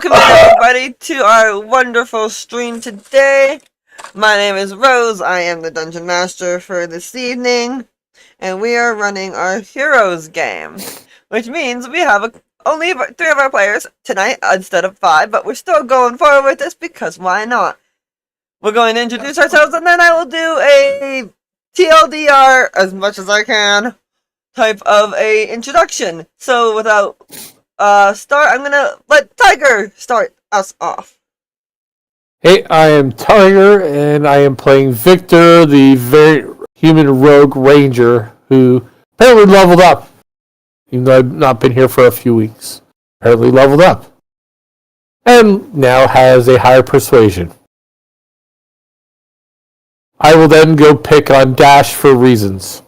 Welcome in everybody to our wonderful stream today. My name is Rose, I am the Dungeon Master for this evening, and we are running our Heroes game, which means we have only 3 of our players tonight instead of 5, but we're still going forward with this because why not? We're going to introduce ourselves and then I will do a TLDR as much as I can type of a introduction. So without I'm gonna let Tiger start us off. Hey, I am Tiger, and I am playing Victor, the very human rogue ranger, who apparently leveled up. Even though I've not been here for a few weeks. Apparently leveled up. And now has a higher persuasion. I will then go pick on Dash for reasons.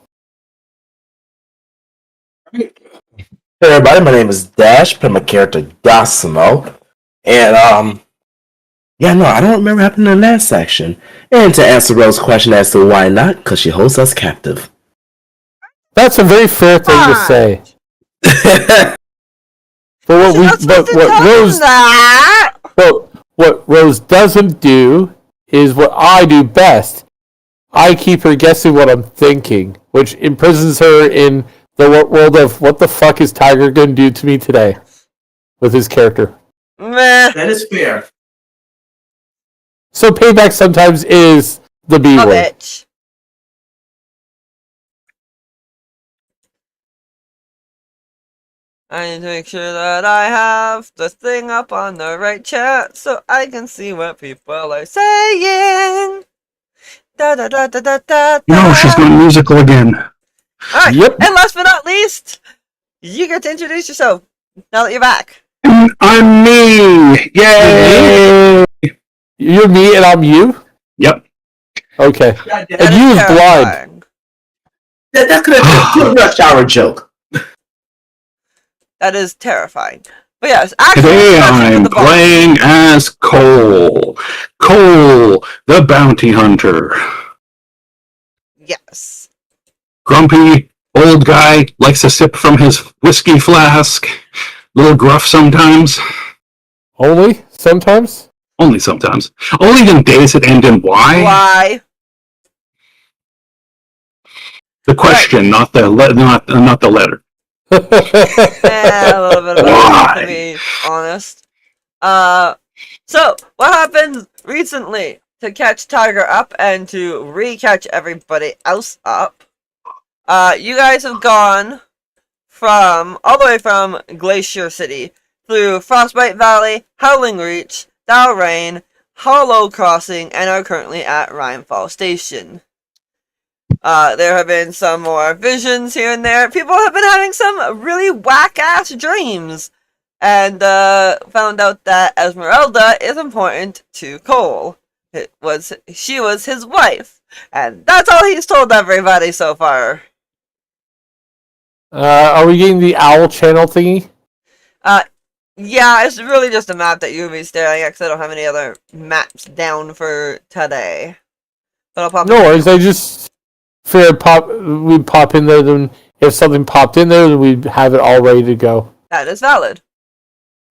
Hey everybody, my name is Dash, play my character Dosimo, and I don't remember what happened in the last section. And to answer Rose's question as to why not, because she holds us captive. That's a very fair thing to say. But what Rose doesn't do is what I do best. I keep her guessing what I'm thinking, which imprisons her in the world of what the fuck is Tiger going to do to me today with his character. Meh. That is fair. So payback sometimes is the B word. Bitch. I need to make sure that I have the thing up on the right chat so I can see what people are saying. Da da da da da da. No, she's going musical again. Alright, Yep. and last but not least, you get to introduce yourself now that you're back. I'm me! Yay! You're me and I'm you? Yep. Okay. That And you is blind. terrifying. That could have been a rush hour joke. That is terrifying. But yes, actually, Today I'm playing as Cole. Cole, the bounty hunter. Yes. Grumpy, old guy, likes to sip from his whiskey flask. Little gruff sometimes. Only? Sometimes? Only sometimes. Only in days that end in Y. Why? The question, not the not the letter. A little bit of both, to be honest. So, what happened recently to catch Tiger up and to re-catch everybody else up? You guys have gone all the way from Glacier City through Frostbite Valley, Howling Reach, Dalrain, Hollow Crossing, and are currently at Rhinefall Station. There have been some more visions here and there. People have been having some really whack-ass dreams. And found out that Esmeralda is important to Cole. She was his wife. And that's all he's told everybody so far. Are we getting the owl channel thingy? Yeah, it's really just a map that you'll be staring at because I don't have any other maps down for today. But I'll pop. No worries, I just figured we'd pop in there, then if something popped in there, then we'd have it all ready to go. That is valid.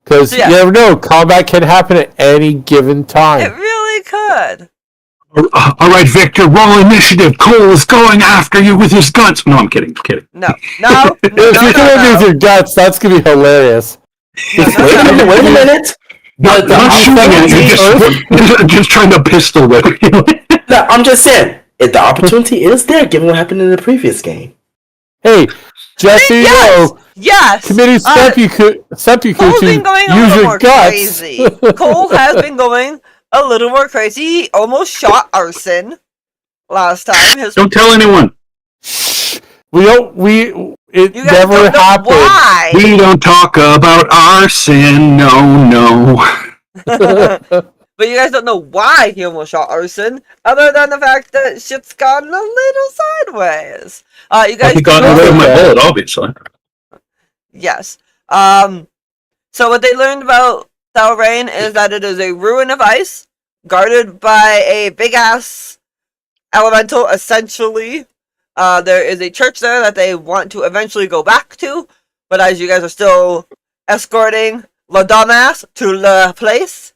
Because you never know, combat can happen at any given time. It really could. All right, Victor, roll initiative. Cole is going after you with his guns. No, I'm kidding. No. If you're going to use your guts, that's going to be hilarious. Wait a minute. Not shooting at you, just trying to pistol whip you. No, I'm just saying, if the opportunity is there, given what happened in the previous game. Hey, just so you know, Yes! committing seppuku Cole's to been going a use little your more guts. crazy. Cole has been going a little more crazy. He almost shot Arson last time. Don't tell anyone. It You guys never don't know happened. why. We don't talk about arson. No. But you guys don't know why he almost shot Arson, other than the fact that shit's gotten a little sideways. You guys He got away with my bullet, obviously. Yes. So what they learned about Dalrain is that it is a ruin of ice, guarded by a big-ass elemental, essentially. There is a church there that they want to eventually go back to, but as you guys are still escorting La Dumbass to the place.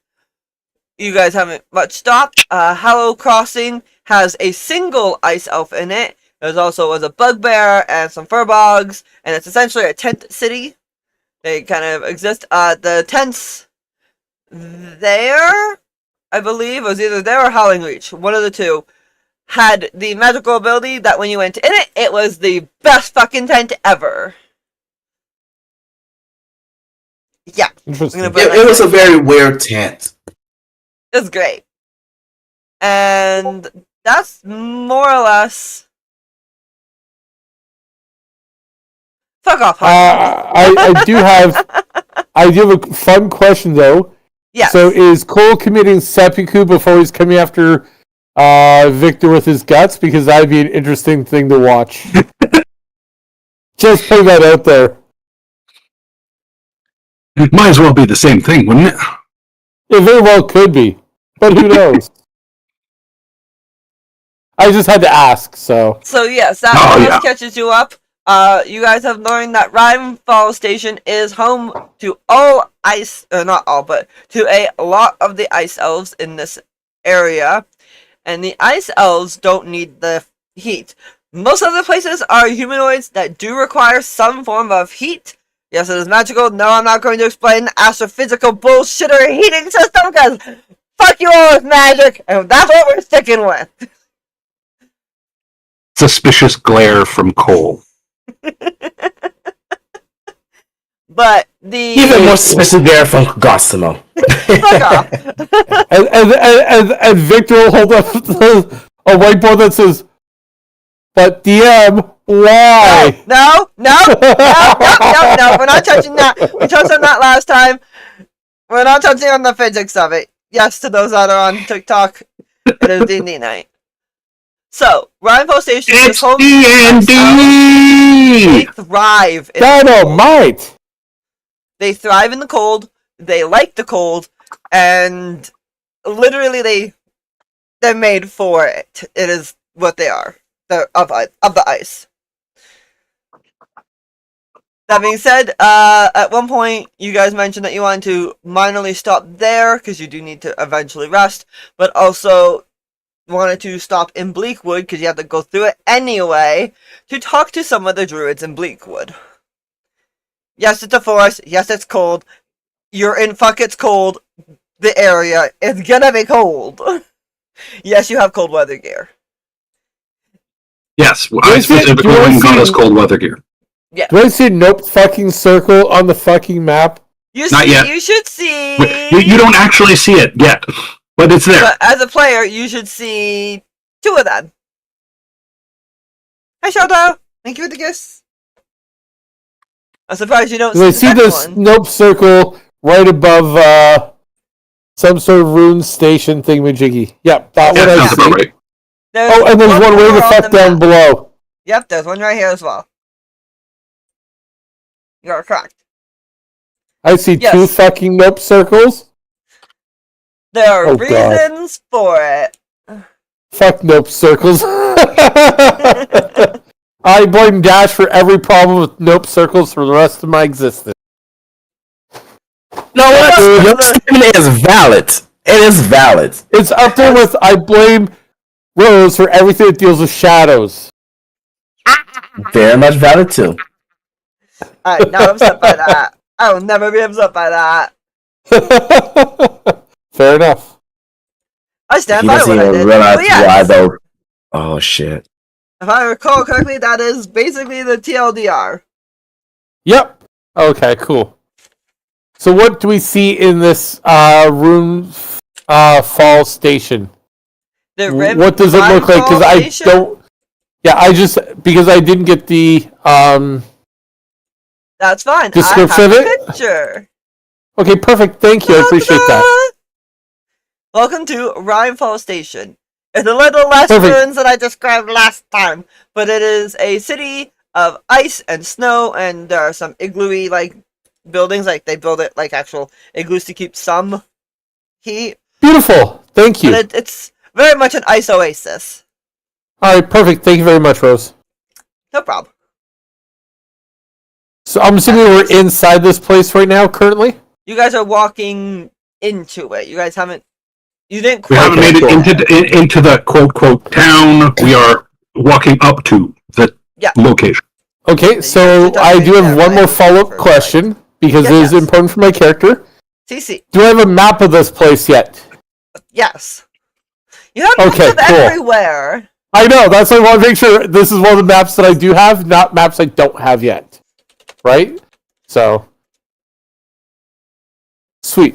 You guys haven't much stopped. Hallow Crossing has a single ice elf in it. There's also a bugbear and some furbogs, and it's essentially a tent city. They kind of exist. The tents there, I believe, was either there or Howling Reach. One of the two had the magical ability that when you went in it, it was the best fucking tent ever. Yeah. Interesting. It was a very weird tent. It was great. And that's more or less. Fuck off, I do have a fun question though. Yes. So is Cole committing seppuku before he's coming after Victor with his guts? Because that'd be an interesting thing to watch. Just put that out there. It might as well be the same thing, wouldn't it? It very well could be, but who knows? I just had to ask, so. So yes, that almost catches you up. You guys have learned that Fall Station is home to all ice, or not all, but to a lot of the ice elves in this area. And the ice elves don't need the heat. Most other places are humanoids that do require some form of heat. Yes, it is magical. No, I'm not going to explain astrophysical bullshit or heating system, because fuck you all with magic, and that's what we're sticking with. Suspicious glare from Cole. But the Even more suspicious there from Gosimo. fuck off. And Victor will hold up a whiteboard that says, "But DM, why?" No. We're not touching that. We touched on that last time. We're not touching on the physics of it. Yes, to those that are on TikTok, it is D&D night. So, Fall Station is home to D&D! They thrive. Dynamite! They thrive in the cold. They like the cold, and literally they're made for it. It is what they are. They're of the ice. That being said, at one point you guys mentioned that you wanted to minorly stop there because you do need to eventually rest, but also wanted to stop in Bleakwood because you have to go through it anyway to talk to some of the druids in Bleakwood. Yes, it's a forest. Yes, it's cold. You're in it's cold. The area. It's gonna be cold. Yes, you have cold weather gear. Yes, I specifically went and got us cold weather gear. Yeah. Do I see a nope fucking circle on the fucking map? Not yet. You should see. You don't actually see it yet, but it's there. But as a player, you should see 2 of them. Hi, Shoto. Thank you for the gifts. I'm surprised you don't I see see the this second one. nope circle right above some sort of rune station thingamajiggy. Yep, that Yeah, one I sounds about see. right. Oh, and there's one way more the on fuck down map. below. Yep, there's one right here as well. You are correct. I see Yes. 2 fucking nope circles. There are Oh, God. reasons for it. Fuck nope circles. I blame Dash for every problem with nope circles for the rest of my existence. No, what? Your statement is valid. It is valid. It's up there with I blame Rose for everything that deals with shadows. Very much valid too. I'm not upset by that. I will never be upset by that. Fair enough. I stand He by doesn't what I even did. realize But yes, why though. Oh shit. if I recall correctly, that is basically the TLDR. Yep. Okay, cool. So what do we see in this Rune Fall Station? The What does it look like? Because I don't... Yeah, because I didn't get the That's fine. description I of have a it. picture. Okay, perfect. Thank you. I appreciate that. Welcome to Fall Station. It's a little less Perfect. ruins than I described last time, but it is a city of ice and snow, and there are some igloo-y like buildings. Like they build it like actual igloos to keep some heat. Beautiful. Thank you. But it's very much an ice oasis. All right, perfect. Thank you very much, Rose. No problem. So I'm assuming we're inside this place right now, currently? You guys are walking into it. You guys haven't. You didn't We quite. haven't made it into the quote quote town. We are walking up to the location. Okay, You so should I do definitely have one more for follow-up a question because Yes, it is yes. important for my character. CC. Do I have a map of this place yet? Yes. You have maps Okay, of cool. everywhere. I know, that's why I want to make sure this is one of the maps that I do have, not maps I don't have yet. Right? So. Sweet.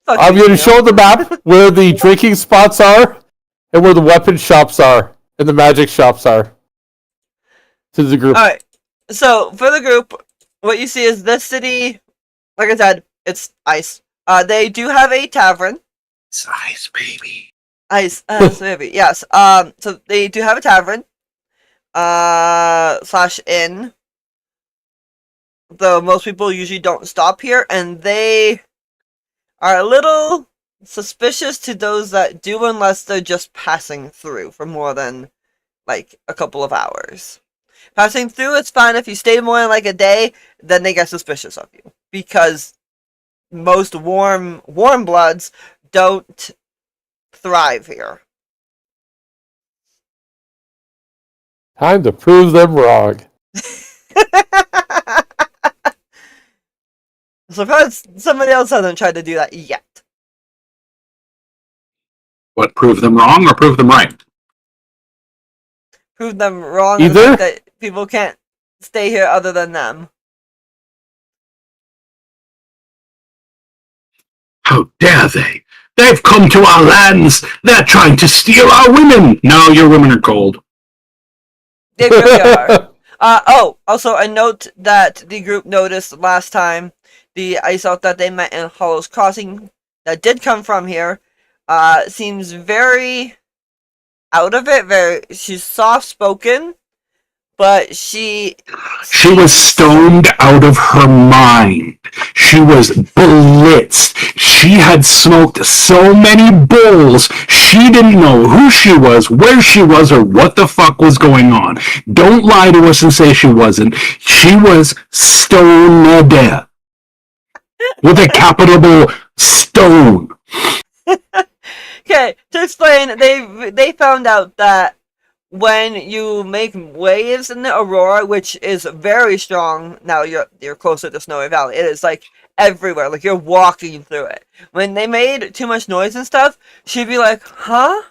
Fuck I'm you, going to Gino. show the map where the drinking spots are and where the weapon shops are and the magic shops are to the group. Alright. So, for the group, what you see is this city, like I said, it's ice. They do have a tavern. It's ice, baby. Ice, maybe, yes. So they do have a tavern. / inn. Though most people usually don't stop here, and they are a little suspicious to those that do unless they're just passing through for more than, like, a couple of hours. Passing through, it's fine. If you stay more than, like, a day, then they get suspicious of you. Because most warm bloods don't thrive here. Time to prove them wrong. Surprised somebody else hasn't tried to do that yet. What, prove them wrong or prove them right? Prove them wrong Either? that people can't stay here other than them. How dare they? They've come to our lands. They're trying to steal our women. No, your women are cold. They really are. Also a note that the group noticed last time, the ice elf that they met in Hollow's Crossing that did come from here, seems very out of it. She's soft spoken, but she was stoned out of her mind. She was blitzed. She had smoked so many bowls, she didn't know who she was, where she was, or what the fuck was going on. Don't lie to us and say she wasn't. She was stoned with a capital stone. Okay, to explain, they found out that when you make waves in the aurora, which is very strong, now you're closer to Snowy Valley. It is like everywhere, like you're walking through it. When they made too much noise and stuff, she'd be like, "Huh?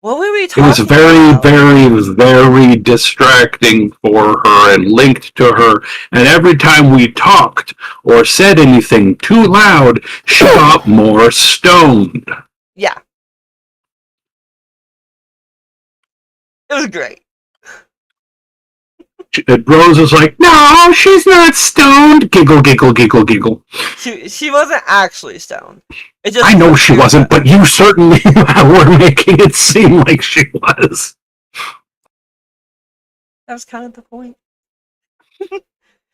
What were we talking about?" It was very, very, very distracting for her and linked to her. And every time we talked or said anything too loud, she got more stoned. Yeah. It was great. Rose was like, "No, she's not stoned." Giggle, giggle, giggle, giggle. She wasn't actually stoned. It just I know she wasn't, but you certainly were making it seem like she was. That was kind of the point.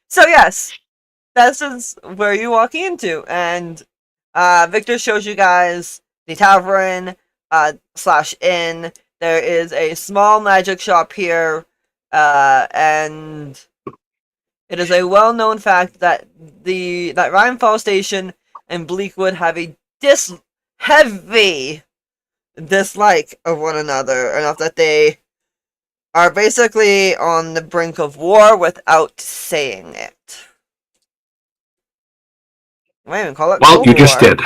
So yes, this is where you're walking into, and Victor shows you guys the tavern / inn. There is a small magic shop here, and it is a well-known fact that that Rhinefall Station and Bleakwood have a heavy dislike of one another, enough that they are basically on the brink of war without saying it. I might even call it Well, Cold you just War. did.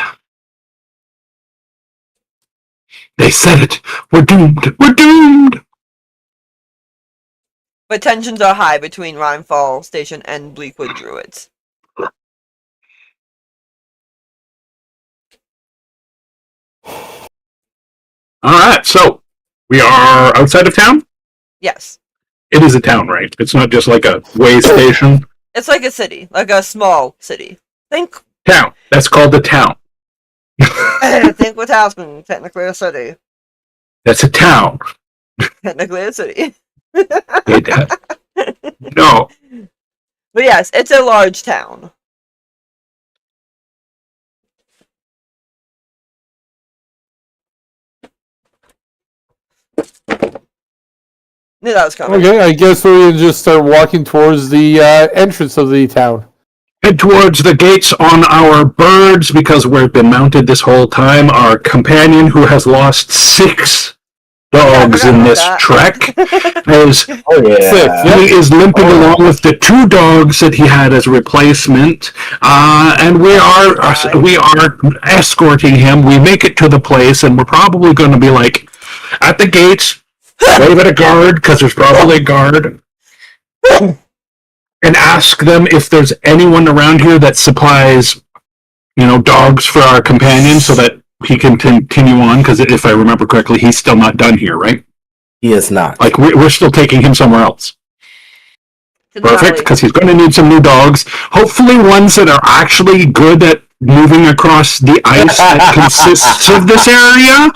They said it. We're doomed. We're doomed. But tensions are high between Rhinefall Station and Bleakwood Druids. All right, so we are outside of town? Yes. It is a town, right? It's not just like a way station. It's like a city, like a small city. Think Town. That's called the town. think with Housman, technically a city. That's a town. Technically a city. No. But yes, it's a large town. Knew that was coming. Okay, I guess we can just start walking towards the entrance of the town. head towards the gates on our birds because we've been mounted this whole time. Our companion, who has lost 6 dogs forgot in about this that. trek, is Oh yeah. he is limping along with the 2 dogs that he had as a replacement, and we are escorting him. We make it to the place, and we're probably going to be like at the gates, wave at a guard because there's probably a guard, and ask them if there's anyone around here that supplies, dogs for our companion, so that he can continue on. Because if I remember correctly, he's still not done here, right? He is not. Like we're still taking him somewhere else. To the Perfect, valley. because he's going to need some new dogs. Hopefully, ones that are actually good at moving across the ice that consists of this area.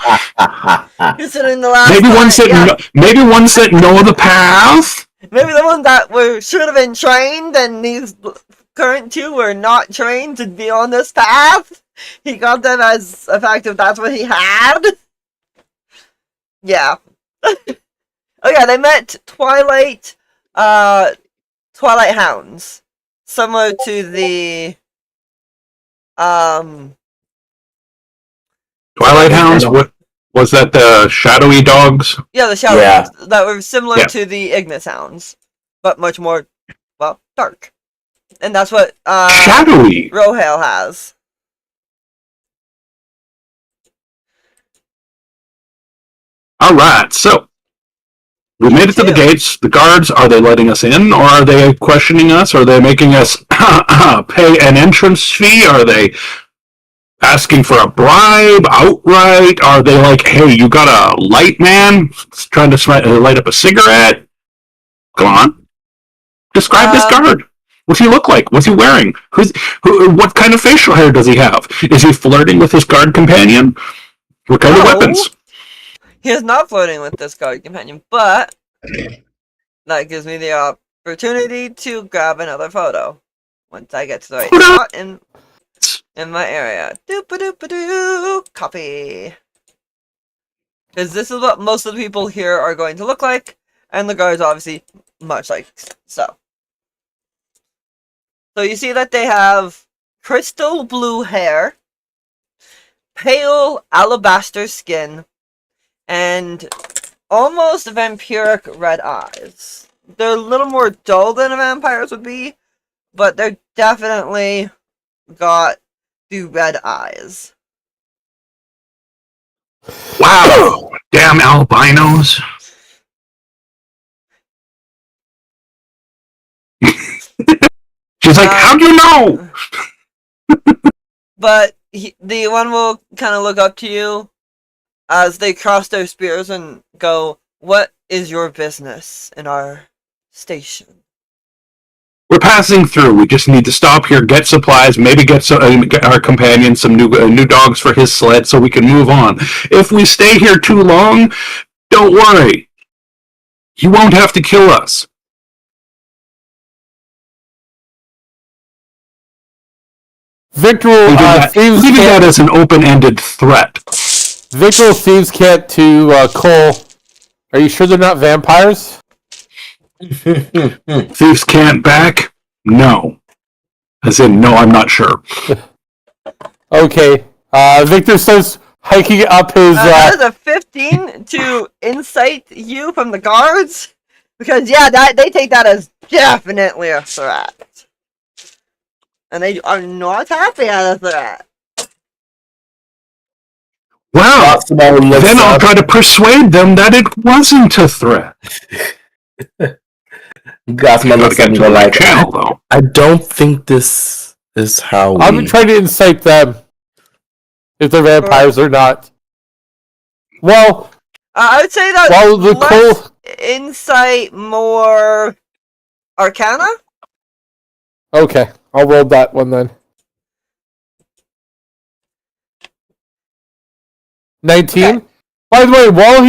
Considering the last Maybe time, ones that maybe ones that know the path. maybe the ones that should have been trained, and these current 2 were not trained to be on this path. He got them as a fact if that's what he had. Yeah. Oh yeah, they met Twilight Hounds, similar to the Twilight Hounds. What was that? The shadowy dogs. yeah, the Shadow Yeah. Hounds that were similar Yeah. to the Ignis Hounds, but much more dark. And that's what Shadowy. Rohale has. All right, so we made it to the gates. The guards, are they letting us in, or are they questioning us? Are they making us pay an entrance fee? Are they asking for a bribe outright? Are they like, hey, you got a light man trying to light up a cigarette? Come on. Describe this guard. What's he look like? What's he wearing? What kind of facial hair does he have? Is he flirting with his guard companion? What kind of weapons? He is not flirting with this guard companion, but that gives me the opportunity to grab another photo once I get to the right spot in my area. Doop-a-doop-a-doo, copy. Because this is what most of the people here are going to look like, and the guards obviously much like so. So you see that they have crystal blue hair, pale alabaster skin, and almost vampiric red eyes. They're a little more dull than a vampire's would be, but they're definitely got the red eyes. Wow, damn albinos. She's like, how do you know? But the one will kind of look up to you as they cross their spears and go, "What is your business in our station?" We're passing through. We just need to stop here, get supplies, maybe get our companion some new dogs for his sled so we can move on. If we stay here too long, don't worry. You won't have to kill us. Victor Leaving that as an open-ended threat. Victor Thieves Cat to Cole. Are you sure they're not vampires? Thieves can't back? No. As in, no, I'm not sure. Okay. Victor starts hiking up his... That is a 15 to incite you from the guards. Because, yeah, they take that as definitely a threat. And they are not happy at a threat. Well, then I'll try to persuade them that it wasn't a threat. Gotham looks at me like, channel, though. I don't think this is how I've been trying to incite them. If they're vampires or not. Well... I would say that less insight, more arcana? Okay, I'll roll that one then. 19. Okay. By the way, while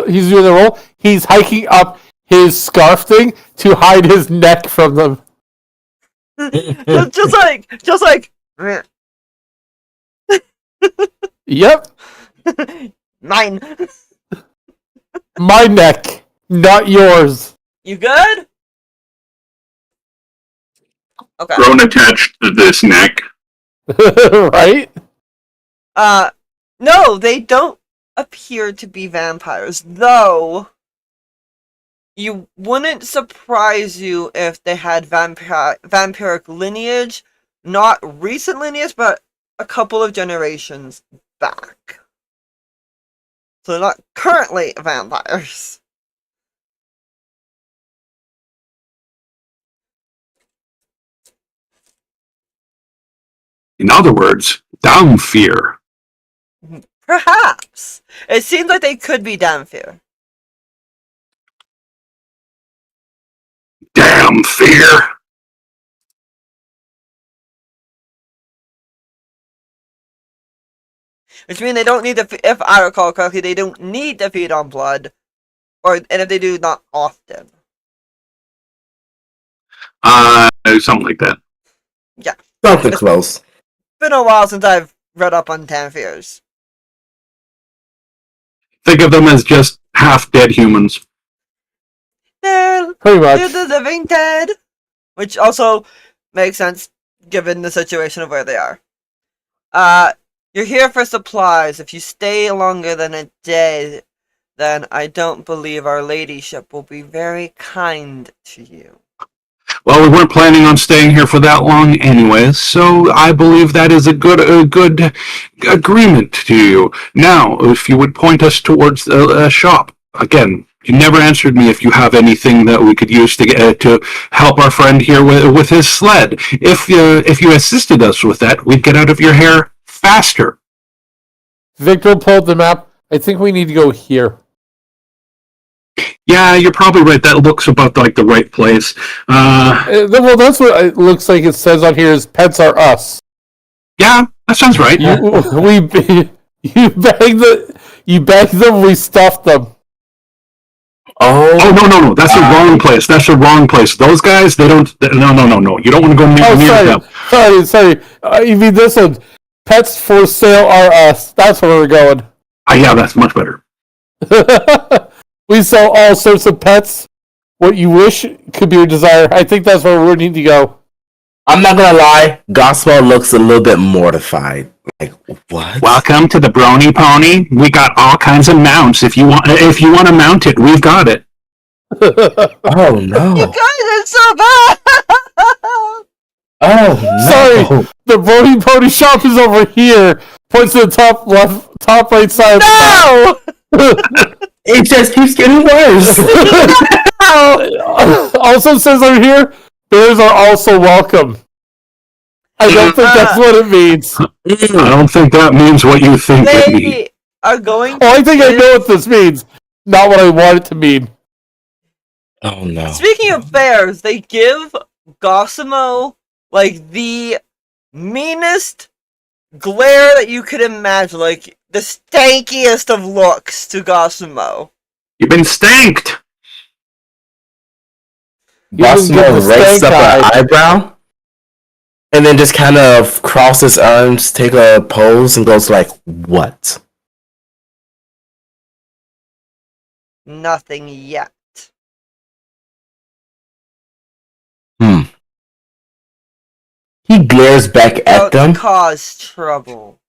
he's doing the roll, he's hiking up his scarf thing to hide his neck from them. just like. Yep. Mine. My neck, not yours. You good? Okay. Grown attached to this neck. Right? No, they don't appear to be vampires, though. You wouldn't surprise you if they had vampiric lineage, not recent lineage, but a couple of generations back. So they're not currently vampires. In other words, down fear. Perhaps. It seems like they could be Damphir. Damn fear. Which means they don't need to, if I recall correctly, they don't need to feed on blood. And if they do, not often. Something like that. Yeah. Something close. It's been a while since I've read up on Damphirs. Think of them as just half-dead humans. They're Pretty much. the living dead. Which also makes sense given the situation of where they are. You're here for supplies. If you stay longer than a day, then I don't believe our ladyship will be very kind to you. Well, we weren't planning on staying here for that long anyways, so I believe that is a good agreement to you. Now, if you would point us towards the shop. Again, you never answered me if you have anything that we could use to help our friend here with his sled. If you assisted us with that, we'd get out of your hair faster. Victor pulled the map. I think we need to go here. Yeah, you're probably right. That looks about like the right place. Well, that's what it looks like. It says on here is pets are us. Yeah, that sounds right. You bag them. We stuff them. Oh no! That's the wrong place. That's the wrong place. Those guys, they don't. No. You don't want to go near them. Sorry. You mean this one? Pets for sale are us. That's where we're going. Yeah, that's much better. We sell all sorts of pets. What you wish could be your desire. I think that's where we need to go. I'm not gonna lie, Goswell looks a little bit mortified. Like, what? Welcome to the Brony Pony. We got all kinds of mounts. If you want to mount it, we've got it. Oh no! You guys are so bad. Oh no! Sorry, the Brody Pony shop is over here. Points to the top right side. No! It just keeps getting worse. Also says over here, bears are also welcome. I don't think that's what it means. I don't think that means what you think it means. They are going. Oh, I think I know what this means. Not what I want it to mean. Oh no! Speaking of bears, they give Gosimo like the meanest glare that you could imagine, like the stankiest of looks to Gosimo. You've been stanked. Goswell rakes up an eyebrow, and then just kind of crosses arms, take a pose, and goes like, "What?" Nothing yet. He glares back at them. Don't cause trouble.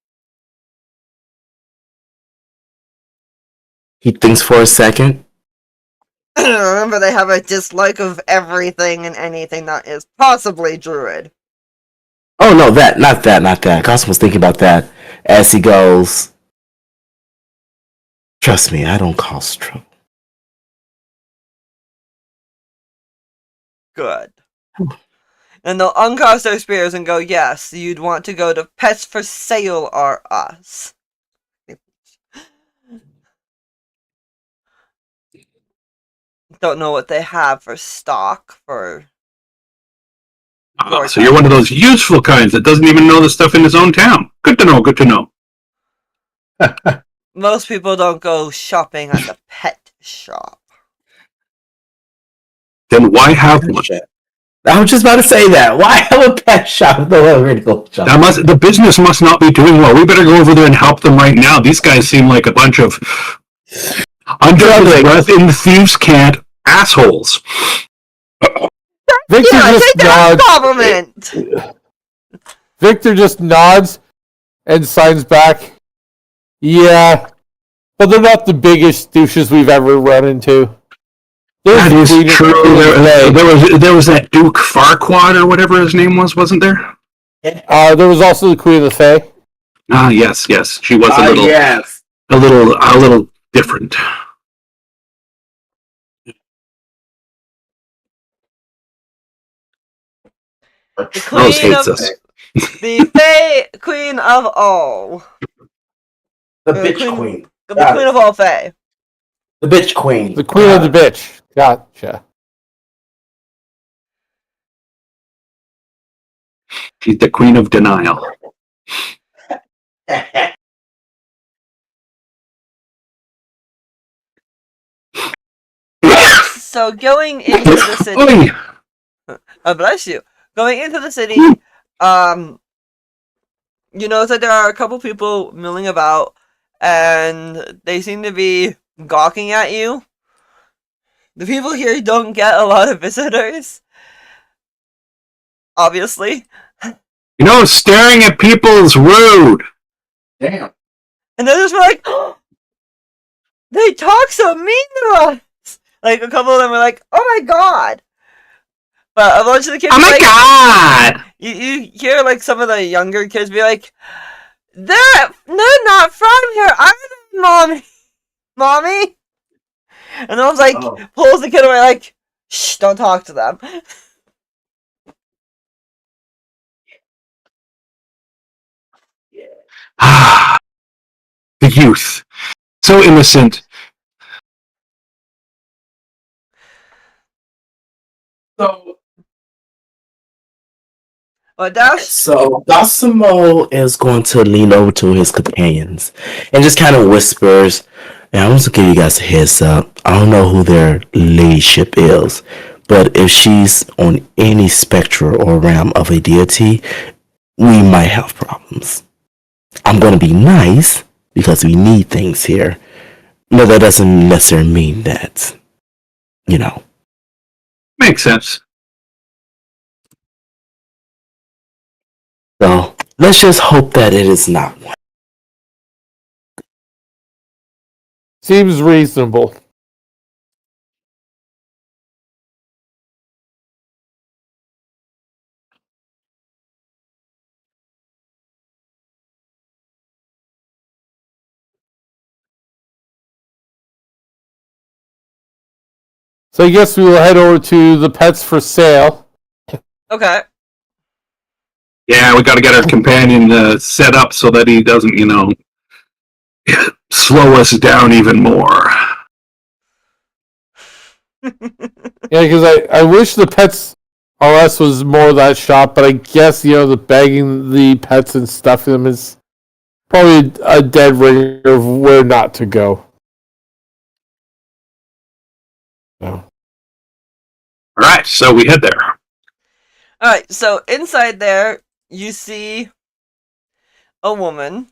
He thinks for a second. Remember, they have a dislike of everything and anything that is possibly druid. Oh no, not that. Cosmo was thinking about that as he goes. Trust me, I don't cause trouble. Good. And they'll uncross their spears and go, yes, you'd want to go to Pets for Sale are us. Don't know what they have for stock for. So you're one of those useful kinds that doesn't even know the stuff in his own town. Good to know. Most people don't go shopping at the pet shop. Then why have one? I was just about to say that. Why have a pet shop? The business must not be doing well. We better go over there and help them right now. These guys seem like a bunch of under the breath in the thieves' cant assholes. Victor Yeah, just take that nods. compliment. Victor just nods and signs back. Yeah, but they're not the biggest douches we've ever run into. There's That the is Queen true. of There was that Duke Farquaad or whatever his name was, wasn't there? There was also the Queen of the Fae. Ah, yes, yes. She was Yes. a little different. The Rose queen hates of us. the Fae Queen of all. The The bitch queen- queen. The Got Queen it. of all Fae. The bitch queen. The Queen of the Bitch. Gotcha. She's the queen of denial. So going into the city. Oy! Bless you. Going into the city, you notice that there are a couple people milling about, and they seem to be gawking at you. The people here don't get a lot of visitors. Obviously. You know, staring at people is rude. Damn. And they're just like, oh, they talk so mean to us. Like, a couple of them are like, oh my god. But a bunch of the kids Oh my like, god! You hear like some of the younger kids be like, they're not from here. I'm mommy. And I was like, pulls the kid away like, shh, don't talk to them. The youth. So innocent. So Dash? So Gosimo is going to lean over to his companions and just kind of whispers, and I'm just gonna give you guys a heads up. I don't know who their ladyship is, but if she's on any spectrum or realm of a deity, we might have problems. I'm gonna be nice because we need things here. No, that doesn't necessarily mean that, you know. Makes sense. So let's just hope that it is not one. Seems reasonable. So I guess we will head over to the pets for sale. Okay. Yeah, we got to get our companion set up so that he doesn't, slow us down even more. Yeah, because I wish the Pets R Us was more of that shop, but I guess, the bagging the pets and stuffing them is probably a dead ringer of where not to go. So. All right, so we head there. Alright, so inside there, you see a woman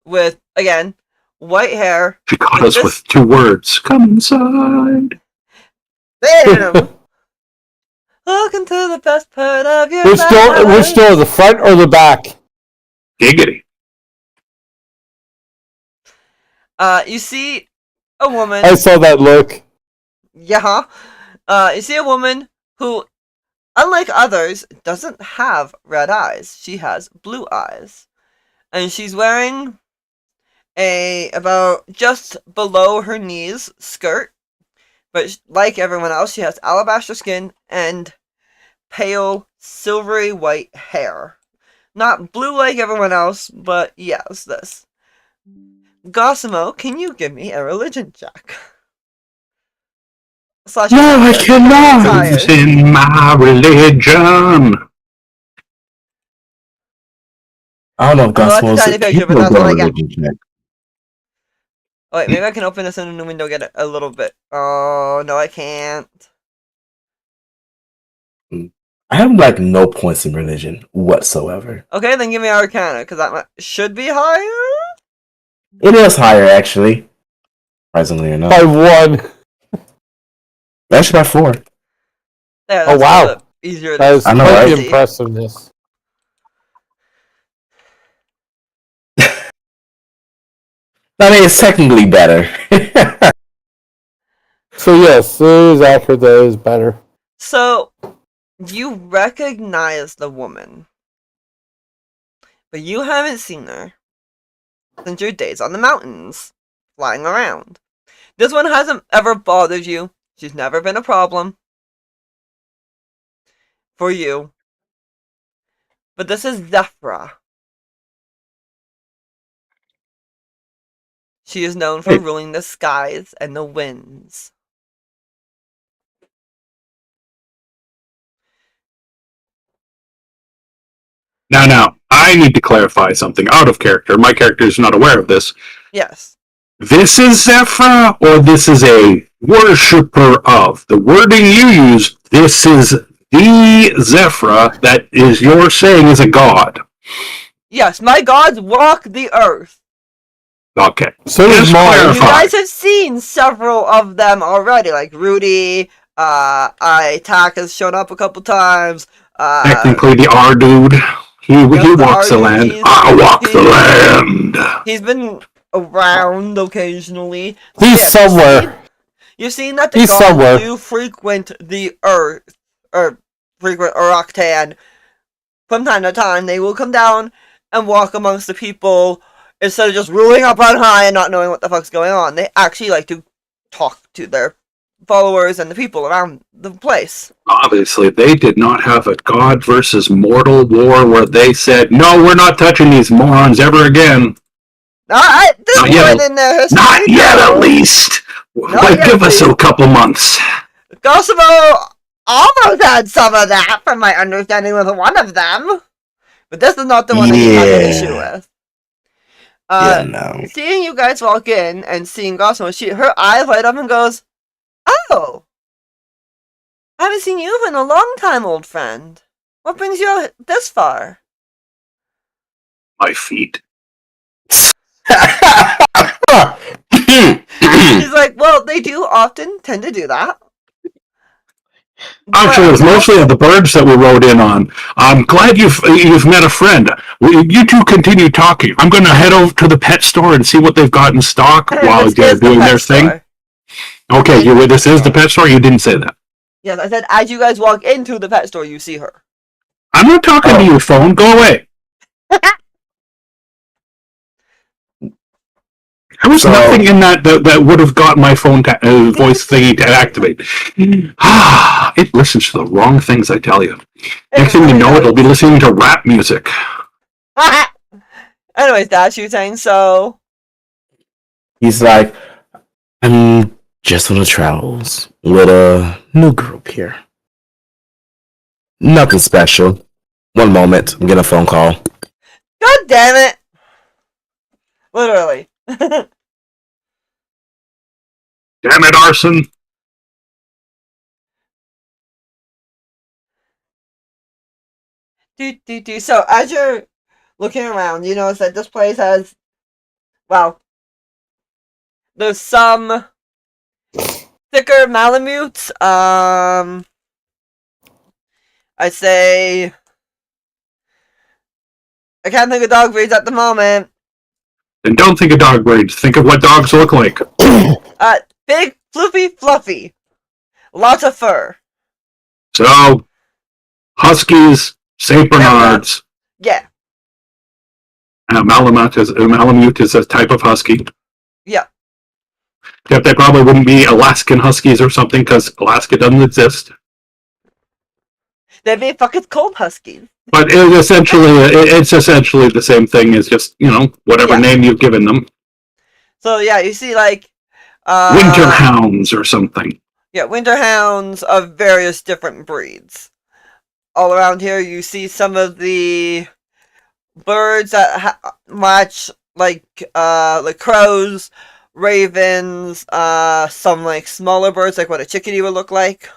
with, again, white hair. She caught us with 2 words. Come inside. Damn! Welcome to the best part of your Which door? The front or the back? Giggity. You see a woman. I saw that look. Yeah. You see a woman who, unlike others, doesn't have red eyes. She has blue eyes. And she's wearing about just below her knees skirt. But like everyone else, she has alabaster skin and pale silvery white hair. Not blue like everyone else, but yes, this. Gosimo, can you give me a religion check? No, I cannot. It's in my religion. I don't know if that's a Gosimo's tiny picture, but that's capable all I of got. religion check. Oh, wait, maybe I can open this in a new window, get it a little bit. Oh, no, I can't. I have no points in religion whatsoever. Okay, then give me Arcana, because that should be higher? It is higher, actually. Surprisingly enough. By 1. Actually, by 4. Yeah, Oh, that's a wow. little bit easier That to is I know, quite right? the see. impressiveness. I mean, it's technically better. So yes, it is accurate. That is better. So, you recognize the woman, but you haven't seen her since your days on the mountains, flying around. This one hasn't ever bothered you. She's never been a problem for you. But this is Zephyra. She is known for Hey. ruling the skies and the winds. Now, I need to clarify something out of character. My character is not aware of this. Yes. This is Zephyra, or this is a worshipper of? The wording you use, this is the Zephyra that is you're saying is a god. Yes, my gods walk the earth. Okay. So does Just mine. You clarify. guys have seen several of them already, like Rudy, Itak has shown up a couple times. Technically, the R dude. He the walks the R-dude, land. I walk the land. He's been around occasionally. He's somewhere. You've seen that the He's gods somewhere. do frequent the earth, or frequent Oraktan. From time to time, they will come down and walk amongst the people instead of just ruling up on high and not knowing what the fuck's going on. They actually like to talk to their followers and the people around the place. Obviously, they did not have a god versus mortal war where they said, no, we're not touching these morons ever again. At this Not yet. point in their history, Not yet, no. at least. Not Like, yet, give us please. a couple months. Gosimo almost had some of that, from my understanding, with one of them. But this is not the one that he had an issue with. Yeah, no. Seeing you guys walk in and seeing Gosimo, her eyes light up and goes, "Oh, I haven't seen you in a long time, old friend. What brings you out this far?" My feet. She's like, "Well, they do often tend to do that." Actually, it was mostly of the birds that we rode in on. I'm glad you've met a friend. You two continue talking. I'm going to head over to the pet store and see what they've got in stock while This they're is the doing pet their thing. store. Okay, this is the pet store? You didn't say that. Yes, I said as you guys walk into the pet store, you see her. I'm not talking to your phone. Go away. There was nothing in that would have got my phone voice thingy to activate. It listens to the wrong things, I tell you. Next thing you know, it'll be listening to rap music. Anyways, Dash, you were saying so. He's like, I'm just on the travels with a new group here. Nothing special. One moment, I'm getting a phone call. God damn it! Literally. Damn it, Arson. So as you're looking around, you notice that this place has, well, there's some thicker Malamutes. I'd say I can't think of dog breeds at the moment. And don't think of dog breeds. Think of what dogs look like. Big, floofy, fluffy. Lots of fur. So, Huskies, St. Bernards, Yeah. Malamute is a type of Husky. Yeah. Except they probably wouldn't be Alaskan Huskies or something because Alaska doesn't exist. They'd be fucking cold Huskies. But it's essentially the same thing as just, whatever name you've given them. So yeah, you see like Winter hounds or something. Yeah, winter hounds of various different breeds. All around here, you see some of the birds that match like crows, ravens, some like smaller birds, like what a chickadee would look like.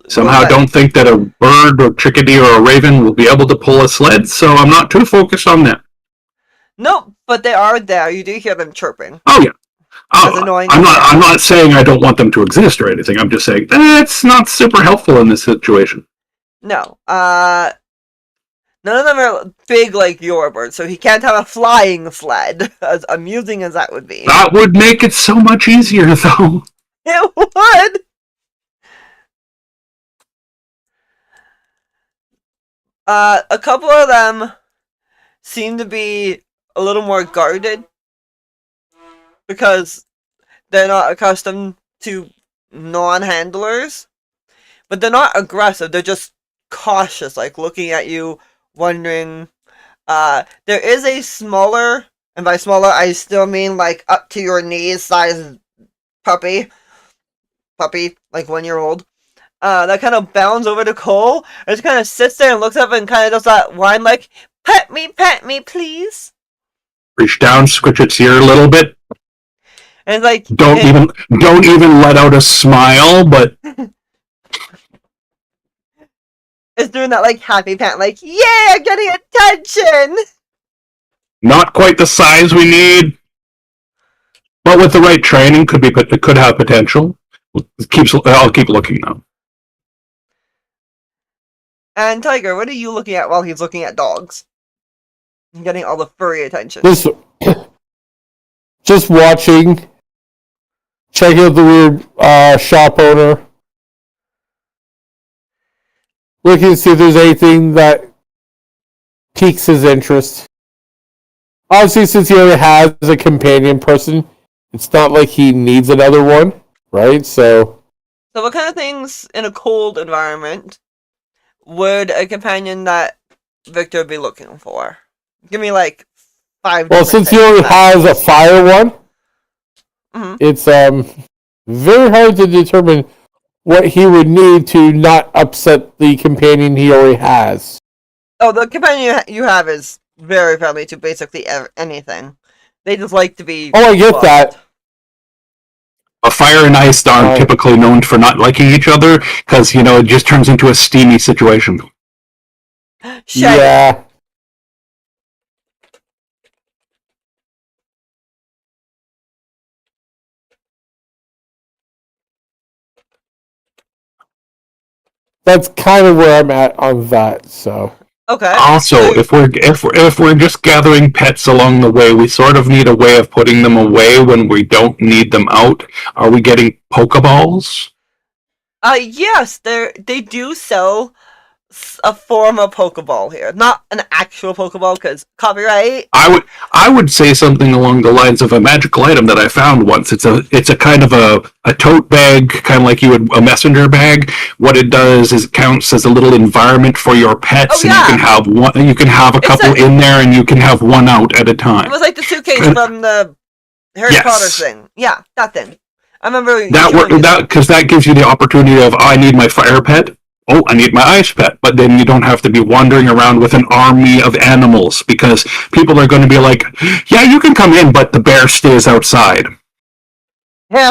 Somehow don't think that a bird or chickadee or a raven will be able to pull a sled, so I'm not too focused on that. Nope, but they are there. You do hear them chirping. Oh, yeah. As annoying as I'm they not. are. I'm not saying I don't want them to exist or anything. I'm just saying that's not super helpful in this situation. No. None of them are big like your bird, so he can't have a flying sled. As amusing as that would be. That would make it so much easier, though. It would. A couple of them seem to be a little more guarded because they're not accustomed to non-handlers, but they're not aggressive. They're just cautious, like looking at you, wondering. There is a smaller, and by smaller I still mean like up to your knees size puppy, like 1 year old. That kind of bounds over to Cole and just kind of sits there and looks up and kind of does that whine like, pet me, please. Reach down, scratch its ear a little bit. And it's like, Don't even let out a smile, but it's doing that like happy pant, like, yeah, getting attention. not quite the size we need. But with the right training, it could have potential. I'll keep looking now. And Tiger, what are you looking at while he's looking at dogs? And getting all the furry attention. Just watching, checking out the weird shop owner, looking to see if there's anything that piques his interest. Obviously, since he already has a companion person, it's not like he needs another one, right? So what kind of things in a cold environment would a companion that Victor be looking for? Give me like 5. Well, since he already has a fire one, it's very hard to determine what he would need to not upset the companion he already has. Oh, the companion you have is very friendly to basically anything. They just like to be. Oh, I get loved. that. A fire and ice aren't typically known for not liking each other because, it just turns into a steamy situation. Shaggy. Yeah. That's kind of where I'm at on that, so. Okay. Also, if we're just gathering pets along the way, we sort of need a way of putting them away when we don't need them out. Are we getting Pokeballs? Yes, they do sell a form of Pokeball here, not an actual Pokeball because copyright. I would say something along the lines of a magical item that I found once. It's a kind of a tote bag, kind of like a messenger bag. What it does is it counts as a little environment for your pets, and you can have one. You can have a couple in there, and you can have one out at a time. It was like the suitcase from the Harry Potter thing. Yeah, that thing. I remember that gives you the opportunity of I need my fire pet. Oh, I need my ice pet. But then you don't have to be wandering around with an army of animals because people are going to be like, yeah, you can come in, but the bear stays outside. Oh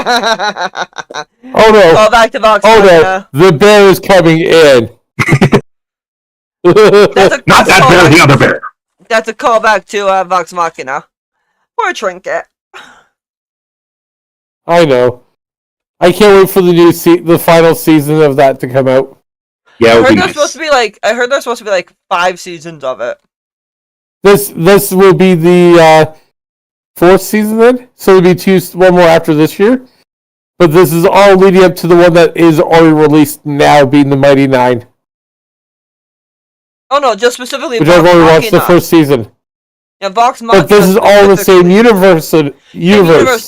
no. Call back to Vox Machina. No, the bear is coming in. Not that bear, the other bear. That's a callback to Vox Machina. Or a trinket. I know. I can't wait for the final season of that to come out. Yeah, I heard there's supposed to be like 5 seasons of it. This will be the 4th season then, so it'll be one more after this year. But this is all leading up to the one that is already released now, being the Mighty Nine. Oh no, just specifically. Which I've already watched the first season. Yeah, Vox Machina. But this is all the same universe.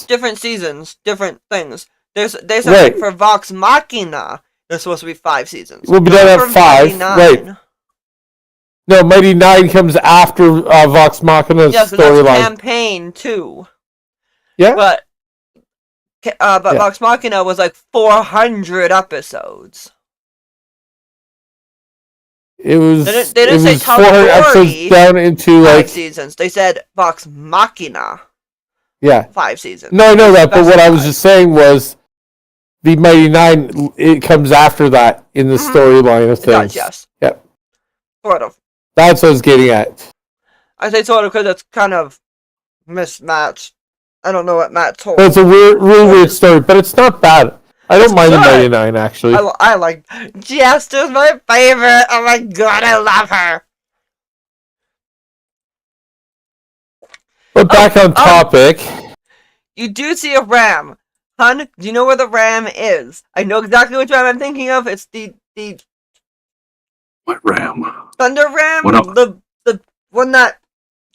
Different seasons, different things. There's something for Vox Machina. There's supposed to be 5 seasons. We'll be done at 5, right? No, Mighty Nine comes after Vox Machina's storyline. That's campaign 2. Yeah, but Vox Machina was like 400 episodes. It was. They didn't say top 400 episodes down into 5 seasons. They said Vox Machina. Yeah, 5 seasons. No, I know that, but what I was just saying was. The Mighty Nine, it comes after that in the storyline of things. It does, yes. Yep. Sort of. That's what I was getting at. I say sort of because it's kind of mismatched. I don't know what Matt told. It's a really weird story, but it's not bad. I don't mind the 99 actually. I like Jester's my favorite. Oh my god, I love her. But back on topic. You do see a ram. Hun, do you know where the ram is? I know exactly which ram I'm thinking of. It's the What ram? Thunder Ram? The one that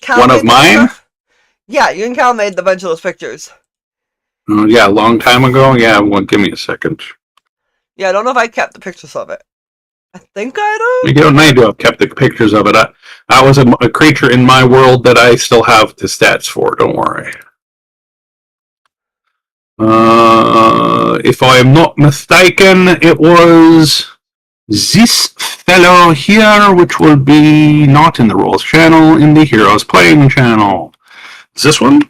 Cal One made of mine? Yeah, you and Cal made the bunch of those pictures. Yeah, a long time ago. Yeah, well, give me a second. Yeah, I don't know if I kept the pictures of it. I think I You don't need to have kept the pictures of it. I was a creature in my world that I still have the stats for. Don't worry. If I am not mistaken, it was this fellow here, which will be not in the Rules channel, in the Heroes Playing channel. Is this one?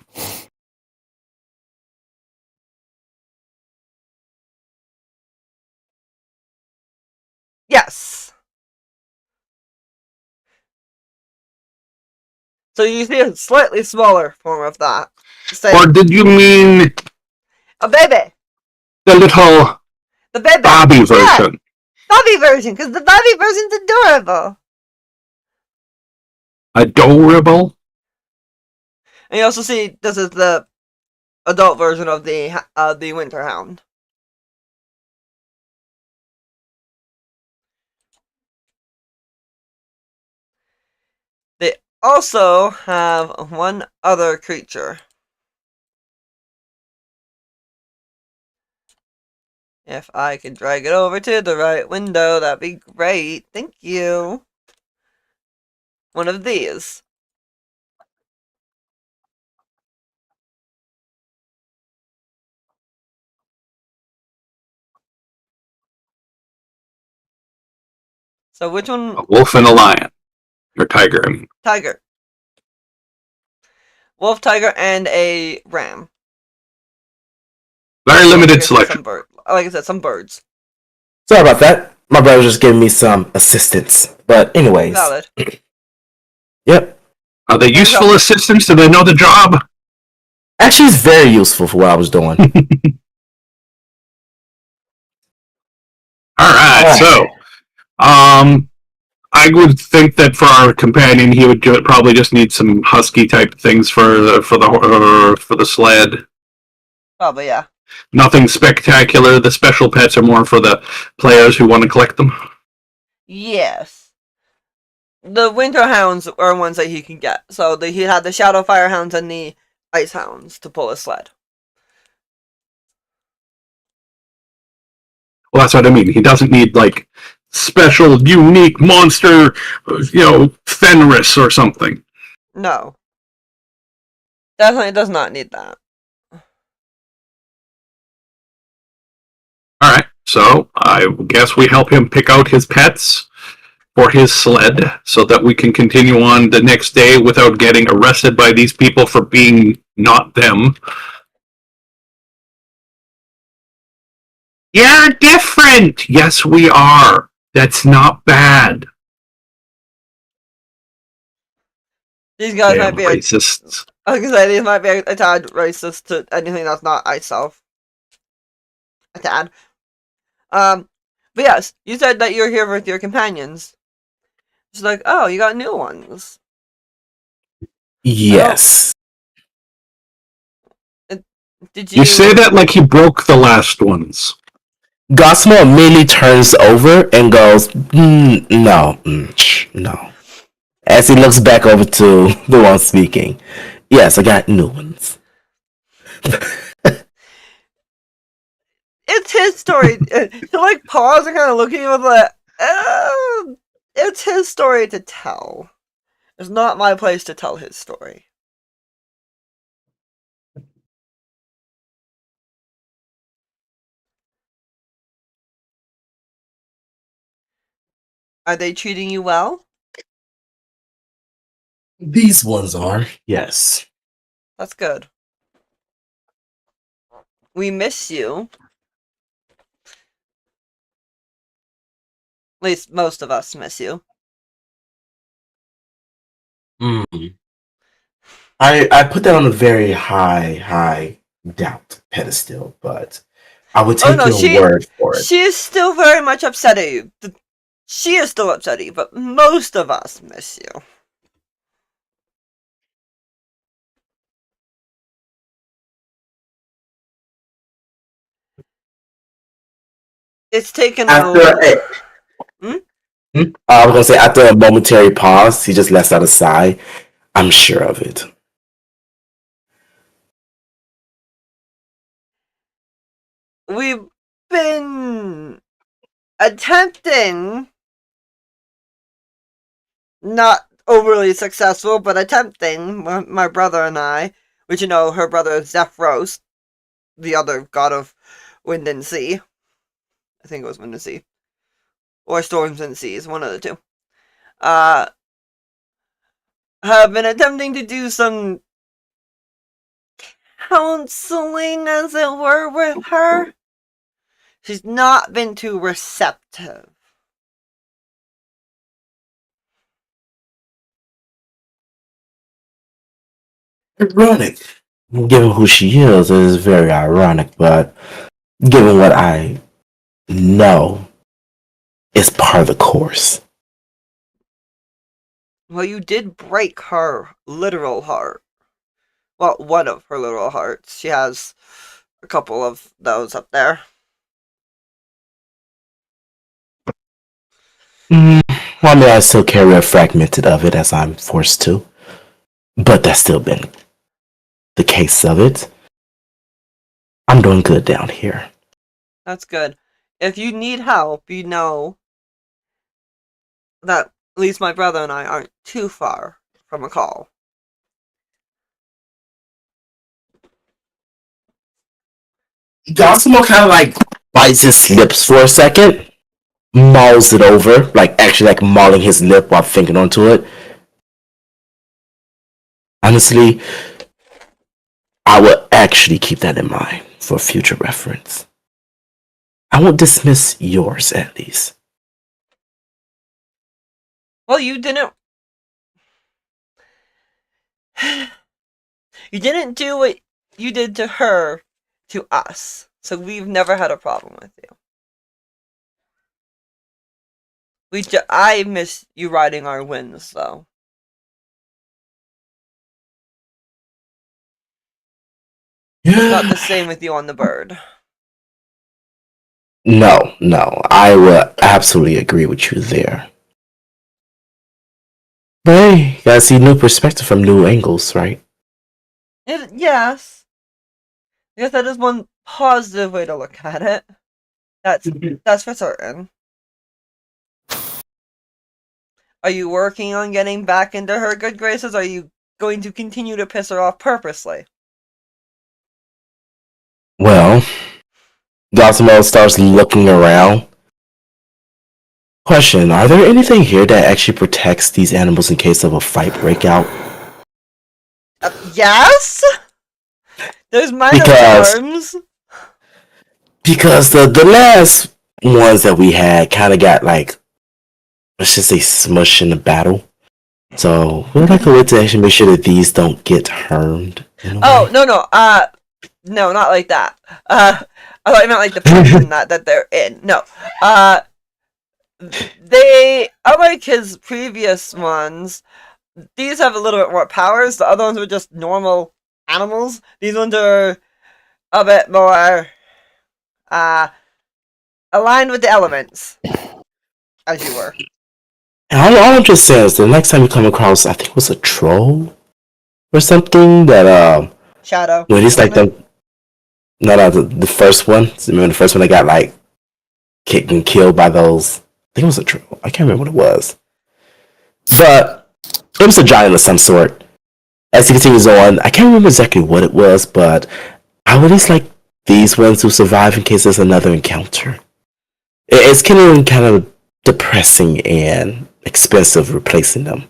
Yes. So you see a slightly smaller form of that. Or did you mean a baby? The baby. Bobby version. Yeah, Bobby version, because the Bobby version's adorable. Adorable? And you also see this is the adult version of the Winter Hound. They also have one other creature. If I could drag it over to the right window, that'd be great. Thank you. One of these. So which one? A wolf and a lion. Or tiger, I mean. Tiger. Wolf, tiger, and a ram. Very limited selection. Like I said, some birds. Sorry about that. My brother just gave me some assistance. But anyways. Valid. Yep. Are they useful assistants? Do they know the job? Actually, it's very useful for what I was doing. Alright, so I would think that for our companion, he would probably just need some husky type things for the sled. Probably, yeah. Nothing spectacular. The special pets are more for the players who want to collect them. Yes. The Winter Hounds are ones that he can get. So he had the Shadow Fire Hounds and the Ice Hounds to pull his sled. Well, that's what I mean. He doesn't need, like, special, unique monster, Fenris or something. No. Definitely does not need that. Alright, so I guess we help him pick out his pets for his sled so that we can continue on the next day without getting arrested by these people for being not them. You're different! Yes, we are. That's not bad. These guys Damn might be racists. I was gonna say these might be a tad racist to anything that's not itself. A tad. But yes, you said that you're here with your companions. It's like, oh, you got new ones. Yes. Did you? You say that like he broke the last ones. Gosmo immediately turns over and goes, no. As he looks back over to the one speaking. Yes, I got new ones. It's his story. To like pause and kind of look at you with like, it's his story to tell. It's not my place to tell his story. Are they treating you well? These ones are, yes. That's good. We miss you. At least most of us miss you. I I put that on a very high doubt pedestal, but I would Oh take no, your word for it. she is still very much upset at you. She is still upset at you, but most of us miss you. It's taken After a, Hmm? I was gonna say after a momentary pause, he just lets out a sigh. I'm sure of it. We've been attempting, not overly successful, but attempting, my brother and I, which her brother is Zephyros, the other god of wind and sea. I think it was wind and sea. Or storms and seas, one of the two. Uh, have been attempting to do some counseling, as it were, with her. She's not been too receptive. Ironic. Given who she is, it is very ironic, but given what I know, it's part of the course. Well, you did break her literal heart. Well, one of her literal hearts. She has a couple of those up there. I mean, I still carry a fragmented of it as I'm forced to, but that's still been the case of it. I'm doing good down here. That's good. If you need help, you know that at least my brother and I aren't too far from a call. Gosimo kind of like bites his lips for a second, mauls it over, like actually like mauling his lip while thinking onto it. Honestly, I will actually keep that in mind for future reference. I won't dismiss yours at least. Well, you didn't. You didn't do what you did to her to us. So we've never had a problem with you. I miss you riding our winds, though. Not the same with you on the bird. No, I will absolutely agree with you there. But hey, you gotta see new perspective from new angles, right? Yes. I guess that is one positive way to look at it. That's for certain. Are you working on getting back into her good graces? Or are you going to continue to piss her off purposely? Well, Gosimo starts looking around. Question, are there anything here that actually protects these animals in case of a fight breakout? Yes? There's minor Because arms. because the last ones that we had kind of got like, let's just say, smushed in the battle. So we'd like a way to actually make sure that these don't get harmed. Oh, no. No, not like that. I thought you meant like the prison that they're in. No. They, unlike his previous ones, these have a little bit more powers. The other ones were just normal animals. These ones are a bit more, aligned with the elements, as you were. And all I'm just saying is the next time you come across, I think it was a troll or something that Shadow. when it's like the no the first one. Remember the first one that got like kicked and killed by those. I think it was a troll. I can't remember what it was, but it was a giant of some sort. As he continues on, I can't remember exactly what it was, but I would just like these ones to survive in case there's another encounter. It's kind of depressing and expensive replacing them.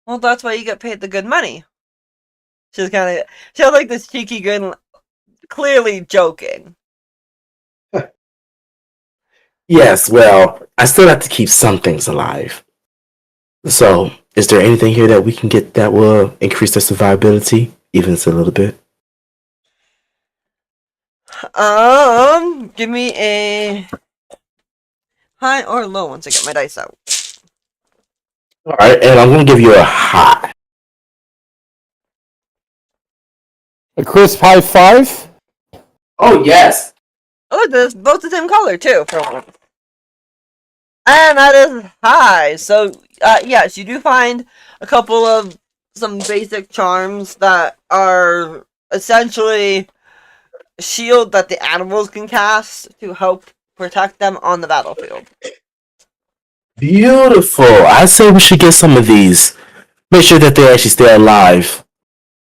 Well, that's why you get paid the good money. She has like this cheeky grin, clearly joking. Yes, well, I still have to keep some things alive. So, is there anything here that we can get that will increase their survivability, even just a little bit? Give me a high or low once I get my dice out. All right, and I'm going to give you a high. A crisp high five? Oh, yes. Oh, they're both the same color too. For one. And that is high. So, yes, you do find a couple of some basic charms that are essentially a shield that the animals can cast to help protect them on the battlefield. Beautiful. I say we should get some of these. Make sure that they actually stay alive.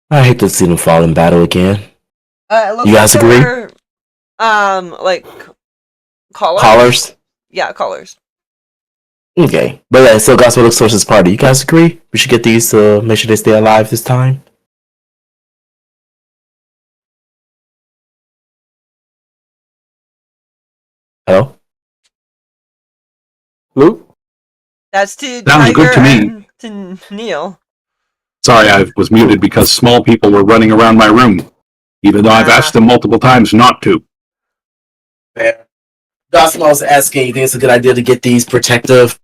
I hate to see them fall in battle again. You guys agree? Like collars. Collars? Yeah, collars. Okay. But yeah, so Gospel looks towards his party. You guys agree? We should get these to make sure they stay alive this time? Hello? Luke? That's to Sounds good to me. and to Neil. Sorry, I was muted because small people were running around my room, even though I've asked them multiple times not to. Fair. Gospel was asking, you think it's a good idea to get these protective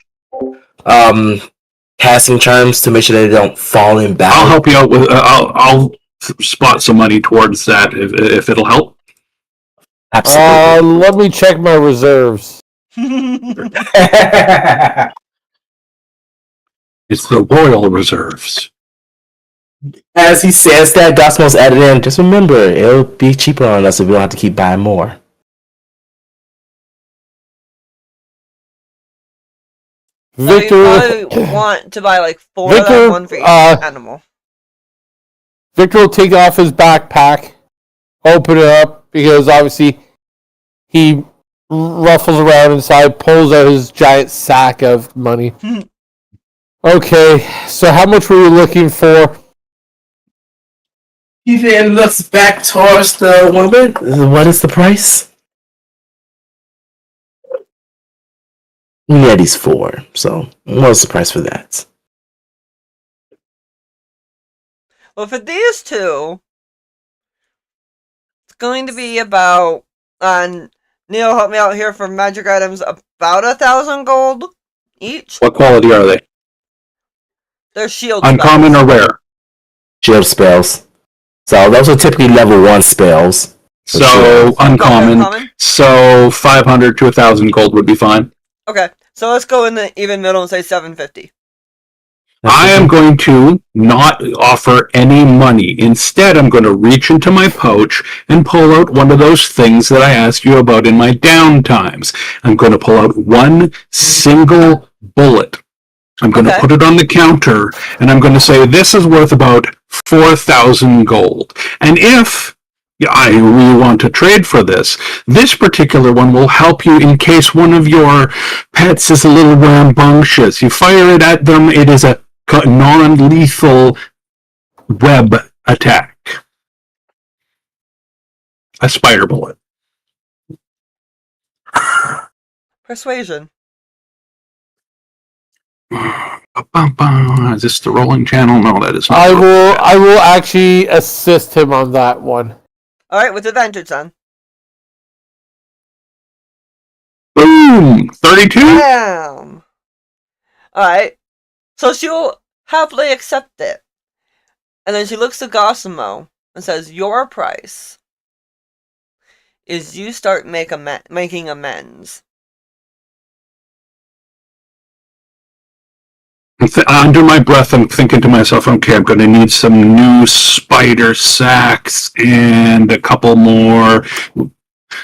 passing charms to make sure they don't fall in battle? I'll help you out with. I'll spot some money towards that if it'll help. Absolutely. Let me check my reserves. It's the Royal Reserves. As he says that, Gospel's added in, just remember, it'll be cheaper on us if we don't have to keep buying more. Victor, Victor, you probably want to buy like 4 Victor, of them, one for each animal. Victor will take off his backpack, open it up, because obviously he ruffles around inside, pulls out his giant sack of money. Okay, so how much were you looking for? He then looks back towards the woman. What is the price? Yeah, these 4. So, what's the price for that? Well, for these two, it's going to be about. Neil, help me out here for magic items. About 1,000 gold each. What quality are they? They're shield Uncommon spells. or rare? Shield spells. So, those are typically level 1 spells. So uncommon. Uncommon. So 500 to 1,000 gold would be fine. Okay, so let's go in the even middle and say 750. I am going to not offer any money. Instead, I'm going to reach into my pouch and pull out one of those things that I asked you about in my downtimes. I'm going to pull out one single bullet. I'm going to put it on the counter, and I'm going to say, this is worth about 4,000 gold. And if I really want to trade for this particular one will help you in case one of your pets is a little rambunctious. You fire it at them, it is a non-lethal web attack. A spider bullet. Persuasion. Is this the rolling channel? No, that is not. I will actually assist him on that one. Alright, with advantage then. Boom! 32? Bam! Alright. So she'll happily accept it. And then she looks at Gosimo and says, your price is you start making amends. Under my breath, I'm thinking to myself, okay, I'm going to need some new spider sacks and a couple more,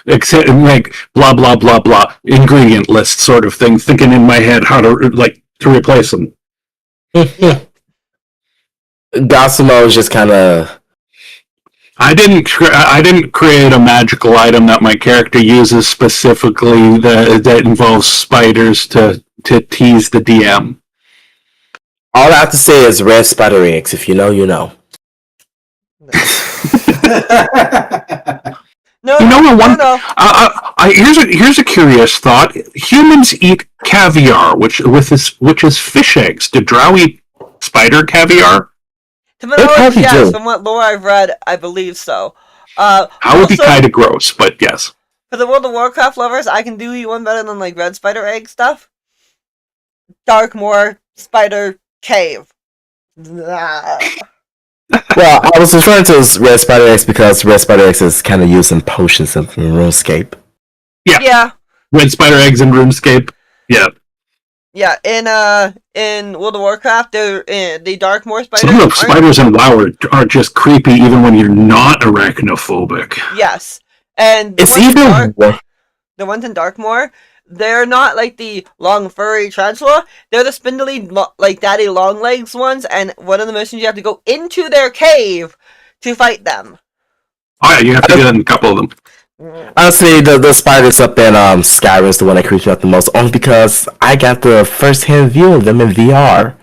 except like blah, blah, blah, blah, ingredient list sort of thing, thinking in my head how to, to replace them. Gosimo is just kind of... I didn't create a magical item that my character uses specifically that involves spiders to tease the DM. All I have to say is red spider eggs. If you know, you know. No, You know, no. here's a curious thought. Humans eat caviar, which is fish eggs. Did drow eat spider caviar? To my They knowledge, probably yes. do. From what lore I've read, I believe so. That would be Also, kind of gross, but yes. for the World of Warcraft lovers, I can do you one better than like red spider egg stuff. Darkmoor Spider Cave. Well, I was referring to Red Spider X because Red Spider X is kind of used in potions in RuneScape. Yeah. Red spider eggs in RuneScape. Yeah. Yeah, in World of Warcraft, they're the Darkmoor spiders. Some of the spiders in WoW are just creepy, even when you're not arachnophobic. Yes, and It's even the ones in Darkmoor, they're not like the long furry tarantula. They're the spindly, like daddy long legs ones. And one of the missions you have to go into their cave to fight them. Oh yeah, you have to do that in a couple of them. honestly the spiders up in Skyrim is the one that creeps me out the most, only because I got the first hand view of them in VR.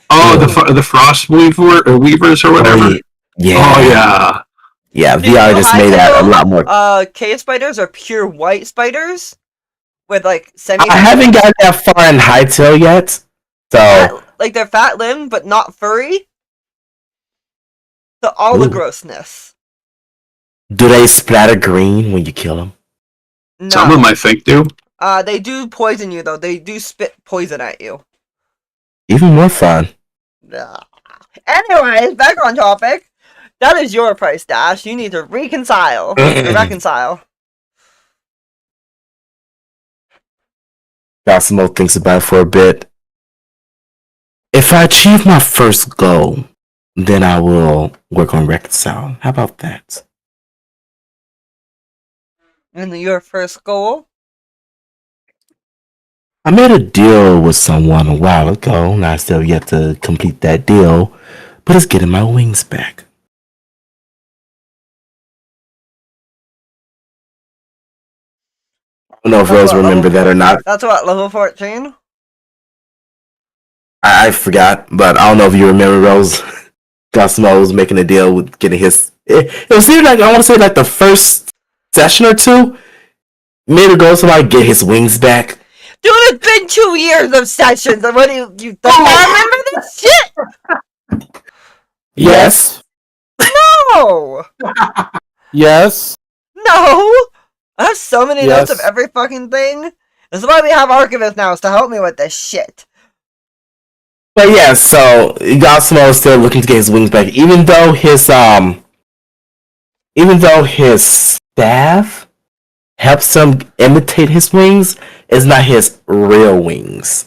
Oh, the frost weavers or whatever. Yeah. Oh yeah. Yeah, VR just made that a lot more. Cave spiders are pure white spiders with like I haven't gotten that far in Hightail yet, so like they're fat limbed but not furry. So all the grossness. do they splatter green when you kill them? No. Some of them I think do. They do poison you though. They do spit poison at you. Even more fun. Anyways, back on topic. That is your price, Dash. You need to reconcile. Reconcile. Cosmo thinks about it for a bit. If I achieve my first goal, then I will work on reconcile. How about that? And your first goal? I made a deal with someone a while ago, and I still yet to complete that deal, but it's getting my wings back. I don't know if Rose remembered that or not. That's what, level 14? I forgot, but I don't know if you remember Rose. Cosmo was making a deal with getting his. It was either like, I want to say like the first session or two, made a goal to like get his wings back. Dude, it's been 2 years of sessions, and what do you remember this shit? Yes. No! Yes. No! I have so many Yes. notes of every fucking thing. This is why we have archivists now, is to help me with this shit. But yeah, so Cosmo is still looking to get his wings back, even though his staff helps him imitate his wings, it's not his real wings.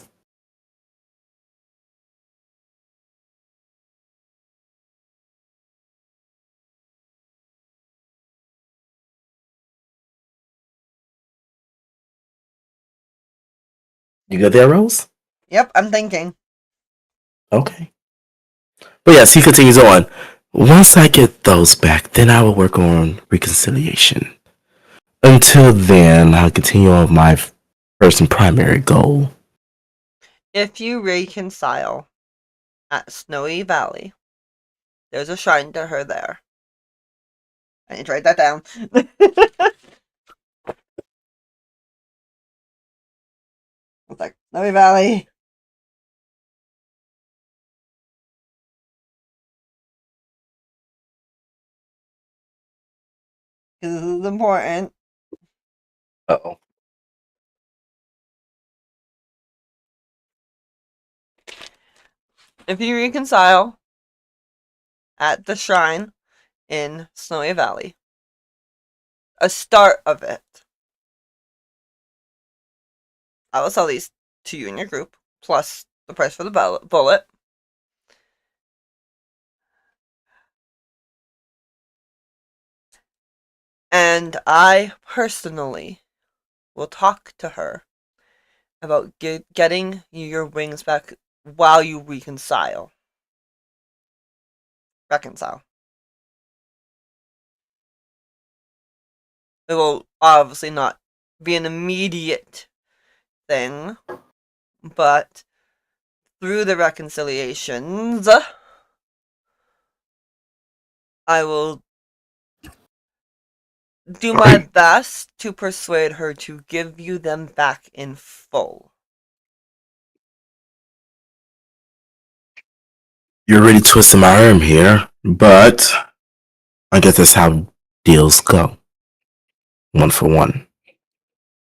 You good there, Rose? Yep, I'm thinking. Okay. But yes, he continues on. Once I get those back, then I will work on reconciliation. Until then, I'll continue on my first and primary goal. If you reconcile at Snowy Valley, there's a shrine to her there. I need to write that down. It's like, Snowy Valley. Because this is important. Uh-oh. If you reconcile at the shrine in Snowy Valley, a start of it, I will sell these to you and your group, plus the price for the bullet. And I personally will talk to her about getting you your wings back while you reconcile. It will obviously not be an immediate thing, but through the reconciliations, I will do my best to persuade her to give you them back in full. You're really twisting my arm here, but I guess that's how deals go. 1 for 1.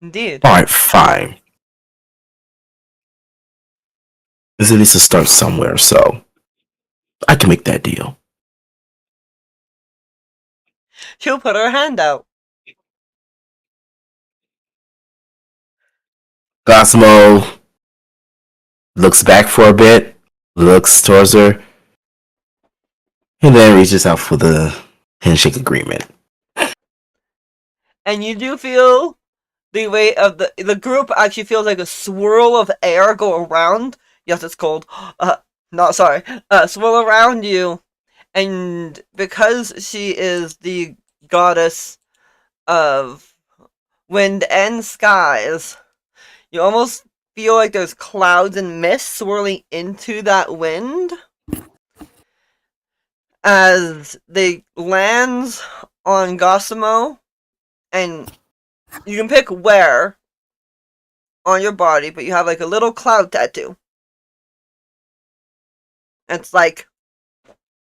Indeed. Alright, fine. There's at least a start somewhere, so I can make that deal. She'll put her hand out. Cosmo looks back for a bit, looks towards her, and then reaches out for the handshake agreement. And you do feel the weight of the group actually feels like a swirl of air go around. Yes, it's cold. Swirl around you. And because she is the goddess of wind and skies, you almost feel like there's clouds and mist swirling into that wind as they lands on Gosimo, and you can pick where on your body, but you have like a little cloud tattoo. It's like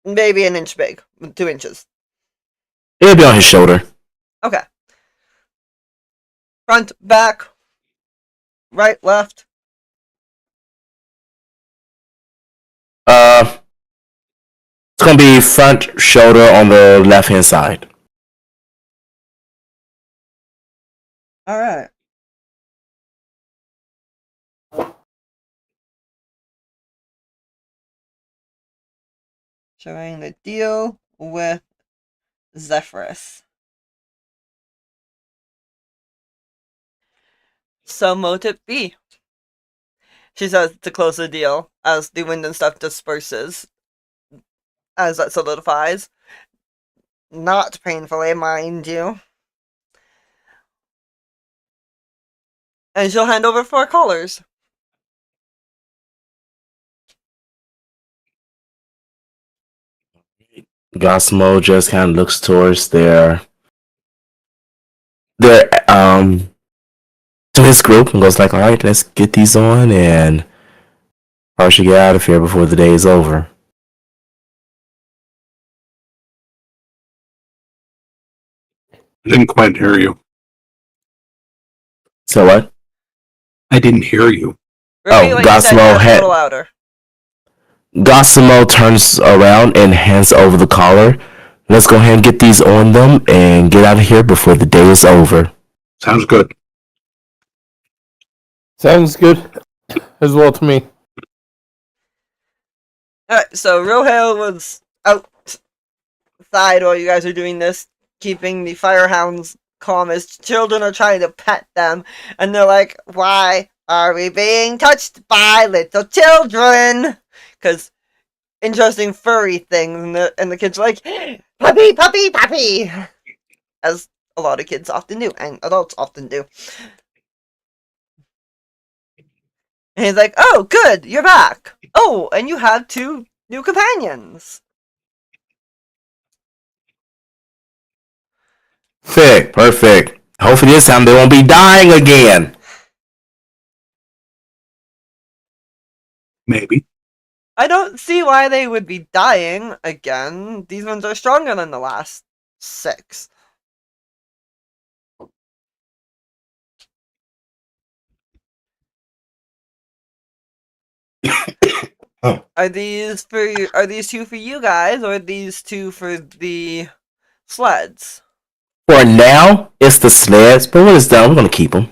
maybe an inch big, 2 inches. It'll be on his shoulder. Okay. Front, back, right, left. It's gonna be front shoulder on the left hand side. Alright. Showing the deal with Zephyrus. So mote it be. She says to close the deal as the wind and stuff disperses. As that solidifies. Not painfully, mind you. And she'll hand over 4 collars. Gosmo just kind of looks towards their to his group and goes like, all right, let's get these on and I should get out of here before the day is over. I didn't quite hear you. So what? I didn't hear you. Repeat what you said Gosmo just a little louder. Gosimo turns around and hands over the collar. Let's go ahead and get these on them and get out of here before the day is over. Sounds good. Sounds good as well to me. Alright, so Rohale was outside while you guys are doing this, keeping the firehounds calm as children are trying to pet them, and they're like, why are we being touched by little children? Because interesting furry things, and the kids are like, puppy, puppy, puppy! As a lot of kids often do, and adults often do. And he's like, oh, good, you're back. Oh, and you have 2 new companions. Perfect. Hopefully this time they won't be dying again. Maybe. I don't see why they would be dying again. These ones are stronger than the last 6. Oh. Are these 2 for you guys, or are these 2 for the sleds? For now, it's the sleds, but when it's done, we're going to keep them.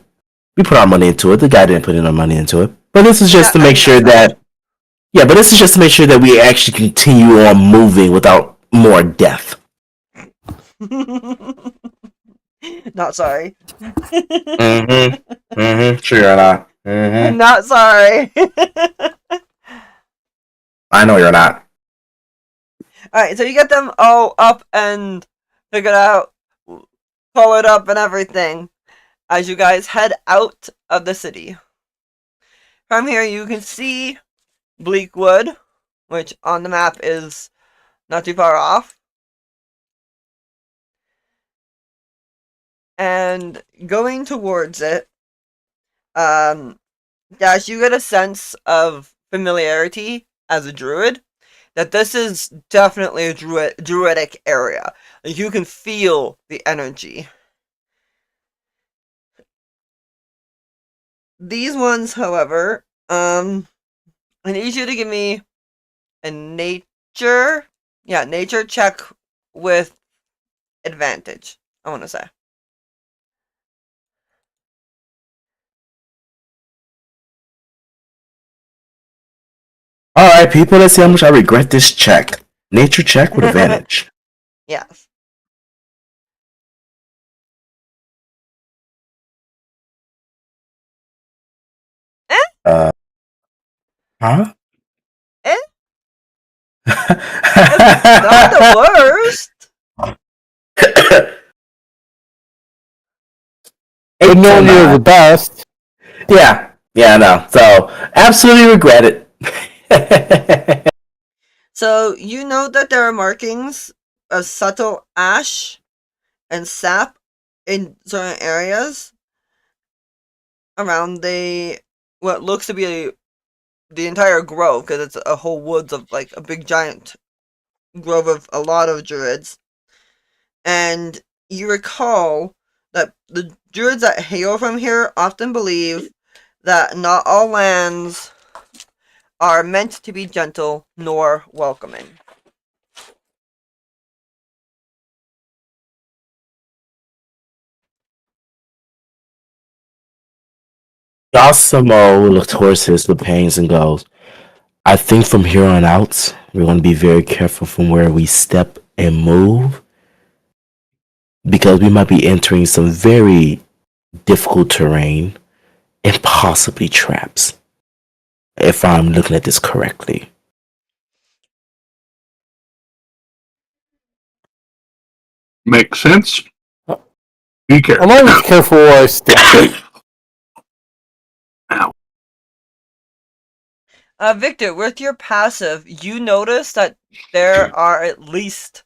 We put our money into it. The guy didn't put in our money into it. But this is just to make sure that... Yeah, but this is just to make sure that we actually continue on moving without more death. Not sorry. Sure you're not. Not sorry. I know you're not. Alright, so you get them all up and figured out, colored up and everything, as you guys head out of the city. From here you can see Bleakwood, which on the map is not too far off. and going towards it, Dash, you get a sense of familiarity as a druid, that this is definitely a druidic area. Like, you can feel the energy. These ones, however, I need you to give me a nature check with advantage, I want to say. Alright, people, let's see how much I regret this check. Nature check with advantage. Yes. Huh? Eh? It's not the worst. But no near the best. Yeah, I know. So, absolutely regret it. So, you know that there are markings of subtle ash and sap in certain areas around what looks to be the entire grove, because it's a whole woods of like a big giant grove of a lot of druids. And you recall that the druids that hail from here often believe that not all lands are meant to be gentle nor welcoming. Yasumo will look towards his companions and goes, I think from here on out, we're going to be very careful from where we step and move, because we might be entering some very difficult terrain and possibly traps, if I'm looking at this correctly. Makes sense. Be careful. I'm always careful where I step. Ow. Victor, with your passive, you notice that there are at least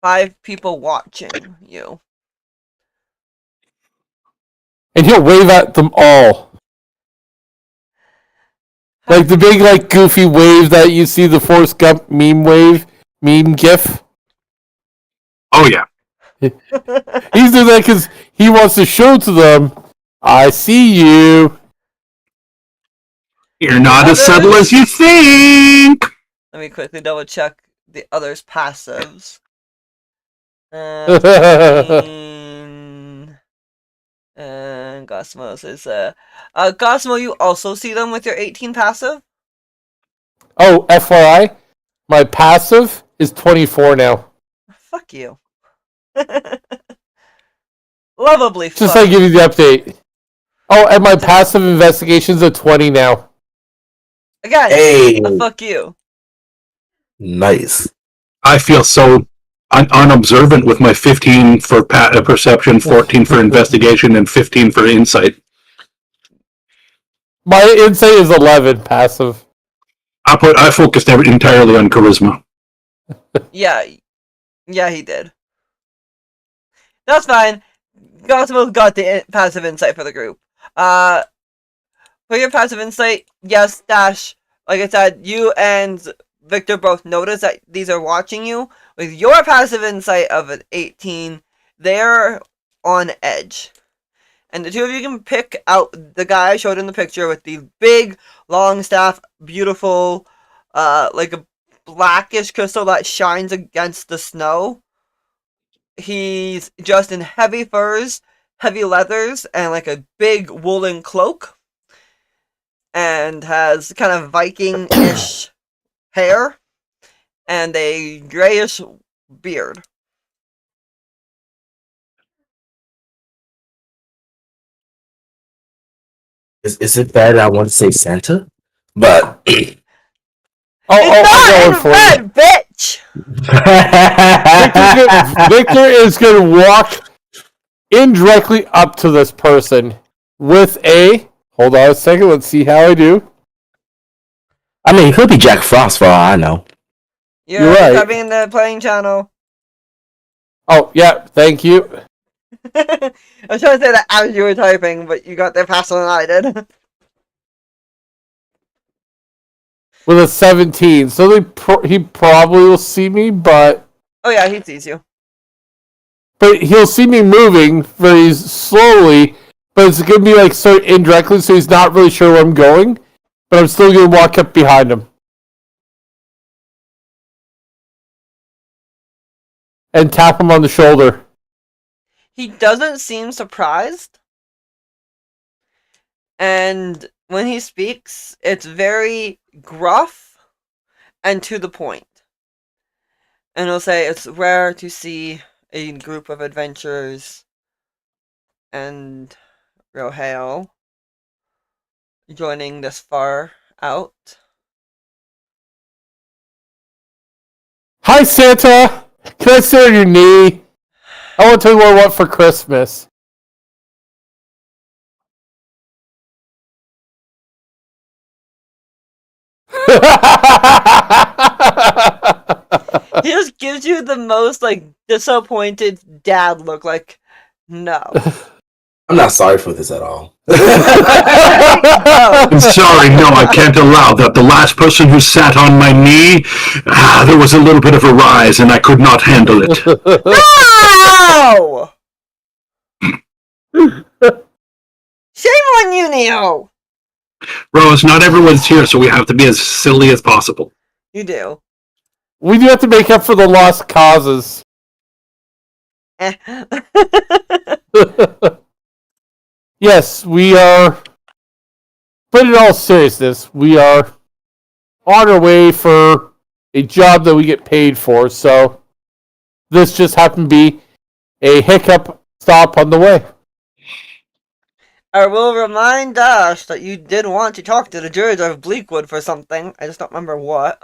5 people watching you. And he'll wave at them all. Like the big, like, goofy wave that you see the Forrest Gump meme gif. Oh, yeah. He's doing that because he wants to show to them, I see you. You're not as subtle as you think. Let me quickly double check the others' passives. And Cosmo says, Cosmo, you also see them with your 18 passive? Oh, FYI, my passive is 24 now. Fuck you. Lovably fun. Just to give you the update. Oh, and my passive investigation's at 20 now. Again, Hey, fuck you. nice. I feel so unobservant with my 15 for perception, 14 for investigation, and 15 for insight. My insight is 11 passive. I focused entirely on charisma. Yeah, he did. That's fine. Cosmo got the passive insight for the group. For your passive insight, yes, Dash, like I said, you and Victor both notice that these are watching you. With your passive insight of an 18, they're on edge. And the two of you can pick out the guy I showed in the picture with the big, long staff, beautiful, like a blackish crystal that shines against the snow. He's dressed in heavy furs, heavy leathers, and like a big woolen cloak. And has kind of Viking-ish hair. And a grayish beard. Is it bad I want to say Santa? But It's not in red, bitch! Victor is going to walk indirectly up to this person with a... Hold on a second, let's see how I do. I mean, it could be Jack Frost for all I know. You're right. coming in the playing channel. Oh, yeah, thank you. I was trying to say that as you were typing, but you got there faster than I did. With a 17, so he probably will see me, but Oh yeah, he sees you. he'll see me moving very slowly, but it's gonna be like so indirectly, so he's not really sure where I'm going, but I'm still gonna walk up behind him and tap him on the shoulder. He doesn't seem surprised. And when he speaks, it's very gruff and to the point. And he'll say it's rare to see a group of adventurers and Rohale joining this far out. Hi, Santa! Can I sit on your knee? I want to tell you what I want for Christmas. He just gives you the most like disappointed dad look, like, no. I'm not sorry for this at all. No. I'm sorry, no, I can't allow that. The last person who sat on my knee, there was a little bit of a rise and I could not handle it. No! Shame on you, Neo! Rose, not everyone's here, so we have to be as silly as possible. You do. We do have to make up for the lost causes. Eh. Yes, we are. But in all seriousness, we are on our way for a job that we get paid for, so this just happened to be a hiccup stop on the way. I will remind Dash that you did want to talk to the judge of Bleakwood for something. I just don't remember what.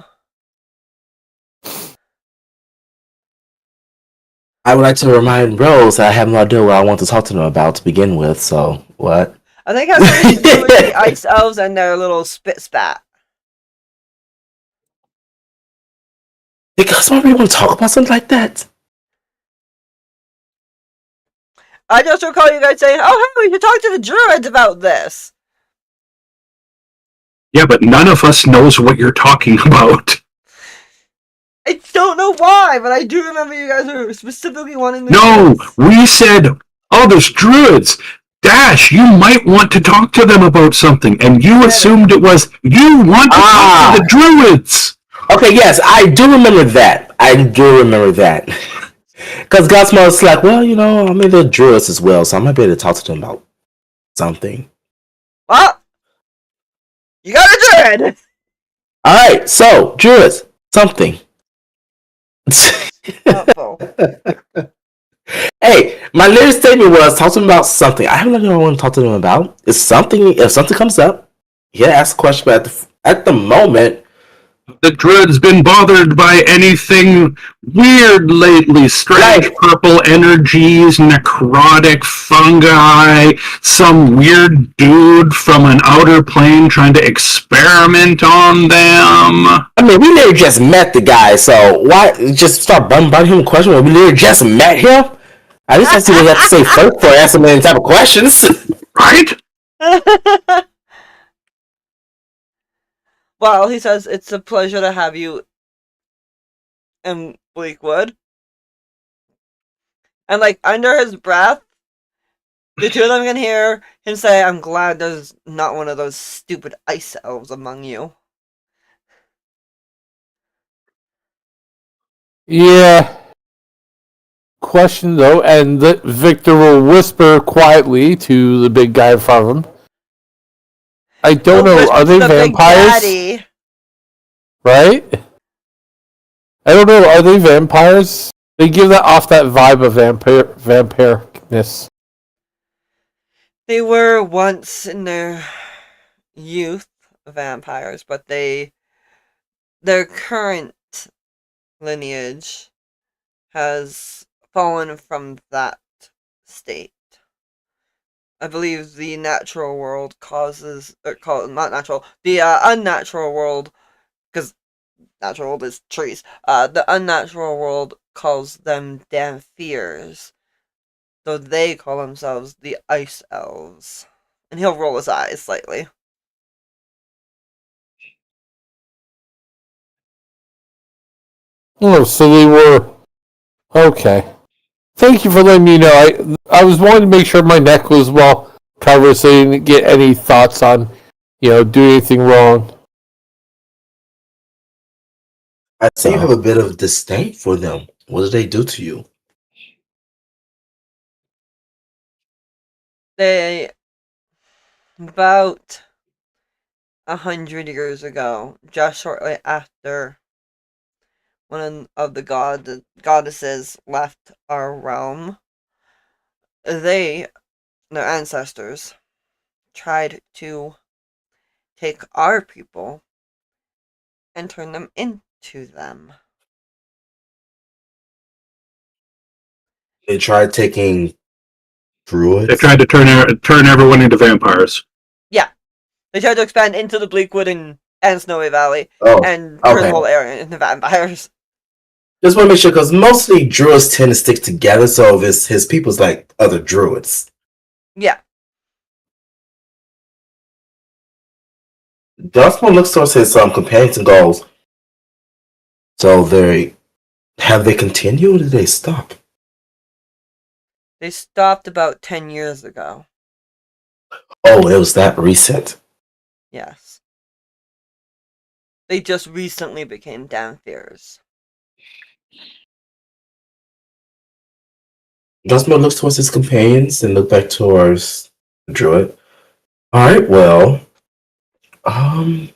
I would like to remind Rose that I have no idea what I want to talk to them about to begin with, so what? I think it has something to do with the ice elves and their little spit spat. Because why would you want to talk about something like that? I just recall you guys saying, oh, hey, we should talk to the druids about this. Yeah, but none of us knows what you're talking about. I don't know why, but I do remember you guys were specifically wanting to No, do this. we said, oh, there's druids. Dash, you might want to talk to them about something. And you assumed it was, you want to talk to the druids. Okay, yes, I do remember that. I do remember that. Because Godsmall's like, well, you know, I'm in the druids as well, so I might be able to talk to them about something. Well, you got a druid! Alright, so, druids, something. Uh-oh. Hey, my little statement was talk to them about something. I have no idea what I want to talk to them about. It's something. If something comes up, yeah, ask a question. But at the moment, The druid's been bothered by anything weird lately. Strange Right. purple energies, necrotic fungi, some weird dude from an outer plane trying to experiment on them. I mean, we literally just met the guy, so why just start bombarding him with questions when we literally just met him? At least I see what you have to say first before asking any type of questions. Right? Well, he says it's a pleasure to have you in Bleakwood. And, like, under his breath, the two of them can hear him say, I'm glad there's not one of those stupid ice elves among you. Yeah. Question though, and Victor will whisper quietly to the big guy in front of him. I don't know. Whisper Are to they the big vampires? daddy. Right? I don't know. Are they vampires? They give that off that vibe of vampireness. They were once in their youth vampires, but their current lineage has fallen from that state. I believe the natural world causes, not natural, the unnatural world, because natural world is trees. The unnatural world calls them damn fears, So they call themselves the Ice Elves. And he'll roll his eyes slightly. Oh, so they were okay. Thank you for letting me know. I was wanting to make sure my neck was well covered, so you didn't get any thoughts on, doing anything wrong. I see you have a bit of disdain for them. What did they do to you? They, about 100 years ago, just shortly after one of the goddesses left our realm, their ancestors, tried to take our people and turn them into them. They tried taking They druids. tried to turn everyone into vampires. Yeah, they tried to expand into the Bleakwood and Snowy Valley Oh, and turn okay. the whole area into vampires. Just want to make sure because mostly druids tend to stick together. So if it's his people's like other druids. Yeah, Dustmore looks towards his companions and goes. So they continued or did they stop? they stopped about 10 years ago. Oh, it was that recent. Yes. They just recently became Dampiers. Dustmore looks towards his companions and look back towards the druid. Alright, well, I'm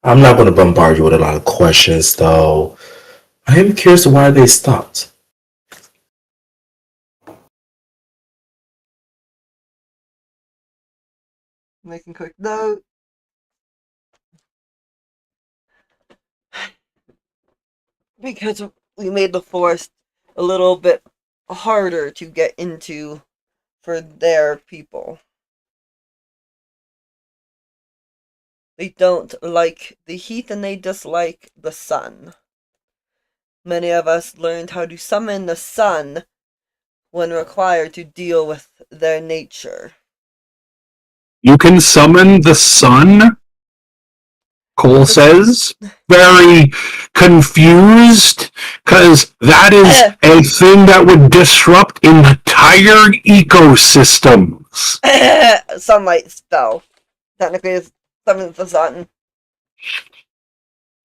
not going to bombard you with a lot of questions, though. I am curious why they stopped. Making quick note. Because we made the forest a little bit harder to get into for their people. They don't like the heat and they dislike the sun. Many of us learned how to summon the sun when required to deal with their nature. You can summon the sun, Cole says, very confused, because that is a thing that would disrupt entire ecosystems. Sunlight spell. Technically, it's summons the sun.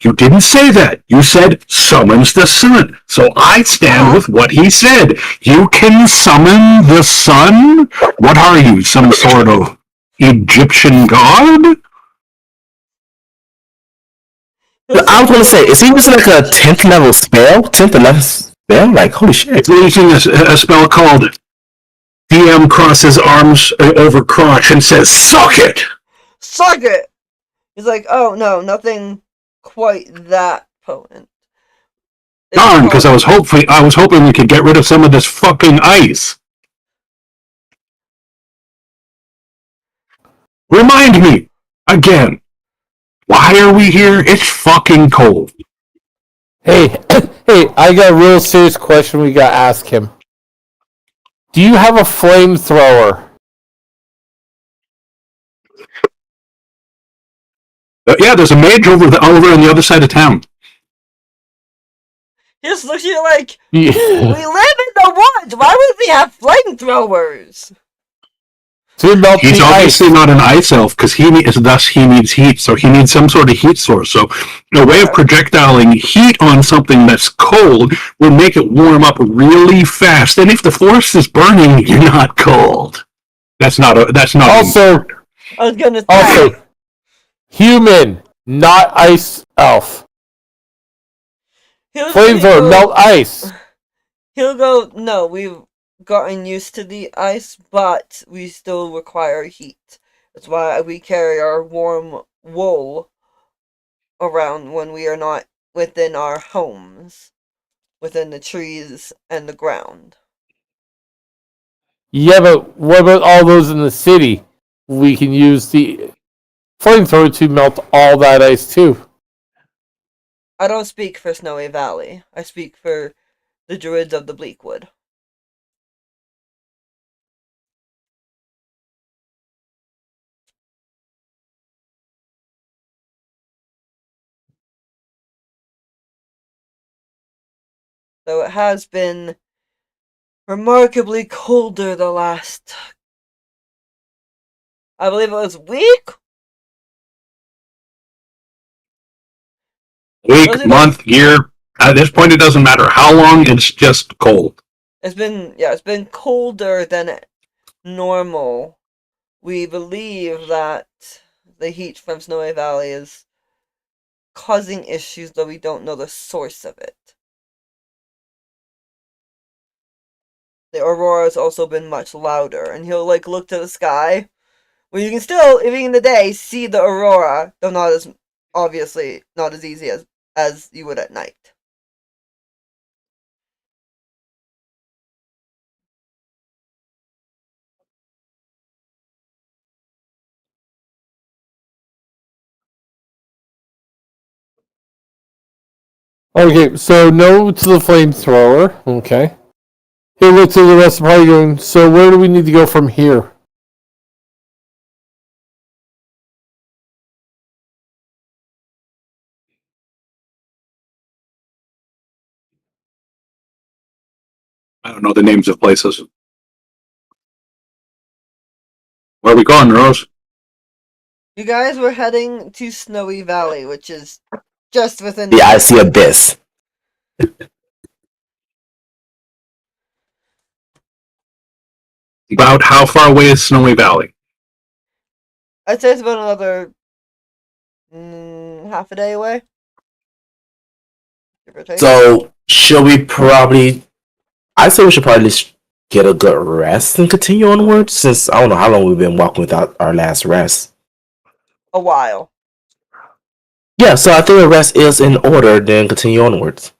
You didn't say that. You said summons the sun. So I stand with what he said. You can summon the sun? What are you, some sort of Egyptian god? I was going to say, is he using like a 10th level spell? 10th or 11th spell? Like, holy shit. He's using a spell called DM crosses arms over crotch and says, "Suck it!" Suck it! He's like, oh no, nothing quite that potent. Darn, because I was hoping we could get rid of some of this fucking ice. Remind me again. Why are we here? It's fucking cold. Hey, hey, I got a real serious question we got to ask him. Do you have a flamethrower? Yeah, there's a mage over on the other side of town. He just looks at you like, Yeah. we live in the woods. Why would we have flamethrowers? To melt He's the obviously ice. not an ice elf because he needs heat, so he needs some sort of heat source. So a way of projectiling heat on something that's cold will make it warm up really fast. And if the forest is burning, you're not cold. That's not Also, I was gonna say. also, human, not ice elf. Flamethrower, melt ice. He'll go, no, we've gotten used to the ice, but we still require heat. That's why we carry our warm wool around when we are not within our homes, within the trees and the ground. Yeah, but what about all those in the city? We can use the flamethrower to melt all that ice too. I don't speak for Snowy Valley. I speak for the druids of the Bleakwood. though it has been remarkably colder the last, I believe it was week? Week, month, year. At this point, it doesn't matter how long. It's just cold. It's been colder than normal. We believe that the heat from Snowy Valley is causing issues, though we don't know the source of it. The aurora has also been much louder, and he'll look to the sky, where you can still, even in the day, see the aurora, though not as obviously not as easy as you would at night. Okay, so no to the flamethrower. Okay. He looks at the rest of the party going, so where do we need to go from here? I don't know the names of places. Where are we going, Rose? You guys were heading to Snowy Valley, which is just within The icy abyss. About how far away is Snowy Valley? I'd say it's about another half a day away. Give or take. So should we probably? I say we should probably get a good rest and continue onward. Since I don't know how long we've been walking without our last rest. A while. Yeah, so I think the rest is in order. Then continue onwards.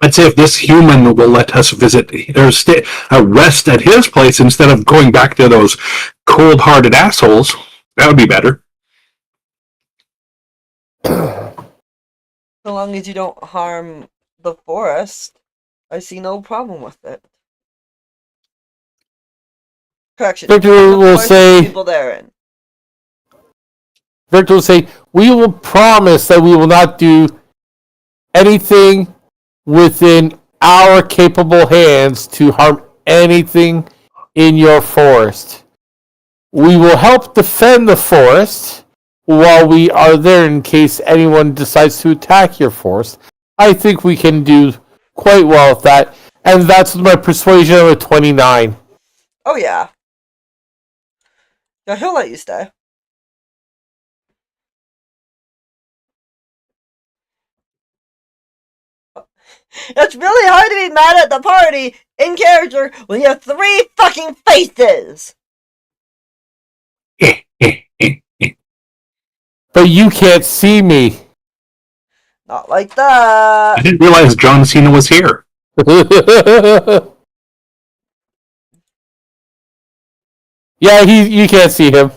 I'd say if this human will let us visit or rest at his place instead of going back to those cold-hearted assholes, that would be better. So long as you don't harm the forest, I see no problem with it. Correction. Victor will say, people therein. Victor will say, we will promise that we will not do anything within our capable hands to harm anything in your forest. We will help defend the forest while we are there in case anyone decides to attack your forest. I think we can do quite well with that. And that's my persuasion of a 29. Oh, yeah. Yeah, he'll let you stay. It's really hard to be mad at the party in character when you have 3 fucking faces! But you can't see me. Not like that. I didn't realize John Cena was here. Yeah, you can't see him.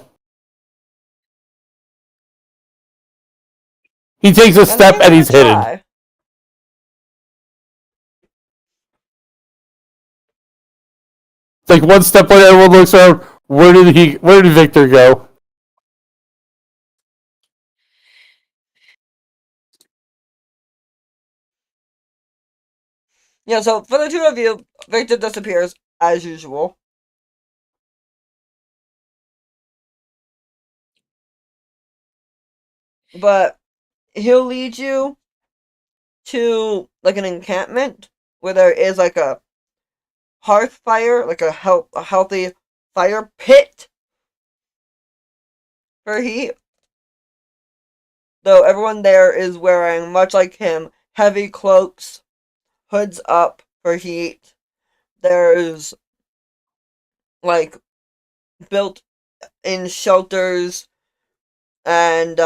He takes a step and he's hidden. Try. It's like one step when everyone looks around. Where did Victor go? Yeah, so for the two of you, Victor disappears as usual. But he'll lead you to an encampment where there is a hearth fire, a healthy fire pit for heat. Though everyone there is wearing, much like him, heavy cloaks, hoods up for heat. There's built in shelters, and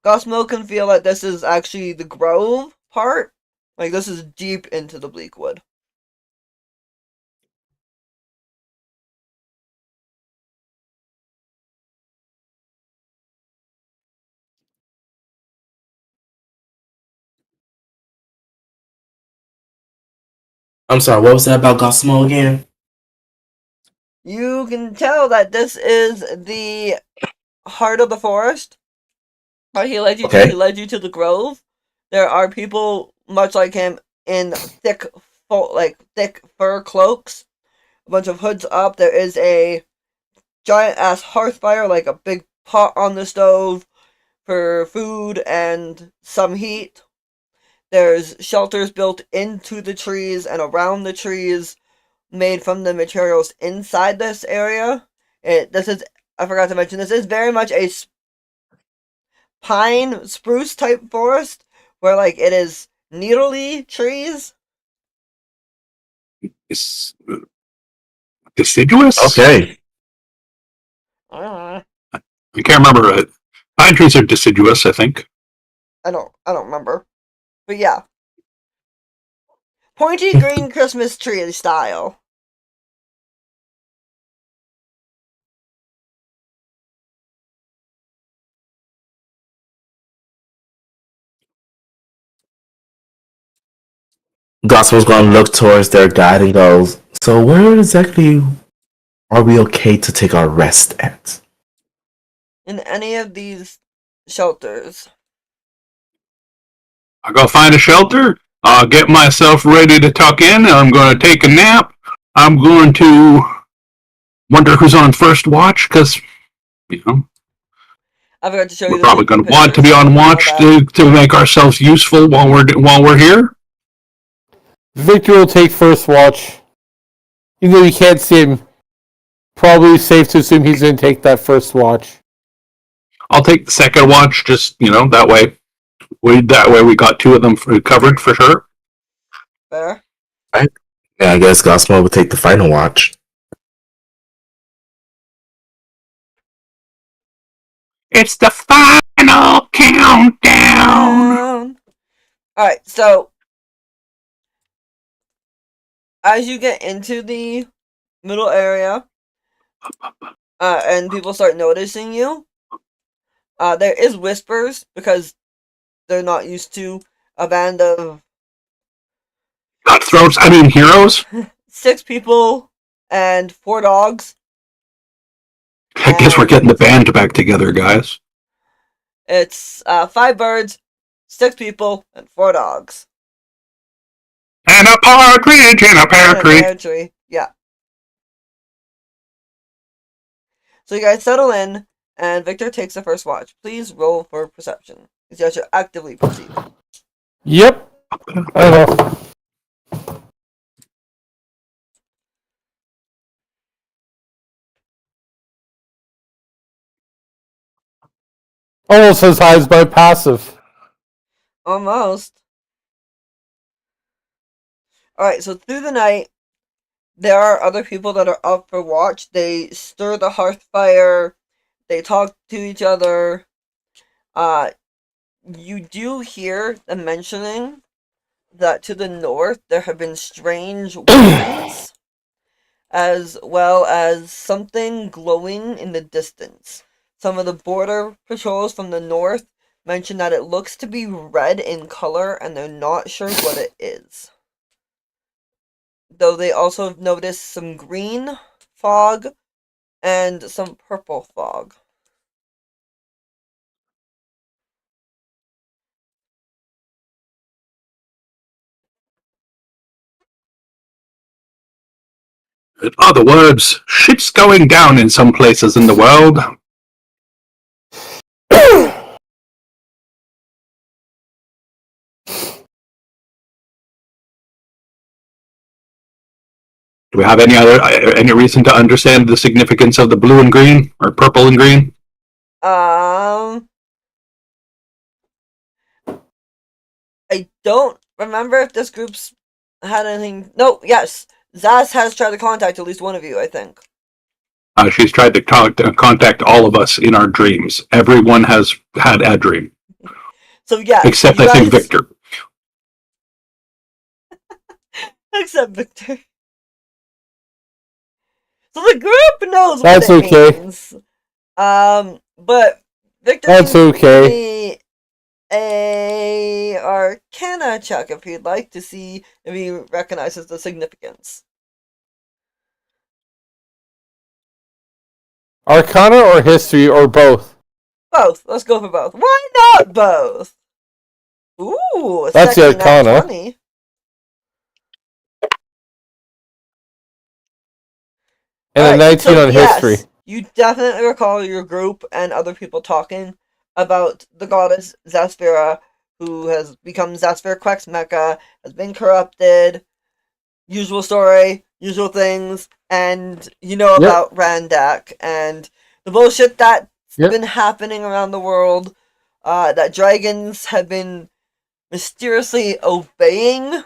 Gosmo can feel that this is actually the grove part. This is deep into the Bleakwood. I'm sorry. What was that about Gosmo again? You can tell that this is the heart of the forest. He led you to. Okay. He led you to the grove, there are people much like him in thick fur cloaks, a bunch of hoods up. There is a giant ass hearth fire, like a big pot on the stove for food and some heat. There's shelters built into the trees and around the trees, made from the materials inside this area. I forgot to mention, this is very much a pine spruce type forest where like it is needly trees. It's deciduous? Okay. I I can't remember. Pine trees are deciduous, I think. don't remember. But yeah. Pointy green Christmas tree style. Gospel's gonna look towards their guide and goes, "So where exactly are we okay to take our rest at?" In any of these shelters. I'll go find a shelter. I'll get myself ready to tuck in. I'm going to take a nap. I'm going to wonder who's on first watch because, I forgot to show you we're the probably going to want to be on watch to make ourselves useful while we're here. Victor will take first watch. Even though you can't see him, probably safe to assume he's going to take that first watch. I'll take the second watch. Just that way. We got two of them covered for sure. Fair. Right. Yeah, I guess Gospel will take the final watch. It's the final countdown. Alright, so as you get into the middle area, and people start noticing you, there is whispers because they're not used to a band of Cutthroats, heroes. 6 people and 4 dogs. I guess we're getting the band back together, guys. It's 5 birds, 6 people, and 4 dogs. And a partridge in a pear tree. Pear tree, yeah. So you guys settle in, and Victor takes the first watch. Please roll for perception. You guys are actively perceiving. Yep. I know. Almost as high as my passive. Almost. Alright, so through the night, there are other people that are up for watch. They stir the hearth fire. They talk to each other. You do hear them mentioning that to the north there have been strange winds, as well as something glowing in the distance. Some of the border patrols from the north mention that it looks to be red in color and they're not sure what it is. Though they also have noticed some green fog and some purple fog. In other words, shit's going down in some places in the world. Do we have any reason to understand the significance of the blue and green or purple and green? I don't remember if this group's had anything. No, yes. Zaz has tried to contact at least one of you, I think. She's tried to contact all of us in our dreams. Everyone has had a dream. So yeah. Except I think Victor. Except Victor. So the group knows That's what it okay. means. But Victor That's needs okay. a Arcana check if he'd like to see if he recognizes the significance. Arcana or history or both? Both. Let's go for both. Why not both? Ooh, That's the sexy nat Arcana. 20. And a Alright, 19 so on history. yes, you definitely recall your group and other people talking about the goddess Zaspera, who has become Zaspera Quex Mecha, has been corrupted, usual story, usual things, and you know Yep. about Randak and the bullshit that's Yep. been happening around the world, that dragons have been mysteriously obeying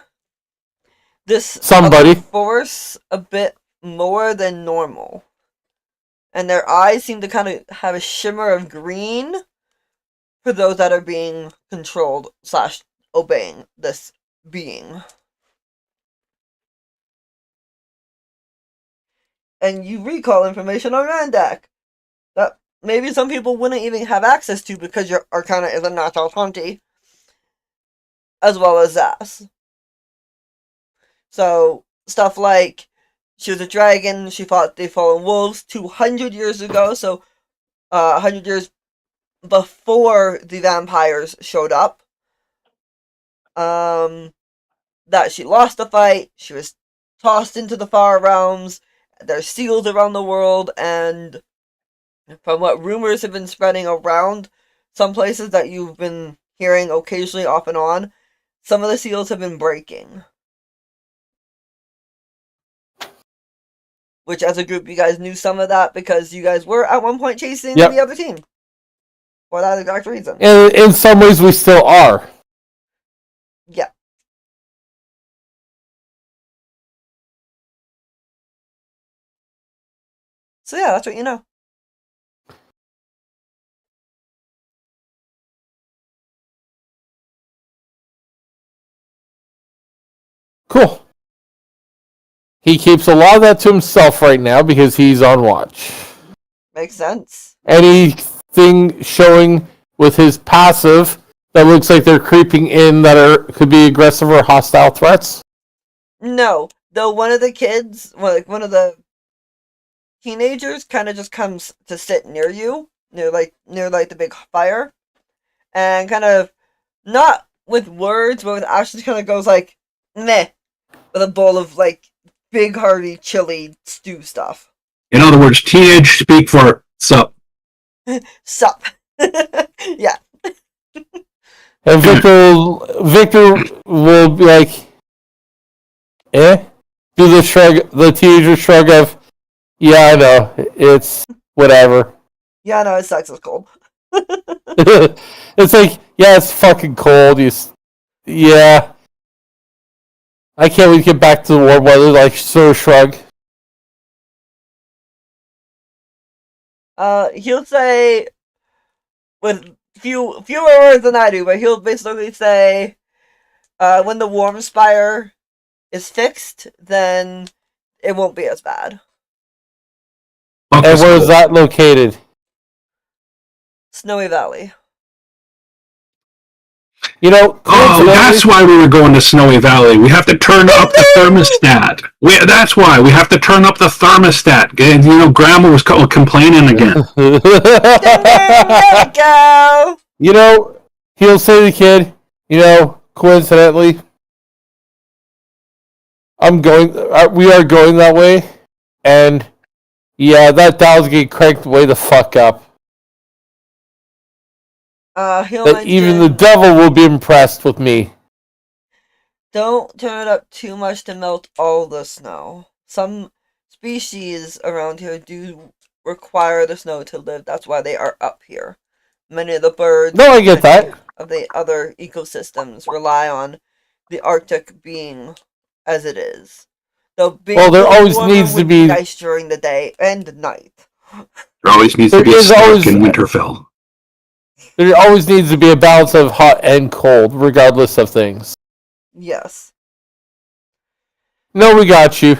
this Somebody. other force a bit more than normal. And their eyes seem to kind of have a shimmer of green for those that are being controlled / obeying this being. And you recall information on Randak that maybe some people wouldn't even have access to because your Arcana is a natural 20, as well as Zas. So, stuff like she was a dragon, she fought the fallen wolves 200 years ago, so 100 years before the vampires showed up. That she lost the fight, she was tossed into the far realms, there's seals around the world, and from what rumors have been spreading around some places that you've been hearing occasionally off and on, some of the seals have been breaking. Which, as a group, you guys knew some of that because you guys were at one point chasing Yep. the other team. For that exact reason. And in some ways, we still are. Yeah. So yeah, that's what you know. Cool. He keeps a lot of that to himself right now because he's on watch. Makes sense. Anything showing with his passive that looks like they're creeping in that could be aggressive or hostile threats? No. Though one of the kids, one of the teenagers kind of just comes to sit near you, near the big fire, and kind of, not with words, but with actions, kind of goes like, meh, with a bowl of big hearty chili stew stuff. In other words, teenage speak for sup. Sup. Yeah. And Victor will be like, do the teenager shrug of, yeah, I know, it's whatever. Yeah, no, it sucks, it's cold. It's like, yeah, it's fucking cold. Yeah. I can't wait to get back to the warm weather, like, sort of shrug. He'll say, with fewer words than I do, but he'll basically say, when the warm spire is fixed, then it won't be as bad. And where is that located? Snowy Valley. You know, oh, that's why we were going to Snowy Valley. We have to turn up the thermostat. That's why we have to turn up the thermostat. And, Grandma was complaining again. There we go. You know, he'll say to the kid, coincidentally, we are going that way, and yeah, that dial's getting cranked way the fuck up. Even the devil will be impressed with me. Don't turn it up too much to melt all the snow. Some species around here do require the snow to live. That's why they are up here. Many of the birds, No, I get that. of the other ecosystems rely on the Arctic being as it is. Though being there always warmer needs to would be nice during the day and night. There always needs to be a spark in Winterfell. There always needs to be a balance of hot and cold, regardless of things. Yes. No, we got you.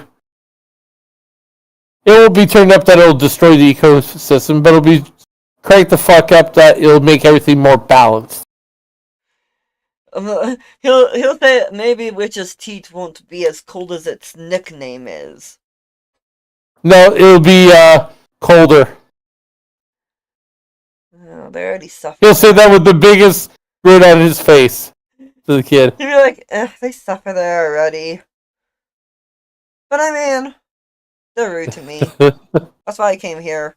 It will be turned up that it'll destroy the ecosystem, but it'll be cranked the fuck up that it'll make everything more balanced. He'll say maybe Witch's Teeth won't be as cold as its nickname is. No, it'll be colder. Oh, they already suffer. He'll say that with the biggest grin on his face. to the kid. You'd be like, they suffer there already. But I mean, they're rude to me. That's why I came here.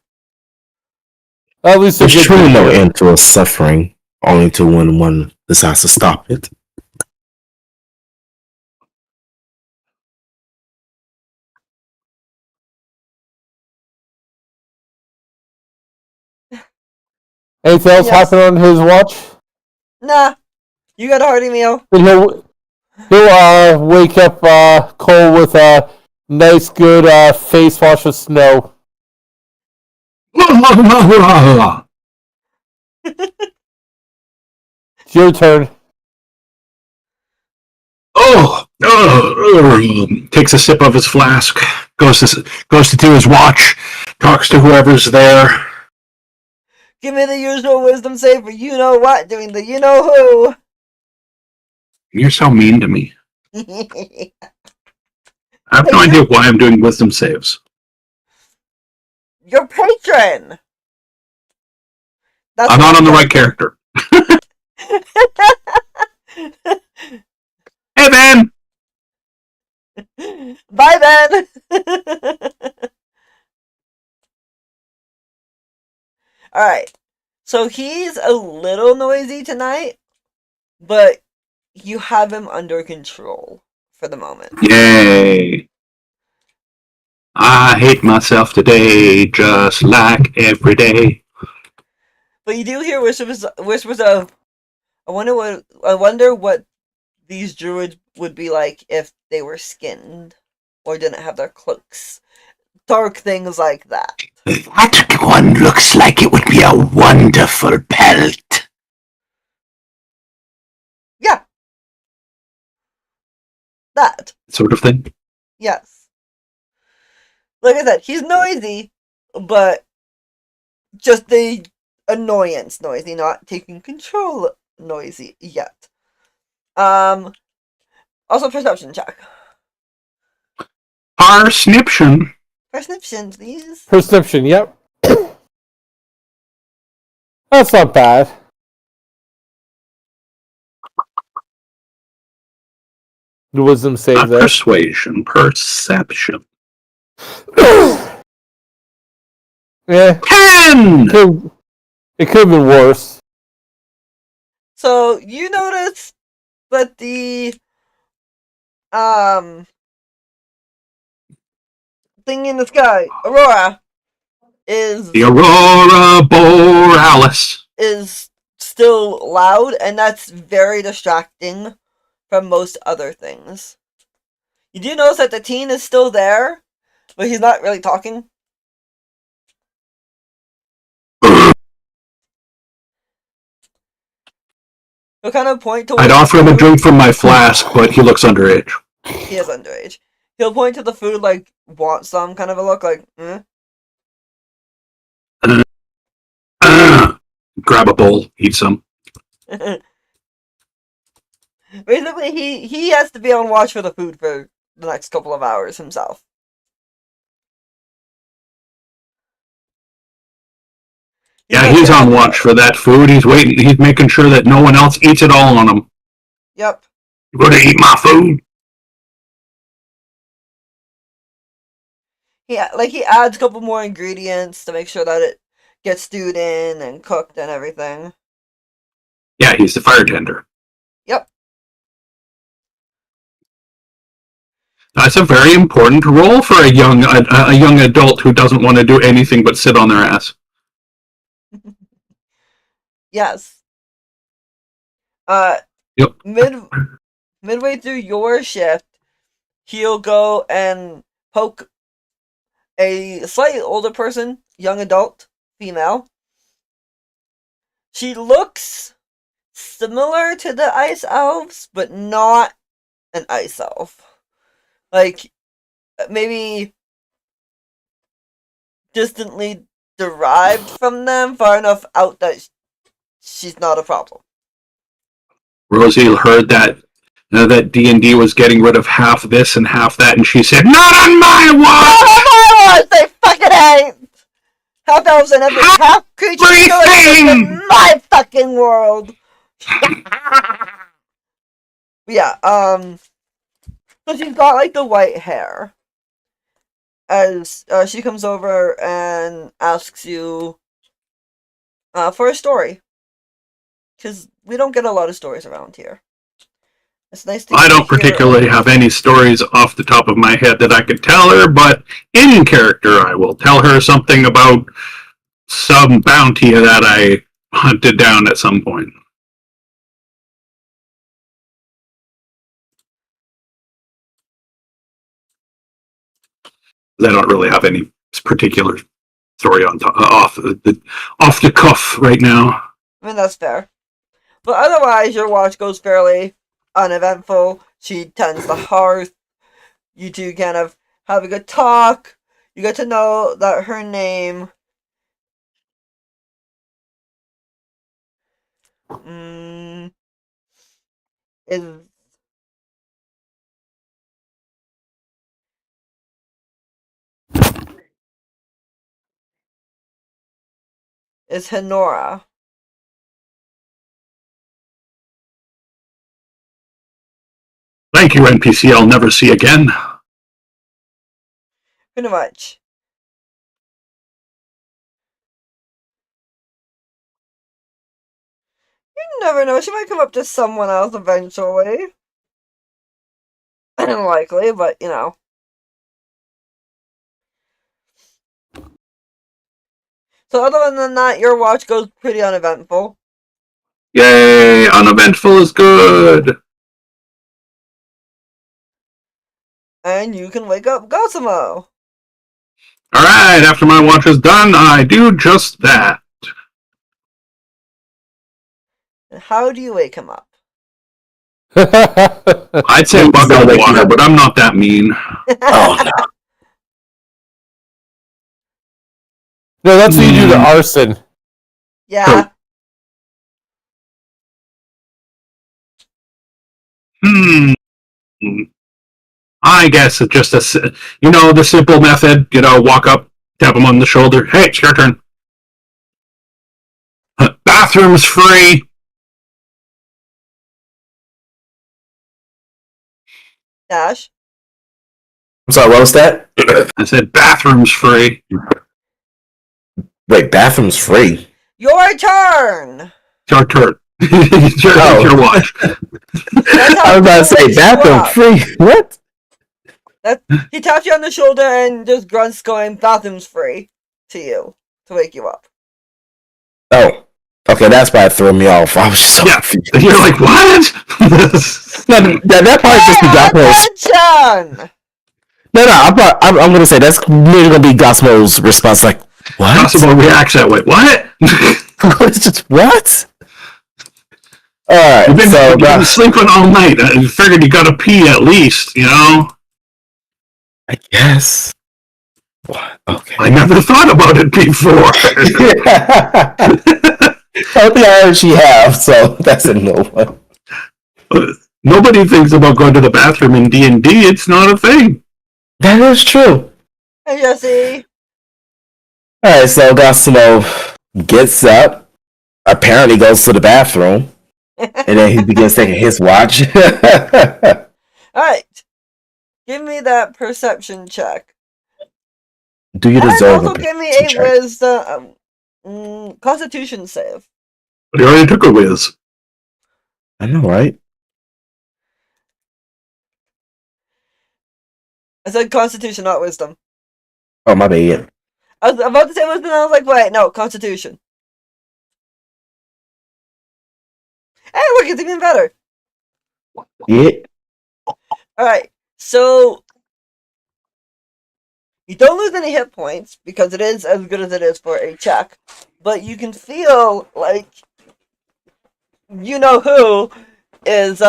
At least they're There's good truly no people. end to a suffering, only to when one decides to stop it. Anything else Yes. happen on his watch? Nah, you got a hearty meal. And he'll wake up Cole with a nice, good face wash of snow. It's your turn. Takes a sip of his flask, goes to do his watch, talks to whoever's there. Give me the usual wisdom save for you know what, doing the you know You're so mean to me. who. I have no idea why I'm doing wisdom saves. Your patron. That's I'm not on the right character. Hey, Ben! Bye then. All right. So he's a little noisy tonight, but you have him under control for the moment. Yay! I hate myself today, just like every day. But you do hear whispers of, I wonder what these druids would be like if they were skinned or didn't have their cloaks. Dark things like that. That one looks like it would be a wonderful pelt. Yeah. That. Sort of thing. Yes. Like I said, he's noisy, but just the annoyance noisy, not taking control noisy yet. Also perception check. Parsniption. Perception, please. Perception, yep. That's not bad. The wisdom save Not there. persuasion, perception. Yeah. 10! It could have been worse. So you notice that the thing in the sky, Aurora, is The Aurora Borealis. still loud, and that's very distracting from most other things. You do notice that the teen is still there, but he's not really talking. He'll kind of point towards I'd offer him a food. drink from my flask, but he looks underage. He is underage. He'll point to the food like, want some kind of a look, like, Grab a bowl, eat some. Basically, he has to be on watch for the food for the next couple of hours himself. Yeah, he's on watch for that food. He's waiting. He's making sure that no one else eats it all on him. Yep. You gonna eat my food? Yeah, like he adds a couple more ingredients to make sure that it gets stewed in and cooked and everything. Yeah, he's the fire tender. Yep. That's a very important role for a young adult who doesn't want to do anything but sit on their ass. Yes. Yep. Midway through your shift, he'll go and poke a slightly older person, young adult, female. She looks similar to the ice elves, but not an ice elf. Like, maybe distantly derived from them, far enough out that she's not a problem. Rosie heard that that D&D was getting rid of half this and half that, and she said, "Not on my watch! Not on my watch! They fucking ain't! Half elves and half creatures Everything! in my fucking world! Yeah, so she's got like the white hair. As she comes over and asks you for a story. Because we don't get a lot of stories around here. It's nice to I don't hear particularly have any stories off the top of my head that I could tell her, but in character, I will tell her something about some bounty that I hunted down at some point. I don't really have any particular story on off the cuff right now. I mean, that's fair. But otherwise, your watch goes fairly uneventful. She tends the hearth. You two kind of have a good talk. You get to know that her name is Honora. Thank you, NPC I'll never see again. Pretty much. You never know. She might come up to someone else eventually. Unlikely, but you know. So other than that, your watch goes pretty uneventful. Yay! Uneventful is good! And you can wake up Gosimo. Alright, after my watch is done, I do just that. And how do you wake him up? I'd say bug out water, but I'm not that mean. Oh, no. No, that's what you do to arson. Yeah. I guess it's just the simple method, walk up, tap him on the shoulder. Hey, it's your turn. Bathroom's free. Dash. I'm sorry, what was that? I said bathroom's free. Wait, bathroom's free? Your turn! Your turn. It's your watch. I was about to say, bathroom free? What? He taps you on the shoulder and just grunts going, bathroom's free to you, to wake you up. Oh. Okay, that's why it threw me off. I was so confused. You're like, what? that part just be Gosmo's. Attention! No, I'm going to say that's literally going to be Gosmo's response. Like, what? Gosmo reacts that way. What? It's just, what? Alright, You've been sleeping all night. I figured you got to pee at least, I guess. What? Okay. I never thought about it before. I don't think I actually have, so that's a no one. Nobody thinks about going to the bathroom in D&D. It's not a thing. That is true. Hey, Jesse. Alright, so Gosmo gets up, apparently goes to the bathroom, and then he begins taking his watch. Alright. Give me that perception check. Do you deserve and also give me a wisdom, constitution save. But he already took a whiz. I know, right? I said constitution, not wisdom. Oh, my bad. I was about to say wisdom, and I was like, wait, no, constitution. Hey, look, it's even better. Yeah. Alright, so you don't lose any hit points because it is as good as it is for a check, but you can feel like you know who is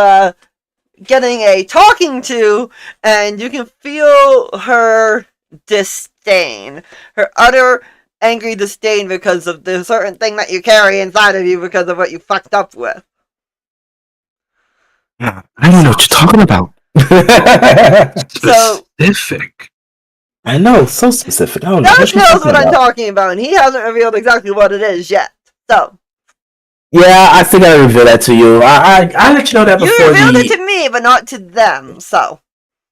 getting a talking to, and you can feel her disdain, her utter angry disdain because of the certain thing that you carry inside of you because of what you fucked up with. I don't know what you're talking about. Specific. I know, so specific. I don't know. Josh knows what I'm talking about, and he hasn't revealed exactly what it is yet. So, Yeah, I think I revealed that to you. I let you know that You before revealed it the. to me, but not to them. So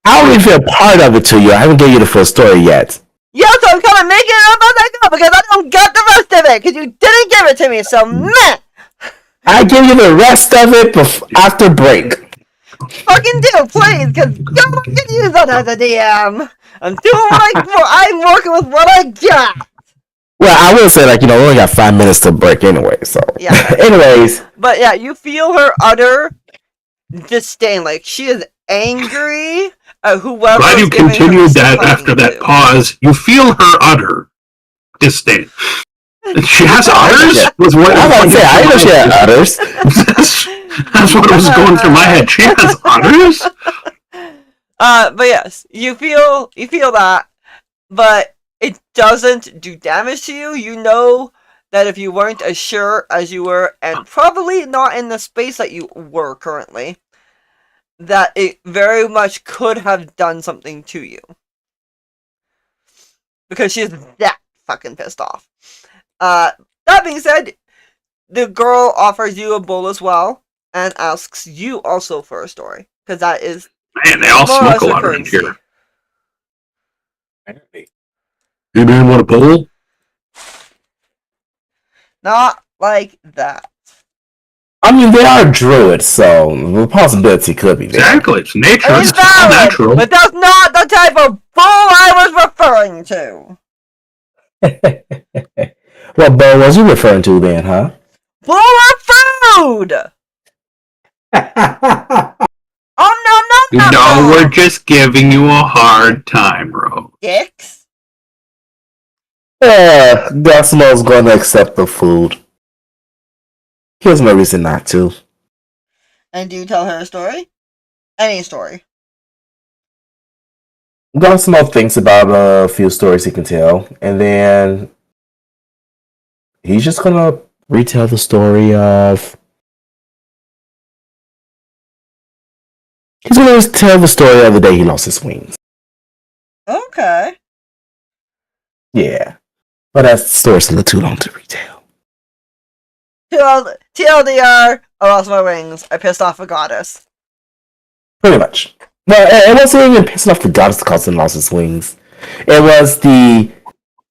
I only revealed part of it to you. I haven't given you the full story yet. yeah, so I'm kind of making it up as I go because I don't get the rest of it because you didn't give it to me. So meh. I give you the rest of it after break. Fucking do, please, because you can use that as a DM. I'm doing I'm working with what I got. Well, I will say, like, we only got 5 minutes to break anyway, so. Yeah. Anyways. But yeah, you feel her utter disdain. Like, she is angry at whoever Glad is you giving her continued that talking after that to. pause. You feel her utter disdain. She has udders? Was what I was about to say, I know she had udders. That's what was going through my head. She has udders? But yes, you feel that, but it doesn't do damage to you. You know that if you weren't as sure as you were, and probably not in the space that you were currently, that it very much could have done something to you. Because she's that fucking pissed off. That being said, the girl offers you a bowl as well, and asks you also for a story. Because that is Man, they all more or smoke less a her lot around currency. here. You man want a bowl? Not like that. I mean, they are druids, so the possibility could be there. Exactly. It's nature. It is It's all valid, natural. but that's not the type of bull I was referring to. What bow was you referring to then, huh? Bull of food! Nom nom nom nom No, nom! we're just giving you a hard time, bro. Dicks? Gosmo's going to accept the food. He has no reason not to. And do you tell her a story? Any story. Gosmo thinks about a few stories he can tell, and then he's just gonna retell the story of. He's gonna tell the story of the day he lost his wings. Okay. Yeah, but that story's a little too long to retell. TLDR, I lost my wings. I pissed off a goddess. Pretty much. Well, it wasn't even pissing off the goddess that caused him lost his wings. It was the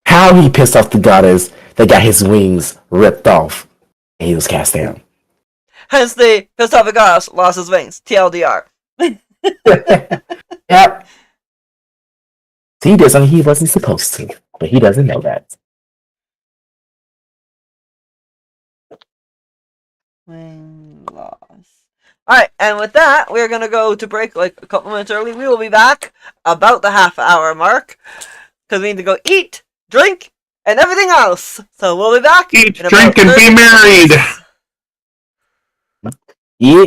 how he pissed off the goddess that got his wings ripped off, and he was cast down. Hence the pissed off a goddess lost his wings. TLDR. Yep. So he did something he wasn't supposed to, but he doesn't know that. Wing loss. Alright, and with that, we're gonna go to break like a couple minutes early. We will be back about the half-hour mark. Because we need to go eat, drink, and everything else. So we'll be back. Eat, in about drink, and 30 be married. minutes. Yeah.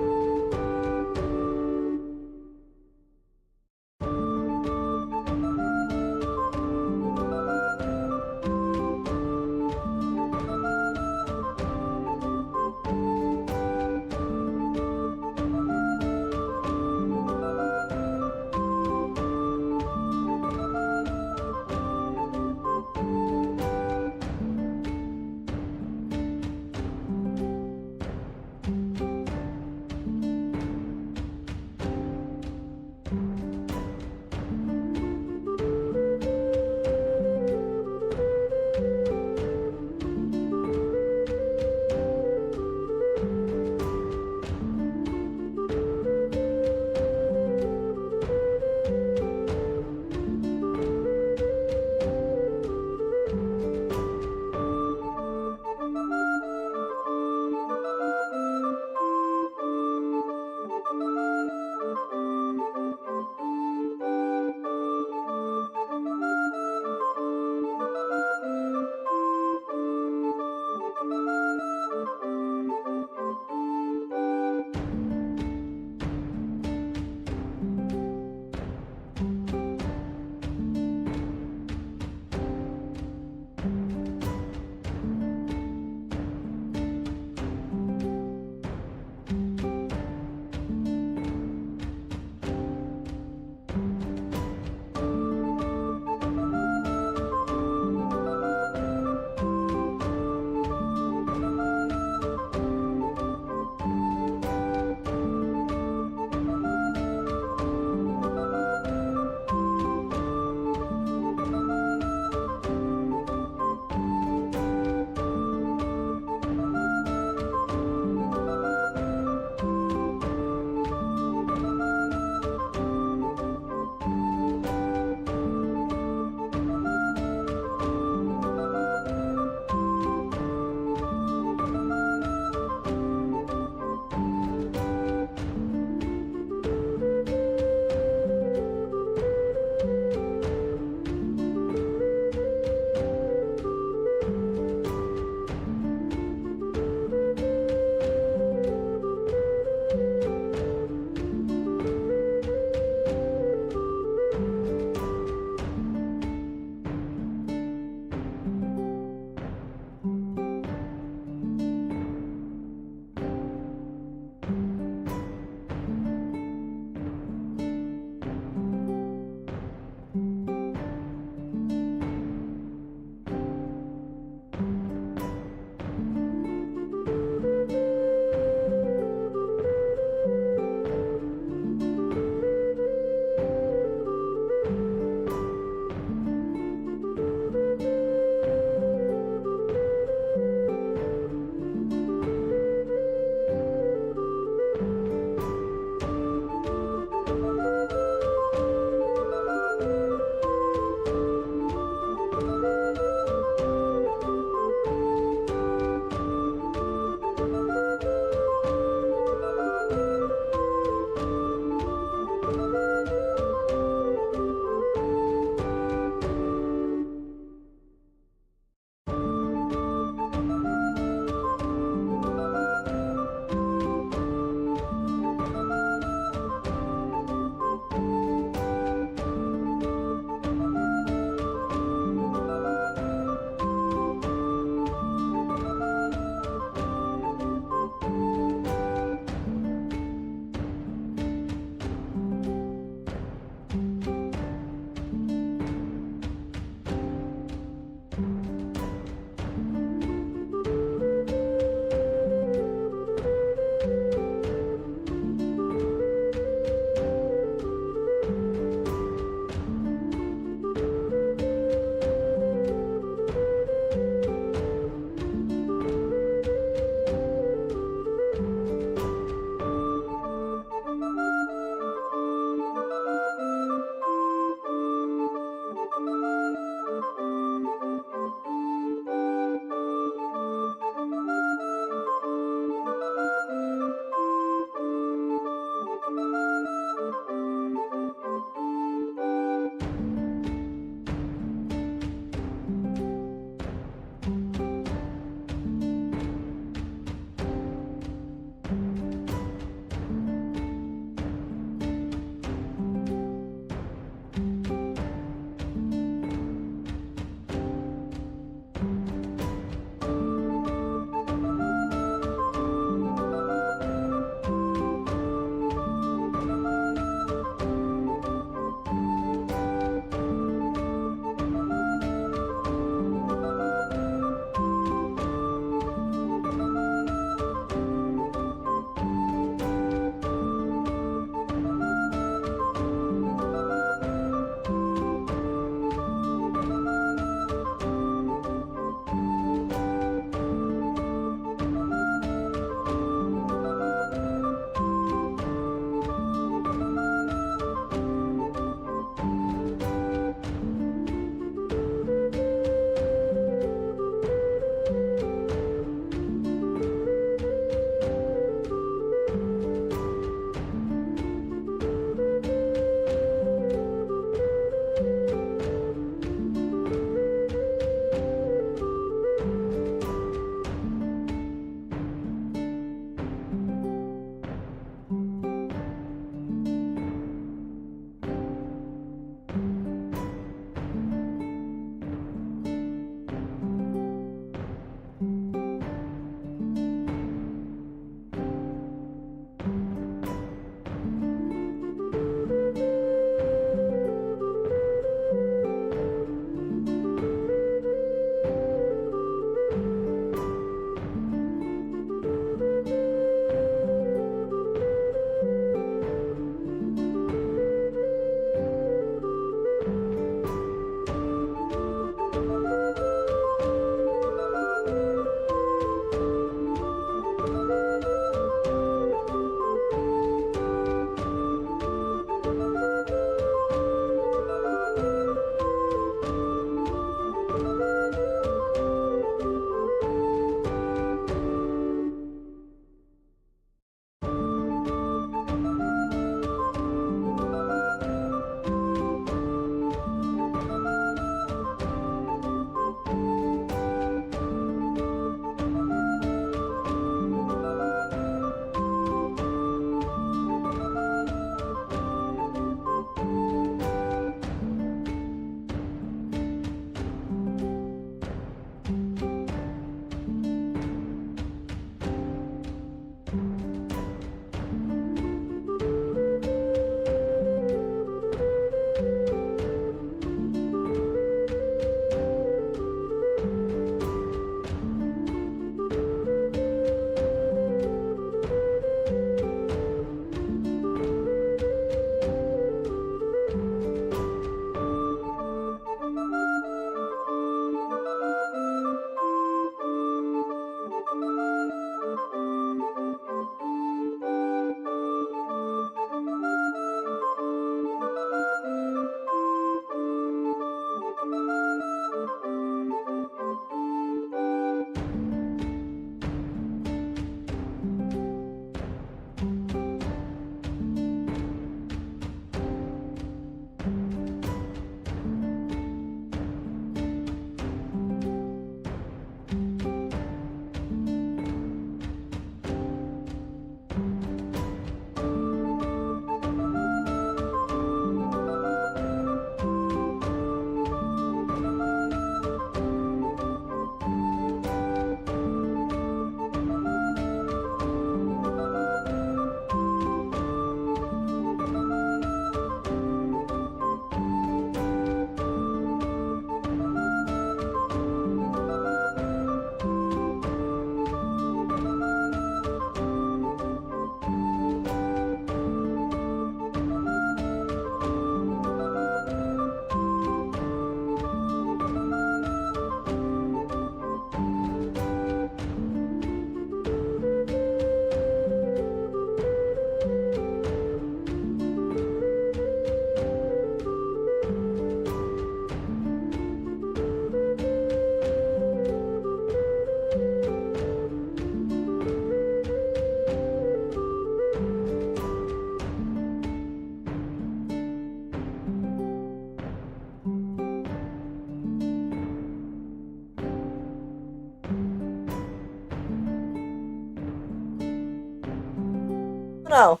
No.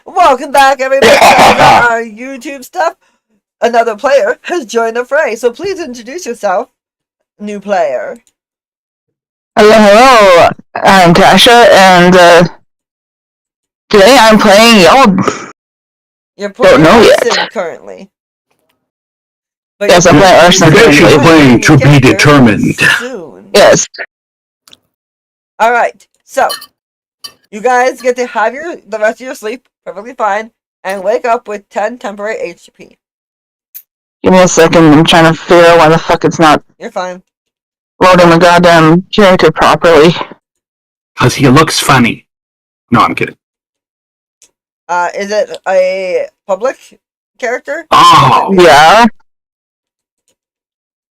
Welcome back, everybody. Checking out our YouTube stuff. Another player has joined the fray, so please introduce yourself, new player. Hello. I'm Tasha, and today I'm playing y'all. You're playing know yet. Arson currently. But Yes, I'm you're playing Arson Today she's currently. playing to be character determined. Soon. Yes. Alright, so you guys get to have the rest of your sleep perfectly fine and wake up with 10 temporary HP. Give me a second. I'm trying to figure out why the fuck it's not You're fine. loading my goddamn character properly. Because he looks funny. No, I'm kidding. Is it a public character? Oh, Yeah.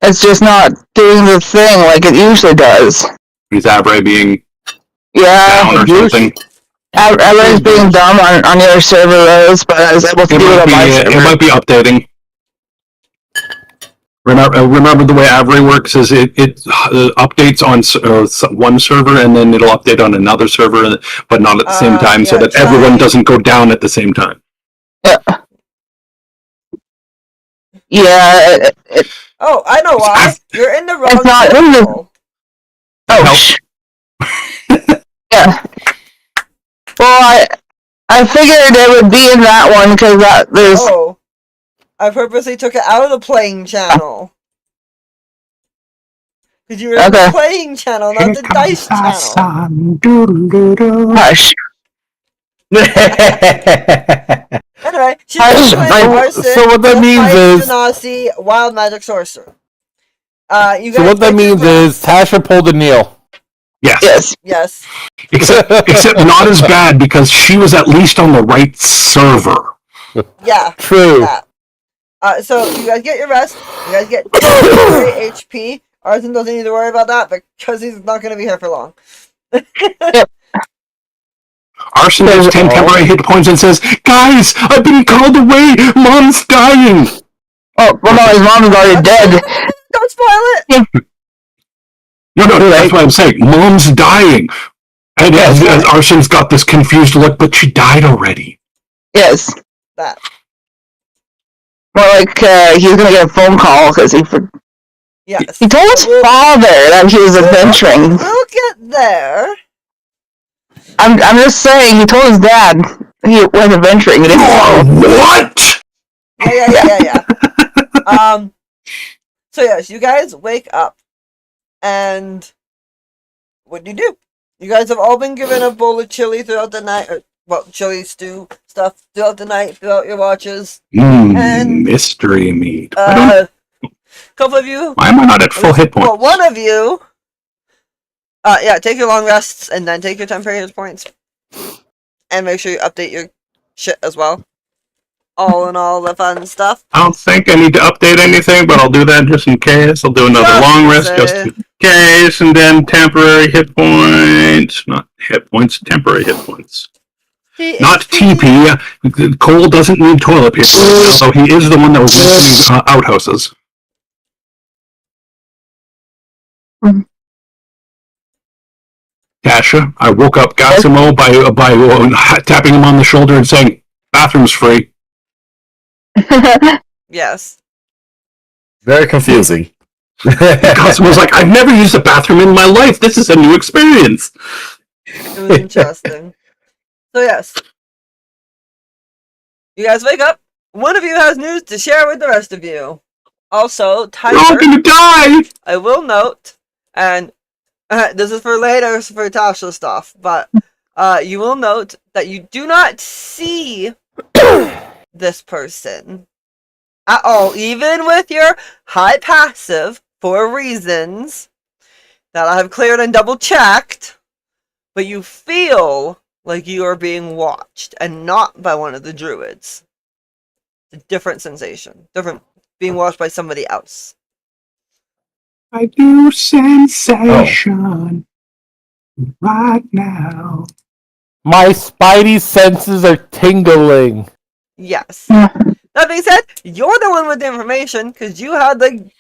It's just not doing the thing like it usually does. is Abre being Yeah. down or something? Everyone's being dumb on your server rows, but I was able to do it on my server. It might be updating. Remember the way Avery works is it updates on one server and then it'll update on another server, but not at the same time, so that everyone doesn't go down at the same time. Yeah. Yeah. Oh, I know why. You're in the wrong It's not in the- circle. Oh, yeah. Well, I figured it would be in that one because there's. Oh. I purposely took it out of the playing channel. Because you were in the playing channel, not the dice channel. Hush. Anyway, she's playing Arson, so what that means is Genasi, Wild Magic Sorcerer. You guys so what that means is Tasha pulled a Neil. Yes. Yes. Except not as bad because she was at least on the right server. Yeah. True. Yeah. So you guys get your rest. You guys get 3 HP. Arson doesn't need to worry about that because he's not going to be here for long. Arson has 10 temporary hit points and says, "Guys, I've been called away. Mom's dying." Oh, well, no, his mom's already dead. Don't spoil it. No, that's what I'm saying. Mom's dying. And as Arson's got this confused look, but she died already. Yes. That. More like he's gonna get a phone call because Yes. he told his father that he was adventuring. We'll get there. I'm just saying he told his dad he went adventuring. What? Yeah. So yes, you guys wake up, and what do? You guys have all been given a bowl of chili throughout the night, chili stew stuff throughout the night, throughout your watches. And mystery meat. Couple of you. Why am I not at full hit points? Well, one of you. Take your long rests and then take your temporary hit points, and make sure you update your shit as well. All in all, the fun stuff. I don't think I need to update anything, but I'll do that just in case. I'll do another long rest just in case, and then temporary hit points. Not hit points, temporary hit points. Not TP. Cole doesn't need toilet paper, although he is the one that was mentioning outhouses. Tasha, I woke up Gassimo by tapping him on the shoulder and saying, "Bathroom's free." Yes. Very confusing. Gassimo's like, "I've never used a bathroom in my life. This is a new experience." It was interesting. So yes. You guys wake up. One of you has news to share with the rest of you. Also, Tiger. We're all gonna die! I will note, and this is for later for Tasha stuff, but you will note that you do not see this person at all, even with your high passive for reasons that I have cleared and double checked, but you feel like you are being watched and not by one of the druids. It's a different sensation. Different being watched by somebody else. I do sensation right now. My spidey senses are tingling. Yes. That being said, you're the one with the information because you had the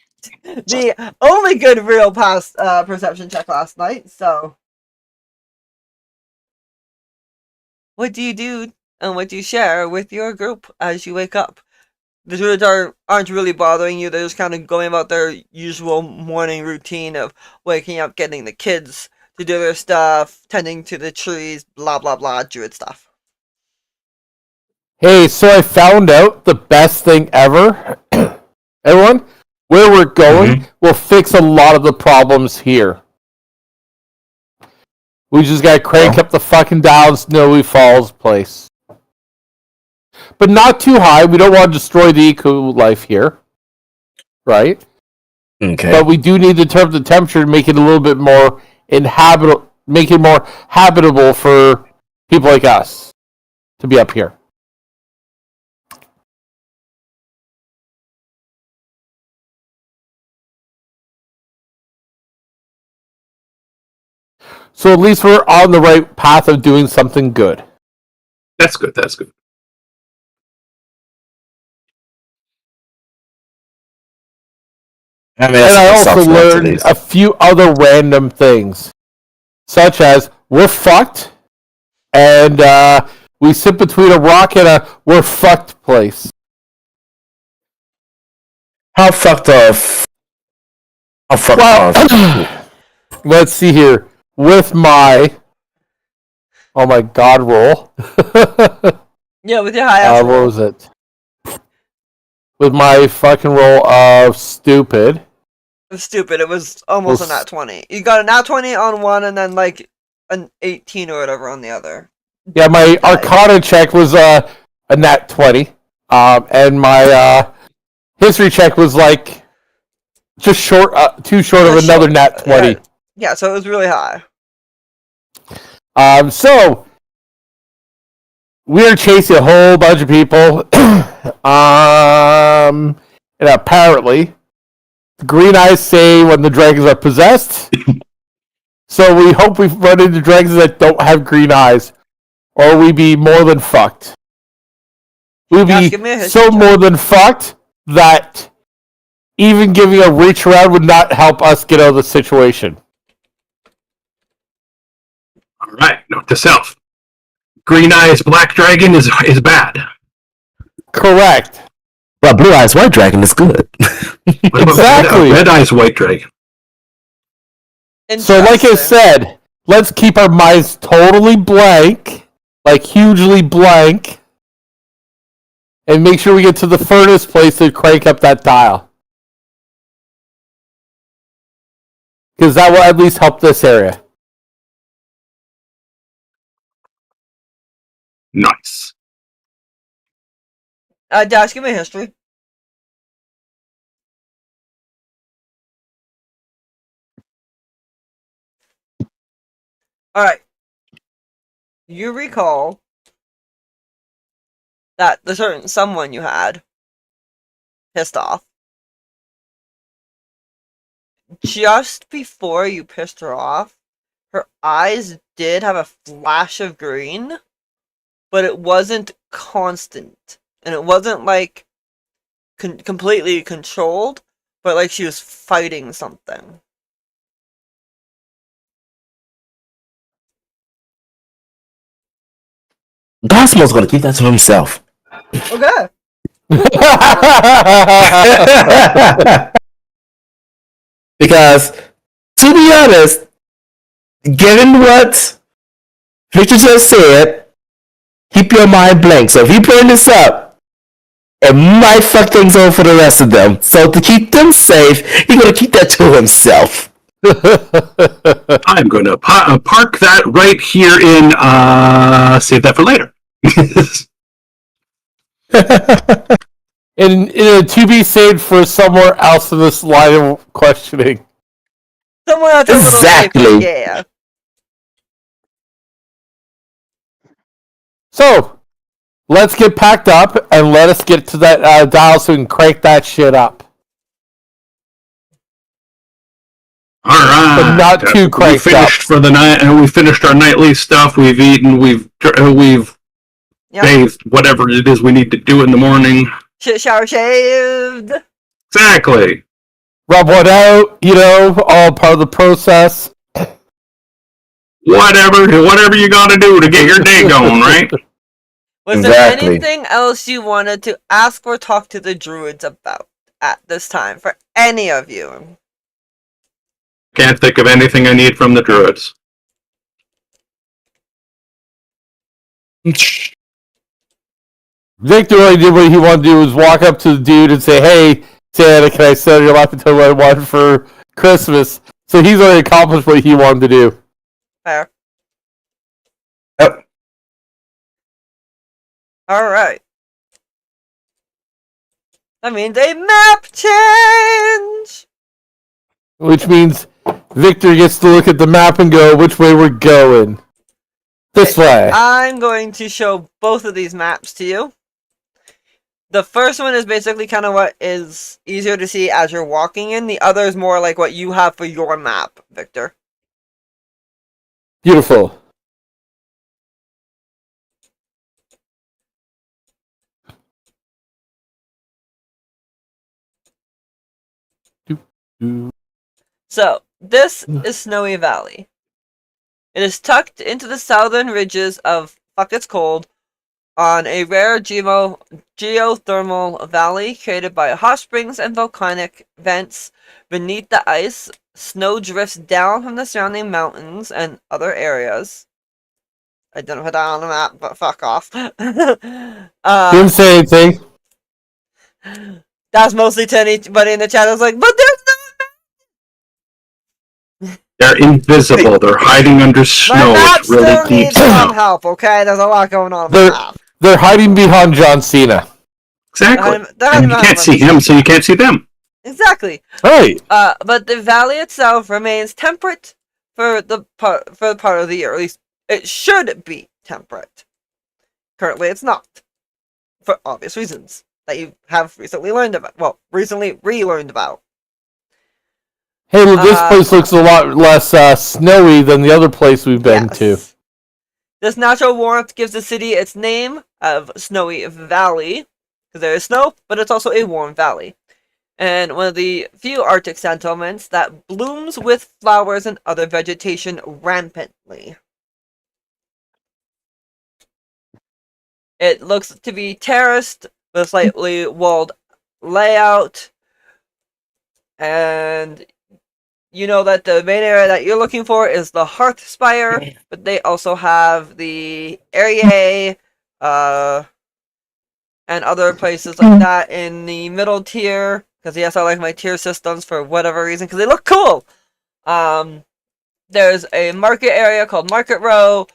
only good real past perception check last night. So, what do you do and what do you share with your group as you wake up? The druids aren't really bothering you. They're just kind of going about their usual morning routine of waking up, getting the kids to do their stuff, tending to the trees, blah blah blah, druid stuff. Hey, so I found out the best thing ever. Everyone, where we're going will fix a lot of the problems here. We just gotta crank up the fucking down Snowy Falls place. But not too high. We don't want to destroy the eco life here. Right? Okay. But we do need to turn up the temperature to make it a little bit more inhabitable, make it more habitable for people like us to be up here. So at least we're on the right path of doing something good. That's good. That's good. I mean, And I also learned a few other random things, such as we're fucked, and we sit between a rock and a we're fucked place. How fucked off? How fucked Well, off? let's see here. With my oh my god roll. Yeah, with your high ass What roll. was it? With my fucking roll of stupid. It was stupid. It was almost a nat 20. You got a nat 20 on one and then like an 18 or whatever on the other. Yeah, my Arcana check was a nat 20. And my history check was like just short, too short of another nat 20. Yeah, so it was really high. So we're chasing a whole bunch of people. And apparently the green eyes say when the dragons are possessed. So we hope we run into dragons that don't have green eyes, or we be more than fucked. We'd be so more than fucked that even giving a reach around would not help us get out of the situation. All right, note to self: green eyes black dragon is bad. Correct. But blue eyes white dragon is good. What Exactly. Red eyes white dragon. So, like I said, let's keep our minds totally blank, like hugely blank, and make sure we get to the furnace place to crank up that dial. Because that will at least help this area. Nice. Dash, give me a history. Alright. You recall that the certain someone you had pissed off. Just before you pissed her off, her eyes did have a flash of green, but it wasn't constant. And it wasn't like completely controlled, but like she was fighting something. Cosmo's gonna keep that to himself. Okay. Because, to be honest, given what Victor just said, keep your mind blank. So if you bring this up, it might fuck things over for the rest of them. So to keep them safe, he's gonna keep that to himself. I'm going to park that right here in. Save that for later. in to be saved for somewhere else in this line of questioning. Somewhere else. Exactly. Yeah. So, let's get packed up and let us get to that dial so we can crank that shit up. All right, but not too cranked we finished up. For the night, and we finished our nightly stuff. We've eaten. We've bathed. Whatever it is we need to do in the morning. Shit, shower, shaved. Exactly. Rub one out, all part of the process. whatever you got to do to get your day going, right? Was Exactly. there anything else you wanted to ask or talk to the druids about at this time for any of you? Can't think of anything I need from the druids. Victor only did what he wanted to do was walk up to the dude and say, "Hey, Santa, can I sell your life and tell you what I want for Christmas?" So he's already accomplished what he wanted to do. Fair. Yep. Alright. That means a map change! Which means Victor gets to look at the map and go, which way we're going. This way. I'm going to show both of these maps to you. The first one is basically kind of what is easier to see as you're walking in. The other is more like what you have for your map, Victor. Beautiful. So, this is Snowy Valley. It is tucked into the southern ridges of Fuck It's Cold on a rare geothermal valley created by hot springs and volcanic vents. Beneath the ice, snow drifts down from the surrounding mountains and other areas. I don't put that on the map, but fuck off. Didn't say anything. That's mostly to anybody in the chat. I was like, but there's They're invisible. They're hiding under my snow. map It's really still deep needs some snow. help, okay? There's a lot going on with They're- the map. They're hiding behind John Cena. Exactly. They're And you hiding can't see behind him, so you can't see them. Exactly. Right. But the valley itself remains temperate for the part of the year. At least it should be temperate. Currently, it's not, for obvious reasons that you have recently learned about. Well, recently relearned about. Hey, look, this place looks a lot less snowy than the other place we've been to. This natural warmth gives the city its name of Snowy Valley, because there is snow, but it's also a warm valley. And one of the few Arctic settlements that blooms with flowers and other vegetation rampantly. It looks to be terraced with a slightly walled layout. And you know that the main area that you're looking for is the Hearth Spire, but they also have the Area, and other places like that in the middle tier. Because yes, I like my tier systems for whatever reason, because they look cool. There's a market area called Market Row.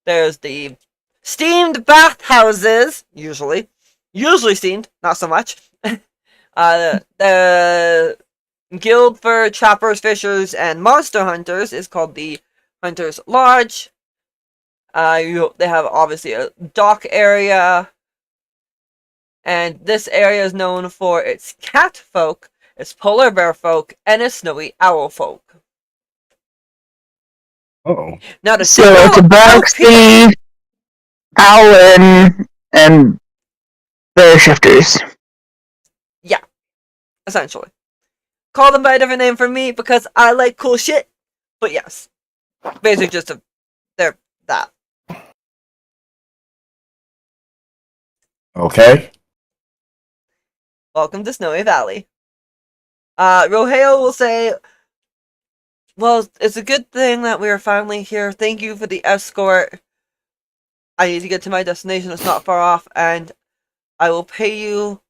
There's the steamed bathhouses, usually steamed, not so much. The guild for trappers, fishers, and monster hunters is called the Hunter's Lodge. They have obviously a dock area, and this area is known for its cat folk, its polar bear folk, and its snowy owl folk. Oh. Now the So it's a Baxi, Owlin, and Bear Shifters. essentially. Call them by a different name for me because I like cool shit. But yes. Basically just they're that. Okay. Welcome to Snowy Valley. Roheo will say, well, it's a good thing that we are finally here. Thank you for the escort. I need to get to my destination. It's not far off, and I will pay you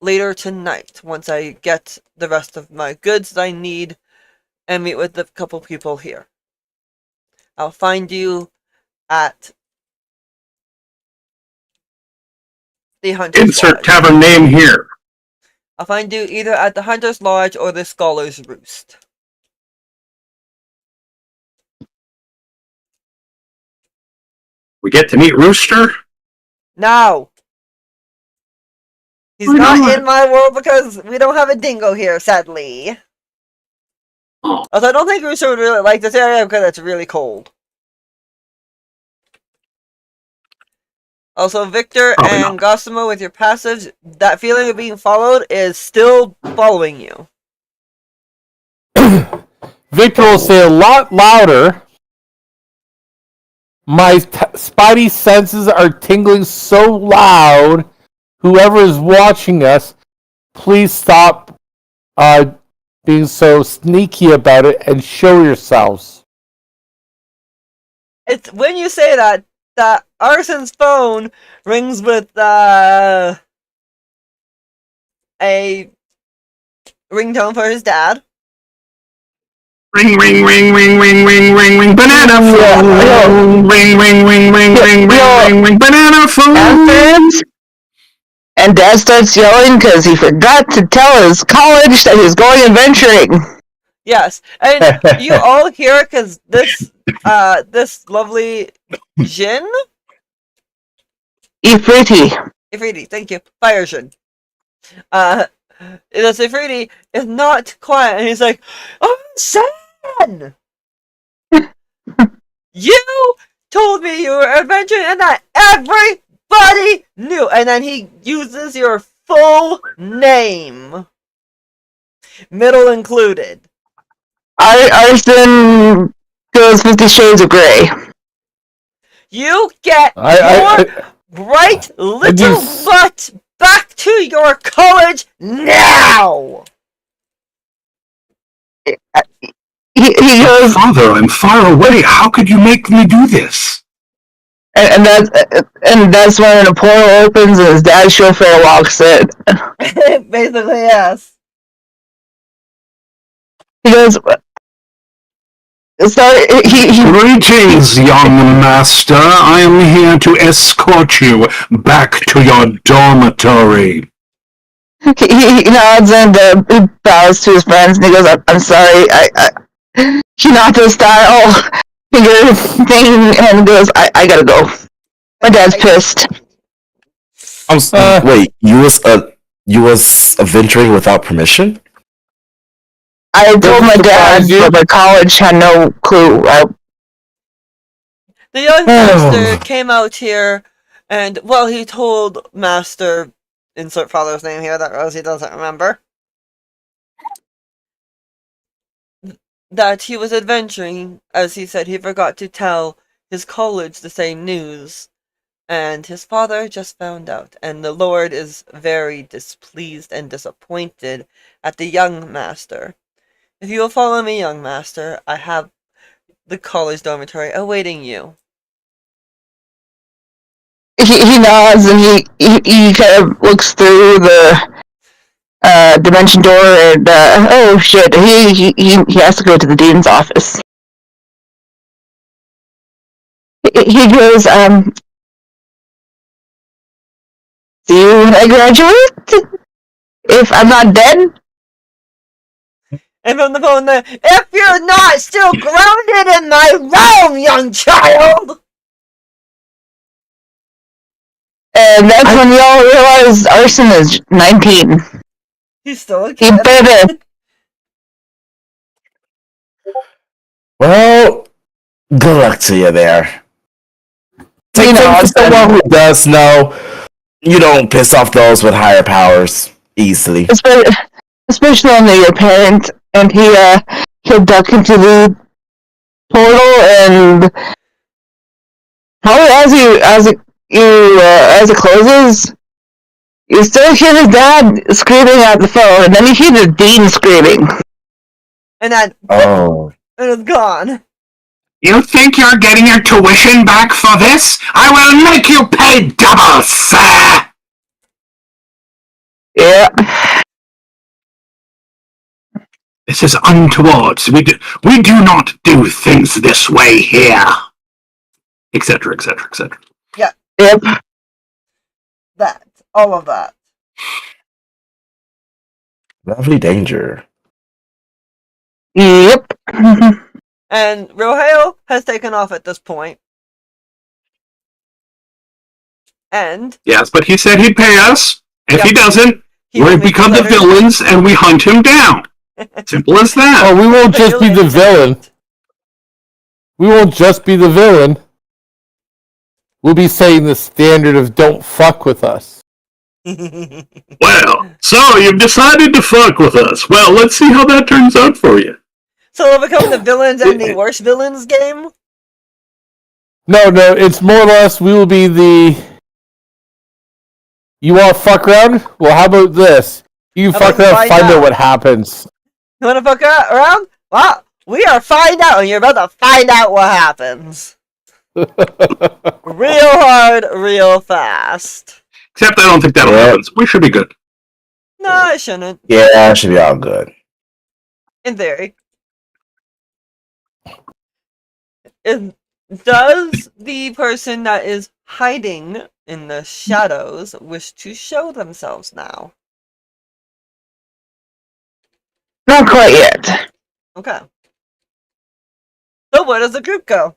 later tonight once I get the rest of my goods that I need and meet with a couple people here. I'll find you at the Hunter's Insert Lodge. tavern name here. I'll find you either at the Hunter's Lodge or the Scholar's Roost. We get to meet Rooster? No! He's Why not not? in my world because we don't have a dingo here, sadly. Oh. Also, I don't think Rooster would really like this area because it's really cold. Also, Victor Probably and Gossamer, with your passives, that feeling of being followed is still following you. Victor will say a lot louder. My spidey senses are tingling so loud. Whoever is watching us, please stop being so sneaky about it and show yourselves. It's when you say that Arson's phone rings with a ringtone for his dad. Ring, ring, ring, ring, ring, ring, ring, ring, banana phone. Ring, ring, ring, ring, ring, ring, ring, ring, banana phone. And Dad starts yelling because he forgot to tell his college that he's going adventuring. Yes, and you all hear it because this lovely Jin, Ifriti, thank you, Fire Jin. The Ifriti is not quiet, and he's like, "Oh, son, you told me you were adventuring, and that everybody knew." And then he uses your full name, middle included. Arson goes 50 Shades of Grey. You get your bright little butt back to your college now! He goes, Father, I'm far away. How could you make me do this? and that's when a portal opens and his dad's chauffeur walks in. Basically, yes. He goes, sorry, Greetings, young master. I am here to escort you back to your dormitory. he nods and bows to his friends, and he goes, I'm sorry, he nods his style finger thing and goes, I gotta go. My dad's pissed. Wait, you was adventuring without permission? I told my dad, but my college had no clue. The young master came out here, and, well, he told Master, insert father's name here that Rosie doesn't remember, that he was adventuring. As he said, he forgot to tell his college the same news, and his father just found out, and the Lord is very displeased and disappointed at the young master. If you will follow me, young master, I have the college dormitory awaiting you. He nods and he kind of looks through the dimension door and oh shit, he has to go to the dean's office. He goes, see you when I graduate? If I'm not dead? And from the phone there, if you're not still grounded in my realm, young child! And that's when y'all realize Arson is 19. He's still a He kid. better. Well, good luck to you there. You know, For someone who does know, you don't piss off those with higher powers easily. especially when they're your parent, and he'll duck into the portal, and probably as it closes, you still hear his dad screaming at the phone, and then you hear the dean screaming. And then, Oh. and it's gone. You think you're getting your tuition back for this? I will make you pay double, sir! Yeah. This is untoward. We do not do things this way here. Etc., etc., etc. Yeah. Yep. That. All of that. Lovely danger. Yep. And Roheo has taken off at this point. And Yes, but he said he'd pay us. If he doesn't, he we will be become the considered- villains and we hunt him down. Simple as that. Oh, we won't just be the villain. We won't just be the villain. We'll be setting the standard of don't fuck with us. Well, so you've decided to fuck with us. Well, let's see how that turns out for you. So we'll become the villains and the worst villains game? No, it's more or less we will be the. You want to fuck around? Well, how about this? You How fuck about around, find find out out? what happens. You wanna fuck around? Well, we are find out, and you're about to find out what happens. Real hard, real fast. Except I don't think that'll Yeah. happen. So we should be good. No, it shouldn't. Yeah, that should be all good. In theory. Does the person that is hiding in the shadows wish to show themselves now? Not quite yet. Okay. So where does the group go?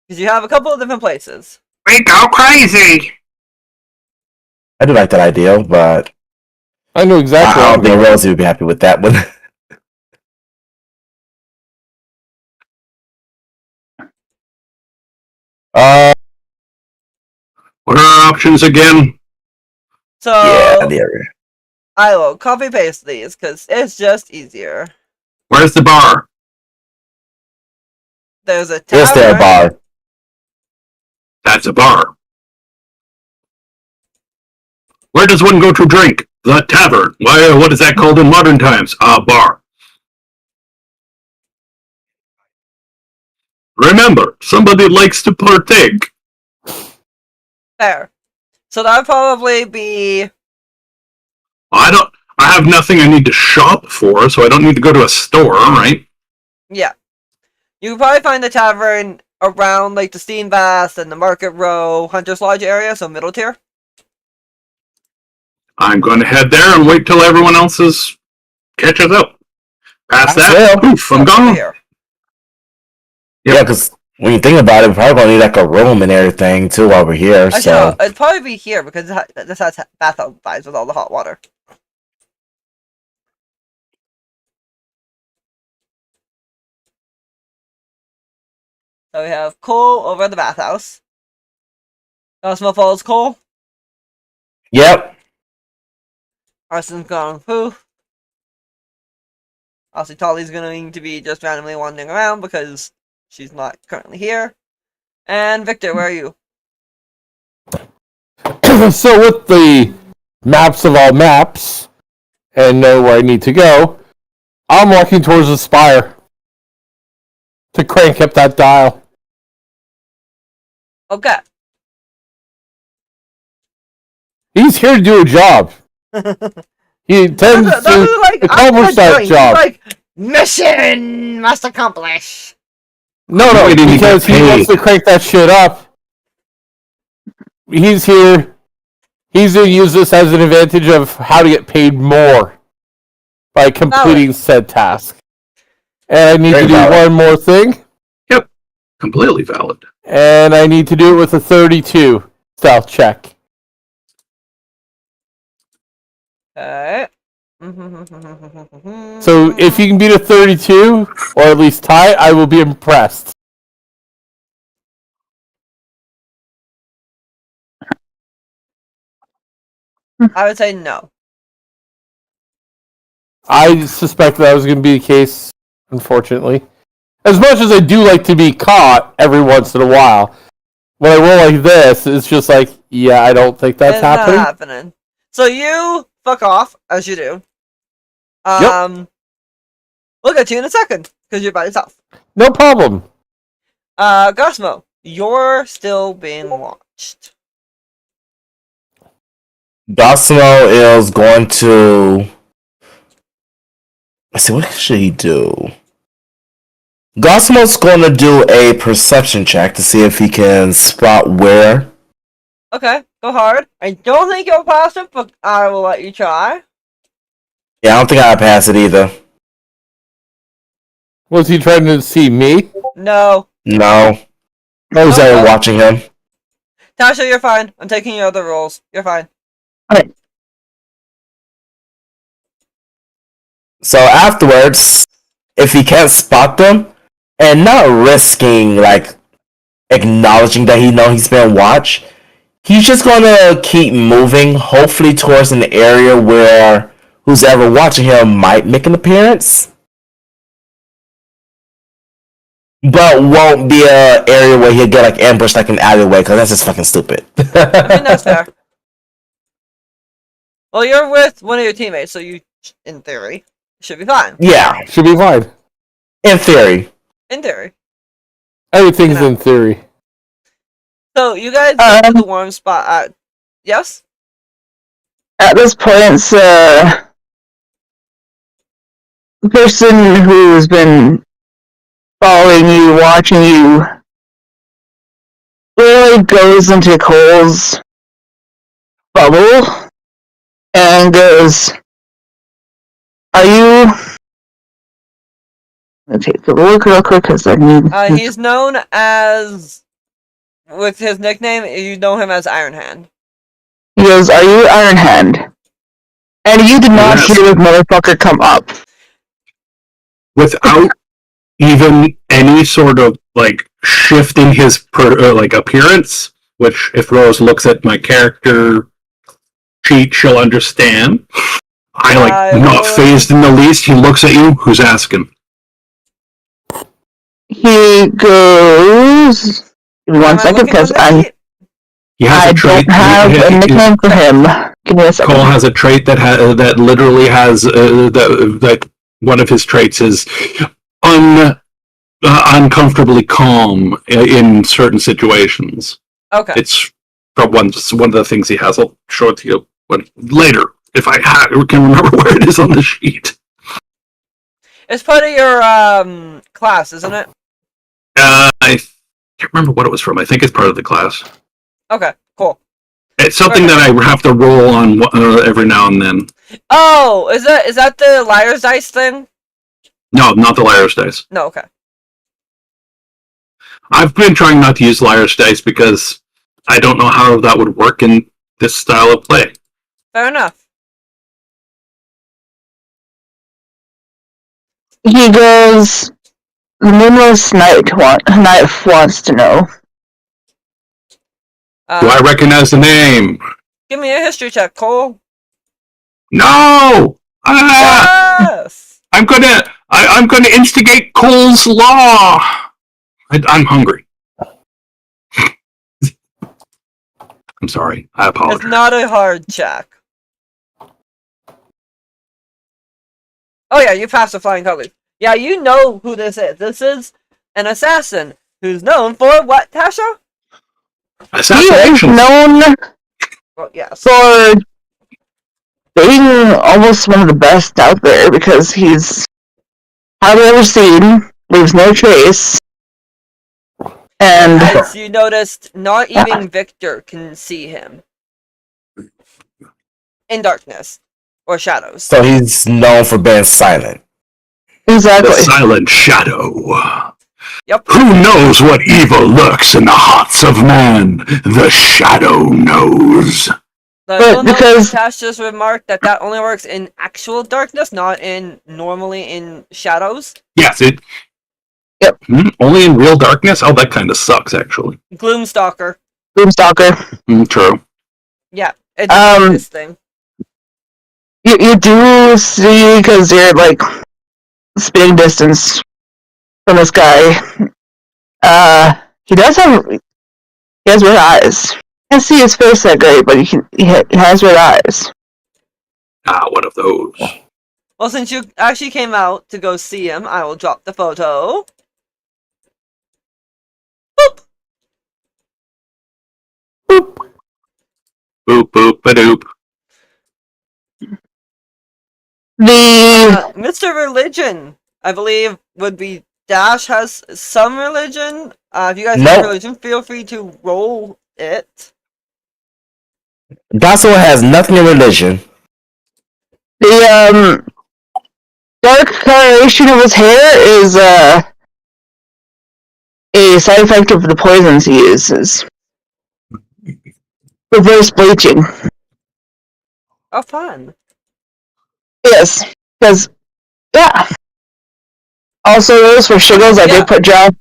Because you have a couple of different places. We go crazy. I do like that idea, but I know exactly. I don't think Rosie would be happy with that one. What are our options again? So yeah, the area. I will copy paste these because it's just easier. Where's the bar? There's a Is there a tavern. bar? That's a bar. Where does one go to drink? The tavern. Why? What is that called in modern times? A bar. Remember, somebody likes to partake. There. So that would probably be I have nothing I need to shop for, so I don't need to go to a store, right? yeah. You can probably find the tavern around like the Steenbass and the Market Row, Hunter's Lodge area, so middle tier. I'm going to head there and wait till everyone else catches up. Past that, Yeah. poof, I'm Over gone. here. Yeah, because when you think about it, we're probably gonna need like a room and everything too while we're here. Actually, So no, it'd probably be here because this has bathtub vibes with all the hot water. So we have Cole over at the bathhouse. Cosmo follows Cole. yep. Arson's gone poof. Obviously, Tolly's going to be just randomly wandering around because she's not currently here. And Victor, where are you? So with the maps of all maps and know where I need to go, I'm walking towards the spire to crank up that dial. Okay. He's here to do a job. He intends That to was like, accomplish that job. Like, mission must accomplish. No, Why didn't he because get he wants paid? to crank that shit up. He's here. He's going to use this as an advantage of how to get paid more by completing said task. And I need Very to do valid. one more thing. Yep, completely valid. And I need to do it with a 32 stealth check. Okay. So if you can beat a 32, or at least tie, I will be impressed. I would say no. I suspect that was going to be the case, unfortunately. As much as I do like to be caught every once in a while, when I roll like this, it's just like, yeah, I don't think that's It's happening. not happening. So you fuck off, as you do. We'll get to you in a second, because you're by yourself. No problem. Gosmo, you're still being watched. Gosmo is going to. Let's see, what should he do? Gosmo's going to do a perception check to see if he can spot where. Okay, go hard. I don't think you'll pass it, but I will let you try. Yeah, I don't think I'll pass it either. Was he trying to see me? No. No. I was there watching him. Tasha, you're fine. I'm taking your other rolls. You're fine. So afterwards, if he can't spot them, and not risking like acknowledging that he's being watched, he's just gonna keep moving, hopefully towards an area where who's ever watching him might make an appearance. but won't be a area where he'll get like ambushed like an alleyway because that's just fucking stupid. I mean, that's fair. Well, you're with one of your teammates, so you, in theory, should be fine. Yeah, Should be fine. in theory. In theory. Everything's You know. in theory. So, you guys get to the warm spot at... Yes? At this point, the person who's been following you, watching you, really goes into Cole's bubble and goes, "Are you?" I'm gonna take a look real quick because I need. He's known as... With his nickname, you know him as Iron Hand. He goes, "Are you Iron Hand?" And you did not Yes. hear this motherfucker come up. Without even any sort of like shift in his like appearance, which if Rose looks at my character sheet, she'll understand. I like not phased in the least. He looks at you. Who's asking? He goes. Give me 1 second, because He has I a trait. don't have a nickname for him. Give me a second. Cole has a trait that that literally has that one of his traits is uncomfortably calm in certain situations. Okay. It's one of the things he has. I'll show it to you later if I can remember where it is on the sheet. It's part of your class, isn't it? I can't remember what it was from. I think it's part of the class. Okay, cool. It's something that I have to roll on every now and then. Oh, is that the liar's dice thing? No, not the liar's dice. No, okay. I've been trying not to use liar's dice because I don't know how that would work in this style of play. Fair enough. He goes, "The Moonless Knight wants to know." Do I recognize the name? Give me a history check, Cole. No! Yes! I'm gonna instigate Cole's law. I'm hungry. I'm sorry. I apologize. It's not a hard check. Oh yeah, you passed the flying colors. Yeah, you know who this is. This is an assassin who's known for what, Tasha? He is Assassination. known Well, yes. for being almost one of the best out there because he's hardly ever seen, leaves no trace, and As you noticed, not even Victor can see him. In darkness. Or shadows. So he's known for being silent. exactly. The silent shadow. Yep. Who knows what evil lurks in the hearts of man? The shadow knows. I But will note because- that Tash just remarked that only works in actual darkness, not normally in shadows. Yes, it. Yep. Only in real darkness? Oh, that kind of sucks, actually. Gloomstalker. Doomstalker. True. Yeah, it's this thing. You do see, because you're like spitting distance from this guy. He has red eyes. Can't see his face that great, but he has red eyes. Ah, one of those. Well, since you actually came out to go see him, I will drop the photo. Boop! Boop, boop, ba-doop. Mr. Religion, I believe, would be Dash has some religion. If you guys have Nope. religion, feel free to roll it. Dasso has nothing in religion. The dark coloration of his hair is a side effect of the poisons he uses. Reverse bleaching. Oh, fun. Yes, because yeah. Also, those for sugars I did put John.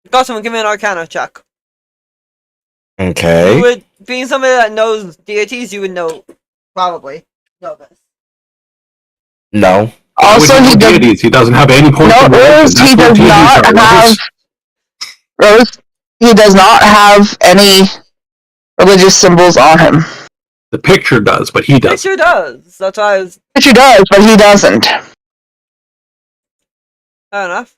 Got someone give me an Arcana check. Okay. You would, being somebody that knows deities, you would probably know this. No. Also, he deities. He doesn't have any point of Rose, he does not have Rose. He does not have any religious symbols on him. The picture does, but he doesn't. Picture does. That's why I was. Picture does, but he doesn't. Fair enough.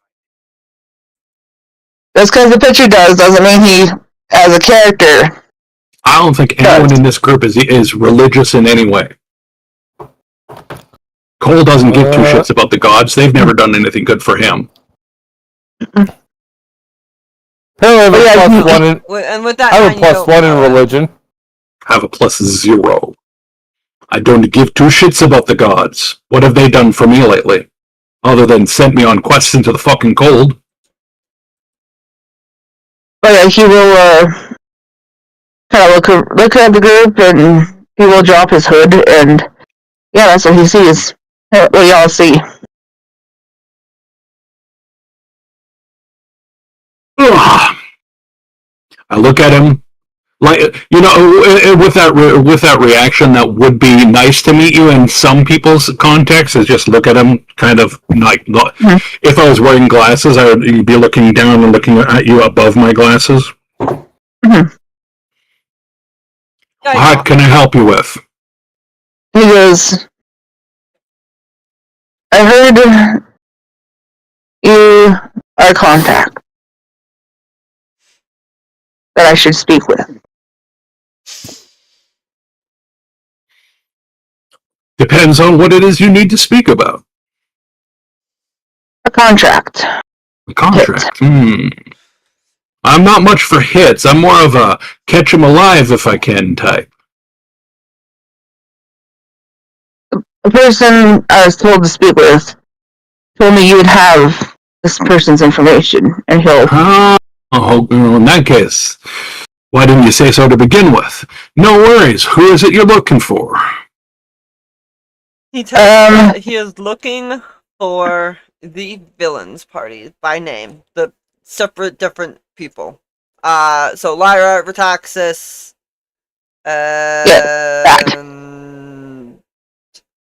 Just because the picture doesn't mean he, as a character. I don't think anyone in this group is religious in any way. Cole doesn't give two shits about the gods. They've never done anything good for him. Apparently, I have a plus one in, And with that, I have a plus one in religion. I have a +0. I don't give two shits about the gods. What have they done for me lately? Other than send me on quests into the fucking cold. But yeah, he will kind of look at the group, and he will drop his hood, and yeah, that's what he sees. What y'all see. Ugh. I look at him like, with that reaction that would be nice to meet you in some people's context is just look at him kind of like, if I was wearing glasses, I would be looking down and looking at you above my glasses. Mm-hmm. What can I help you with? He goes, I heard you are a contact that I should speak with. Depends on what it is you need to speak about. A contract. A contract? I'm not much for hits. I'm more of a catch 'em alive if I can type. The person I was told to speak with told me you would have this person's information, and he'll... in that case, why didn't you say so to begin with? No worries. Who is it you're looking for? He tells me that he is looking for the villains party by name. The separate, different people. So Lyra, Retaxis,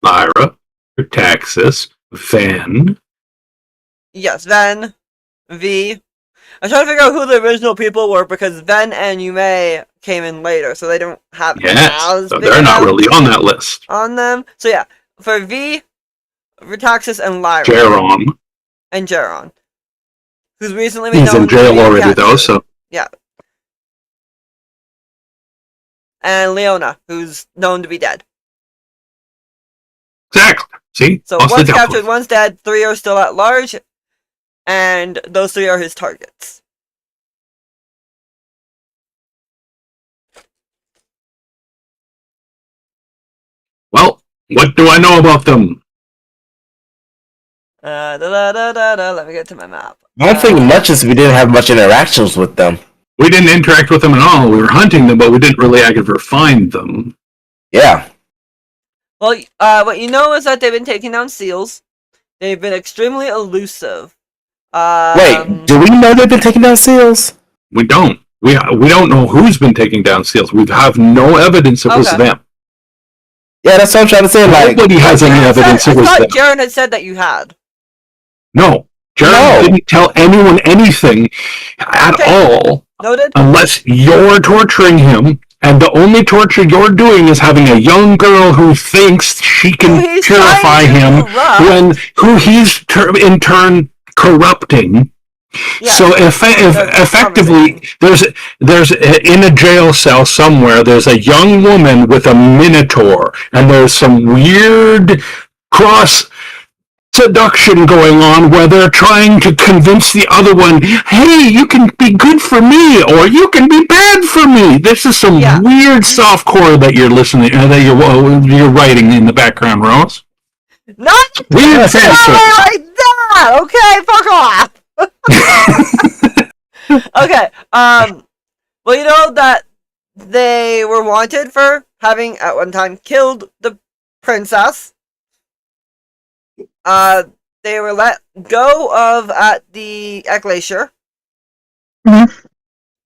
Lyra, Taxis, Van. Yes, Ven, V. I'm trying to figure out who the original people were because Ven and Yume came in later, so they don't have. Yes, so they're not really on that list. On them, so yeah, for V, Retaxis and Lyra. Jeron. And Jeron, who's recently been He's in jail already, though. So yeah. And Leona, who's known to be dead. Exactly. See? So one's captured, one's dead, 3 are still at large, and those 3 are his targets. Well, what do I know about them? Let me get to my map. I don't think much is we didn't have much interactions with them. We didn't interact with them at all. We were hunting them, but we didn't really actively find them. Yeah. Well, what you know is that they've been taking down seals. They've been extremely elusive. Wait, do we know they've been taking down seals? We don't. We don't know who's been taking down seals. We have no evidence it was them. Yeah, that's what I'm trying to say. Like, nobody has any evidence it was them. I thought Jaren had said that you had. No. Jaren didn't tell anyone anything at all. Noted. Unless you're torturing him. And the only torture you're doing is having a young girl who thinks she can purify him, who he's in turn corrupting. Yeah, so effectively, there's in a jail cell somewhere. There's a young woman with a minotaur, and there's some weird cross seduction going on where they're trying to convince the other one, hey, you can be good for me or you can be bad for me. This is some weird softcore that you're listening that you're writing in the background, Rose. Not weird like that. Okay, fuck off. Okay. Well, you know that they were wanted for having at one time killed the princess. They were let go of at the glacier. Mm-hmm.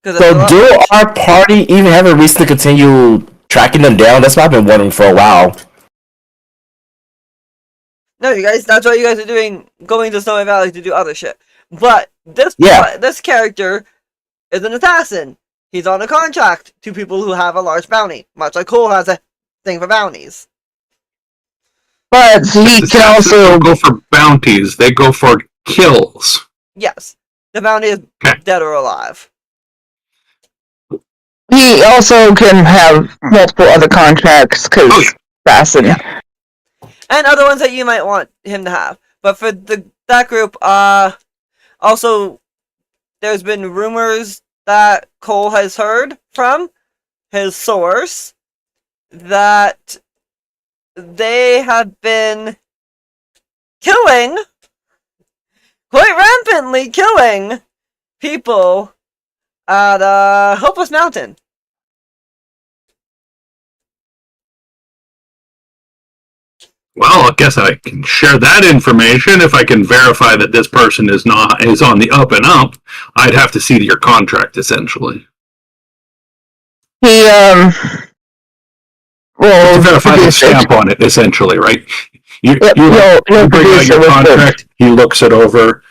So do our party even have a reason to continue tracking them down? That's what I've been wondering for a while. No, you guys. That's why you guys are going to Snowy Valley to do other shit. But this character is an assassin. He's on a contract to people who have a large bounty, much like Cole has a thing for bounties. But he can also go for bounties. They go for kills. Yes, the bounty is dead or alive. He also can have multiple other contracts because assassin. Yeah. And other ones that you might want him to have. But for that group, also, there's been rumors that Cole has heard from his source that they have been quite rampantly killing people at Hopeless Mountain. Well, I guess I can share that information if I can verify that this person is on the up and up. I'd have to see your contract, essentially. He to verify the stamp on it, essentially, right? You bring out your contract. He looks it over.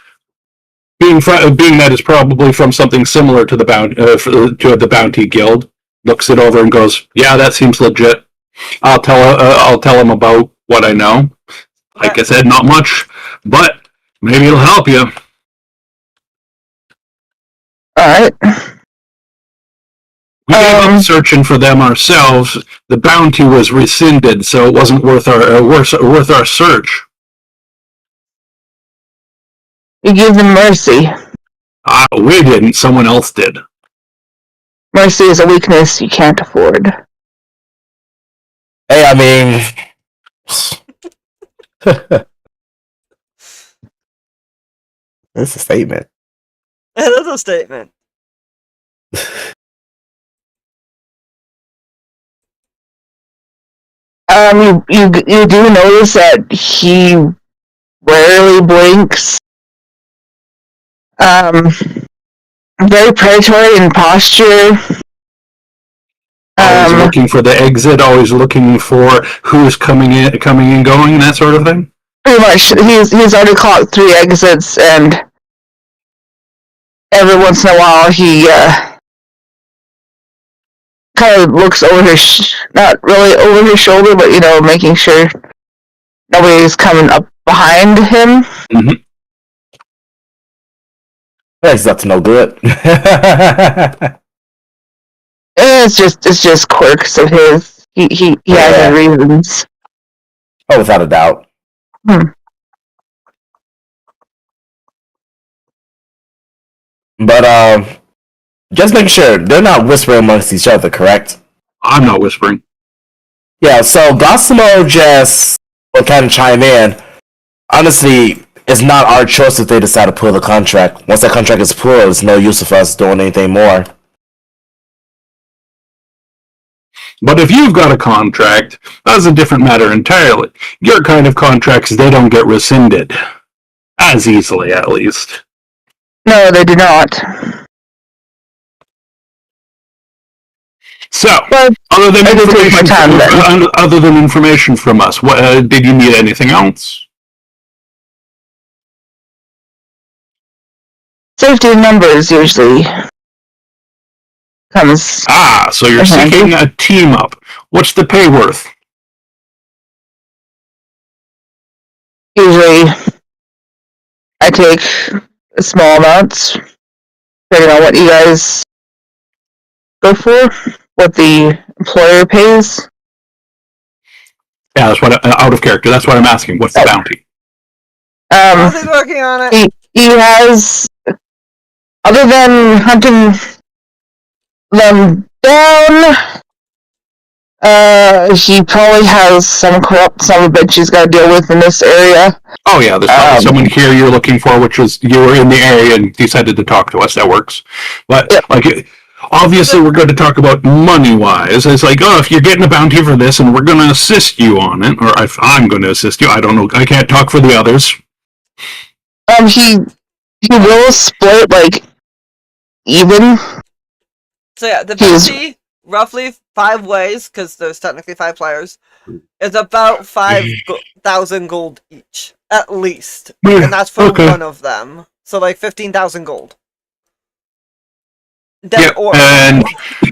Being that it's probably from something similar to the bounty guild, looks it over and goes, "Yeah, that seems legit." I'll tell him about what I know. Like I said, not much, but maybe it'll help you. Alright. We gave up searching for them ourselves. The bounty was rescinded, so it wasn't worth our search. You gave them mercy. We didn't. Someone else did. Mercy is a weakness you can't afford. Hey, I mean... That's a statement. That is a statement. You do notice that he rarely blinks. Very predatory in posture. Always looking for the exit, always looking for who's coming and going, that sort of thing? Pretty much. He's already clocked 3 exits, and every once in a while he kind of looks over his... not really over his shoulder, but, making sure nobody's coming up behind him. Mm-hmm. That's up to no good. It's just quirks of his. He has reasons. Oh, without a doubt. But just making sure they're not whispering amongst each other, correct? I'm not whispering. Yeah. So Gosimo just will kind of chime in. Honestly, it's not our choice if they decide to pull the contract. Once that contract is pulled, it's no use of us doing anything more. But if you've got a contract, that's a different matter entirely. Your kind of contracts, they don't get rescinded. As easily, at least. No, they do not. So, other than information from us, what, did you need anything else? Safety in numbers usually comes. So you're seeking a team up. What's the pay worth? Usually, I take small amounts, depending on what you guys go for, what the employer pays. Yeah, that's what out of character. That's what I'm asking. What's the bounty? He's working on it. He has, other than hunting them down, he probably has some corrupt son of a bitch he's got to deal with in this area. Oh yeah, there's probably someone here you're looking for, which was you were in the area and decided to talk to us. That works. But obviously, we're going to talk about money-wise. It's like, if you're getting a bounty for this, and we're going to assist you on it, or if I'm going to assist you, I don't know. I can't talk for the others. He will split even. So yeah, the bounty roughly 5 ways, because there's technically 5 players, is about 5,000 gold each, at least. And that's for Okay. one of them. So like 15,000 gold. Yeah, and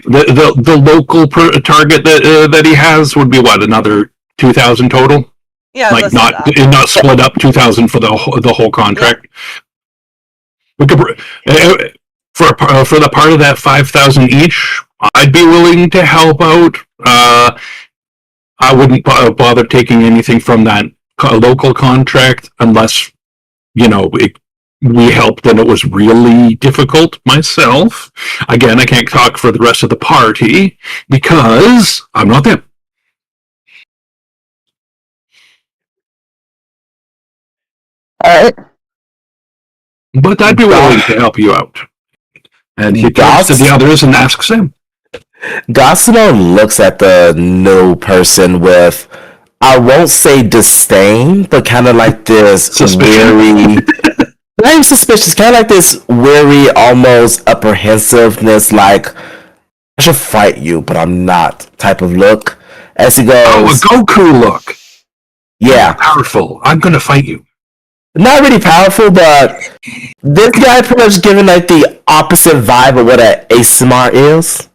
the local target that he has would be what, another 2,000 total? Yeah, Like not split up 2,000 for the whole contract. We could for the part of that 5,000 each. I'd be willing to help out. I wouldn't bother taking anything from that local contract unless we helped and it was really difficult myself. Again, I can't talk for the rest of the party because I'm not them. Alright. But I'd be willing to help you out. And he turns to the others and asks them. Gosino looks at the new person with, I won't say disdain, but kind of like this weary, not even suspicious, kind of like this weary, almost apprehensiveness, like, I should fight you, but I'm not type of look. As he goes, oh, a Goku look. Yeah. Powerful. I'm going to fight you. Not really powerful, but this guy pretty much giving like the opposite vibe of what an ASMR is.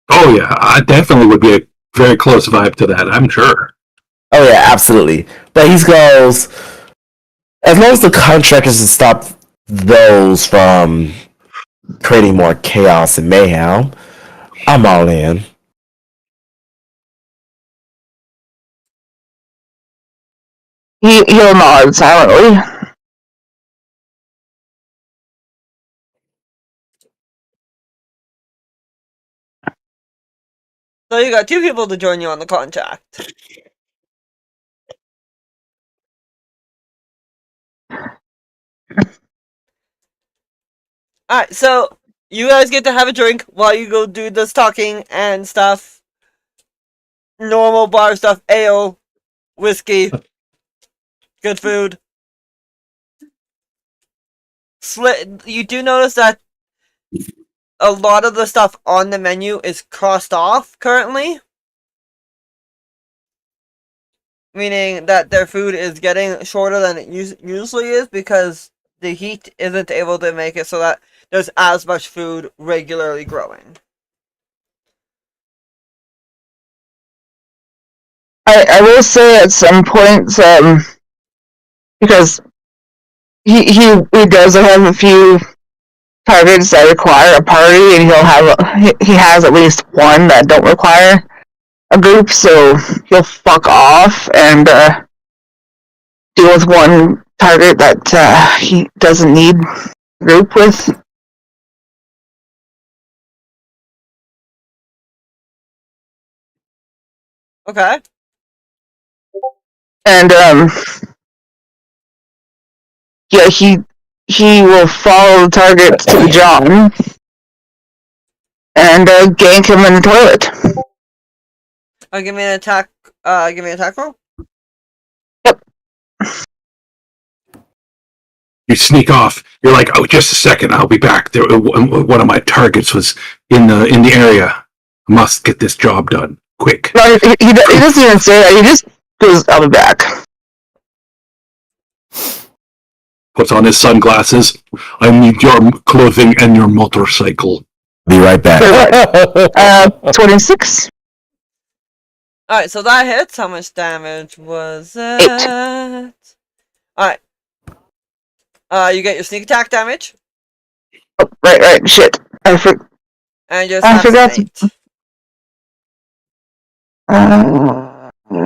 Oh yeah, I definitely would be a very close vibe to that, I'm sure. Oh yeah, absolutely. But he goes, as long as the contract is to stop those from creating more chaos and mayhem, I'm all in. He'll nod silently. So you got 2 people to join you on the contract. Alright, so you guys get to have a drink while you go do this talking and stuff. Normal bar stuff, ale, whiskey, good food. You do notice that a lot of the stuff on the menu is crossed off currently. Meaning that their food is getting shorter than it usually is because the heat isn't able to make it so that there's as much food regularly growing. I will say at some points, because he does have a few targets that require a party, and he has at least one that don't require a group, so he'll fuck off and deal with one target that he doesn't need a group with. Okay. And yeah, he will follow the target to John and gank him in the toilet. Give me an attack. Give me an attack roll. Yep. You sneak off. You're like, oh, just a second. I'll be back. One of my targets was in the area. I must get this job done quick. No, he doesn't even say that. He just goes, "I'll be back." Puts on his sunglasses. I need your clothing and your motorcycle. Be right back. 26. Alright, so that hits. How much damage was it? 8. Alright. You get your sneak attack damage. Oh, right. Shit. And your I forgot. 8.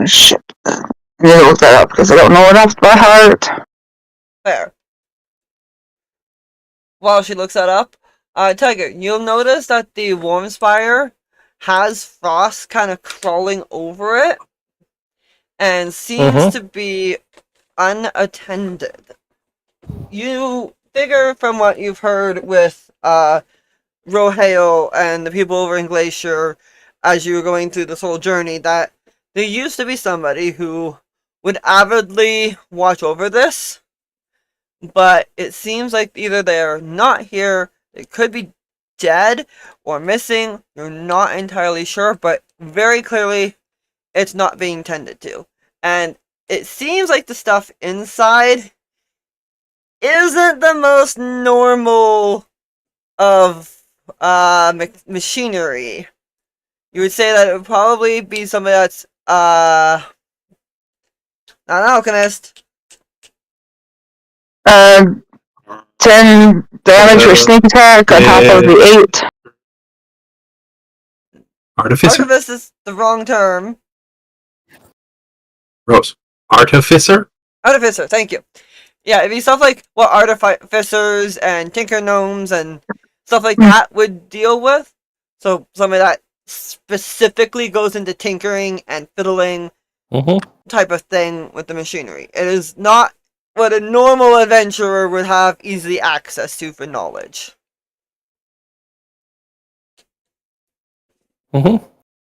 Shit. I need to look that up because I don't know it off by heart. Fair. While she looks that up, Tiger, you'll notice that the Warm Spire has frost kind of crawling over it and seems to be unattended. You figure from what you've heard with Roheo and the people over in Glacier as you were going through this whole journey that there used to be somebody who would avidly watch over this, but it seems like either they're not here, they could be dead or missing. You're not entirely sure, but very clearly it's not being tended to. And it seems like the stuff inside isn't the most normal of machinery. You would say that it would probably be somebody that's not an alchemist. 10 damage for sneak attack on top of the 8. Artificer? Archivist is the wrong term. Rose. Artificer? Artificer, thank you. Yeah, it'd be stuff like what artificers and tinker gnomes and stuff like that would deal with. So somebody that specifically goes into tinkering and fiddling type of thing with the machinery. It is not what a normal adventurer would have easy access to for knowledge.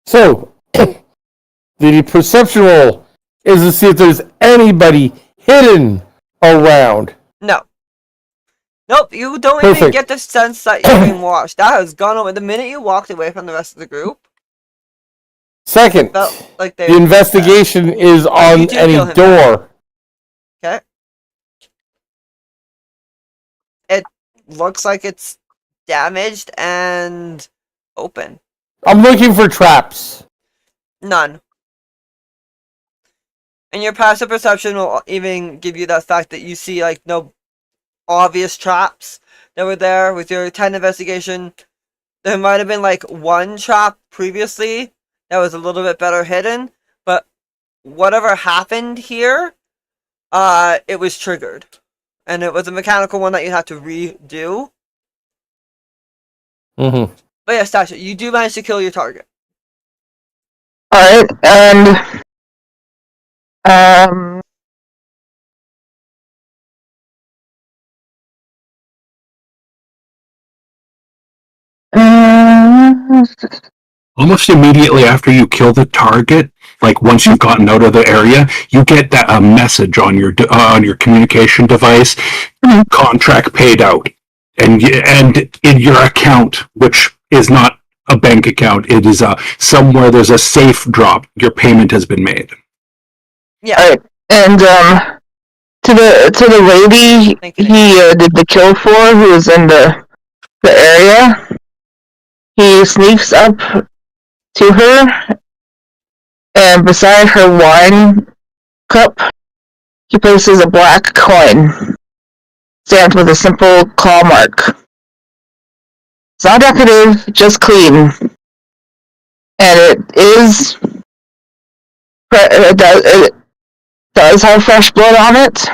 So, the perception roll is to see if there's anybody hidden around. No. Nope, you don't even Perfect. get the sense that you're being watched. That has gone away. The minute you walked away from the rest of the group, Second, felt like they the investigation is on You do any kill him. door. Okay. It looks like it's damaged and open. I'm looking for traps. None. And your passive perception will even give you that fact that you see like no obvious traps that were there. With your 10 investigation, there might have been like one trap previously that was a little bit better hidden, but whatever happened here, it was triggered. And it was a mechanical one that you had to redo. But yeah, Stasha, you do manage to kill your target. Alright, and Almost immediately after you kill the target, like once you've gotten out of the area, you get that a message on your communication device, contract paid out, and in your account, which is not a bank account, it is somewhere there's a safe drop. Your payment has been made. Yeah. alright, and to the lady he did the kill for, who was in the area, he sneaks up to her, and beside her wine cup, he places a black coin, stamped with a simple claw mark. It's not decorative, just clean. And it does have fresh blood on it.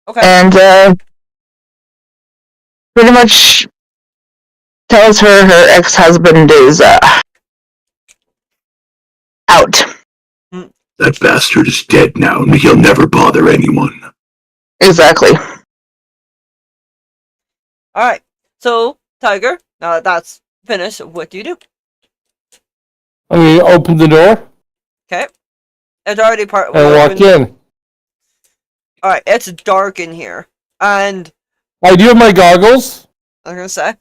Okay. And pretty much tells her ex-husband is out. That bastard is dead now, and he'll never bother anyone. Exactly. Alright. So, Tiger, now that that's finished, what do you do? I'm going to open the door Okay. It's already part and walk in. Alright, it's dark in here. And I do have my goggles. I was gonna say,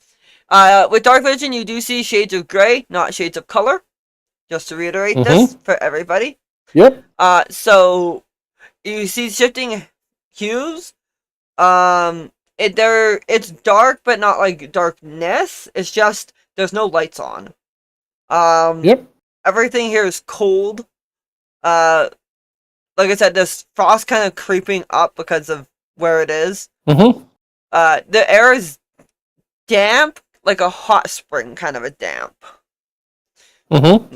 with dark vision, you do see shades of gray, not shades of color. Just to reiterate this for everybody. Yep. So you see shifting hues. It's dark, but not like darkness. It's just there's no lights on. Yep. Everything here is cold. Like I said, there's frost kind of creeping up because of where it is. The air is damp, like a hot spring kind of a damp.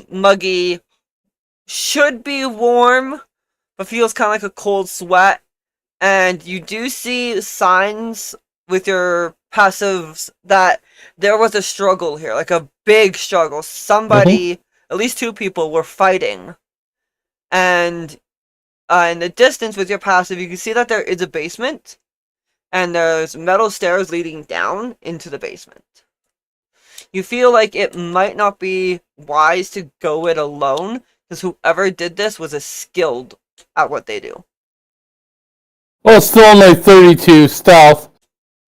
Muggy, should be warm, but feels kind of like a cold sweat. And you do see signs with your passives that there was a struggle here, like a big struggle. Somebody, at least two people, were fighting. And in the distance with your passive, you can see that there is a basement. And there's metal stairs leading down into the basement. You feel like it might not be wise to go it alone, because whoever did this was skilled at what they do. Well, it's still only 32 stealth.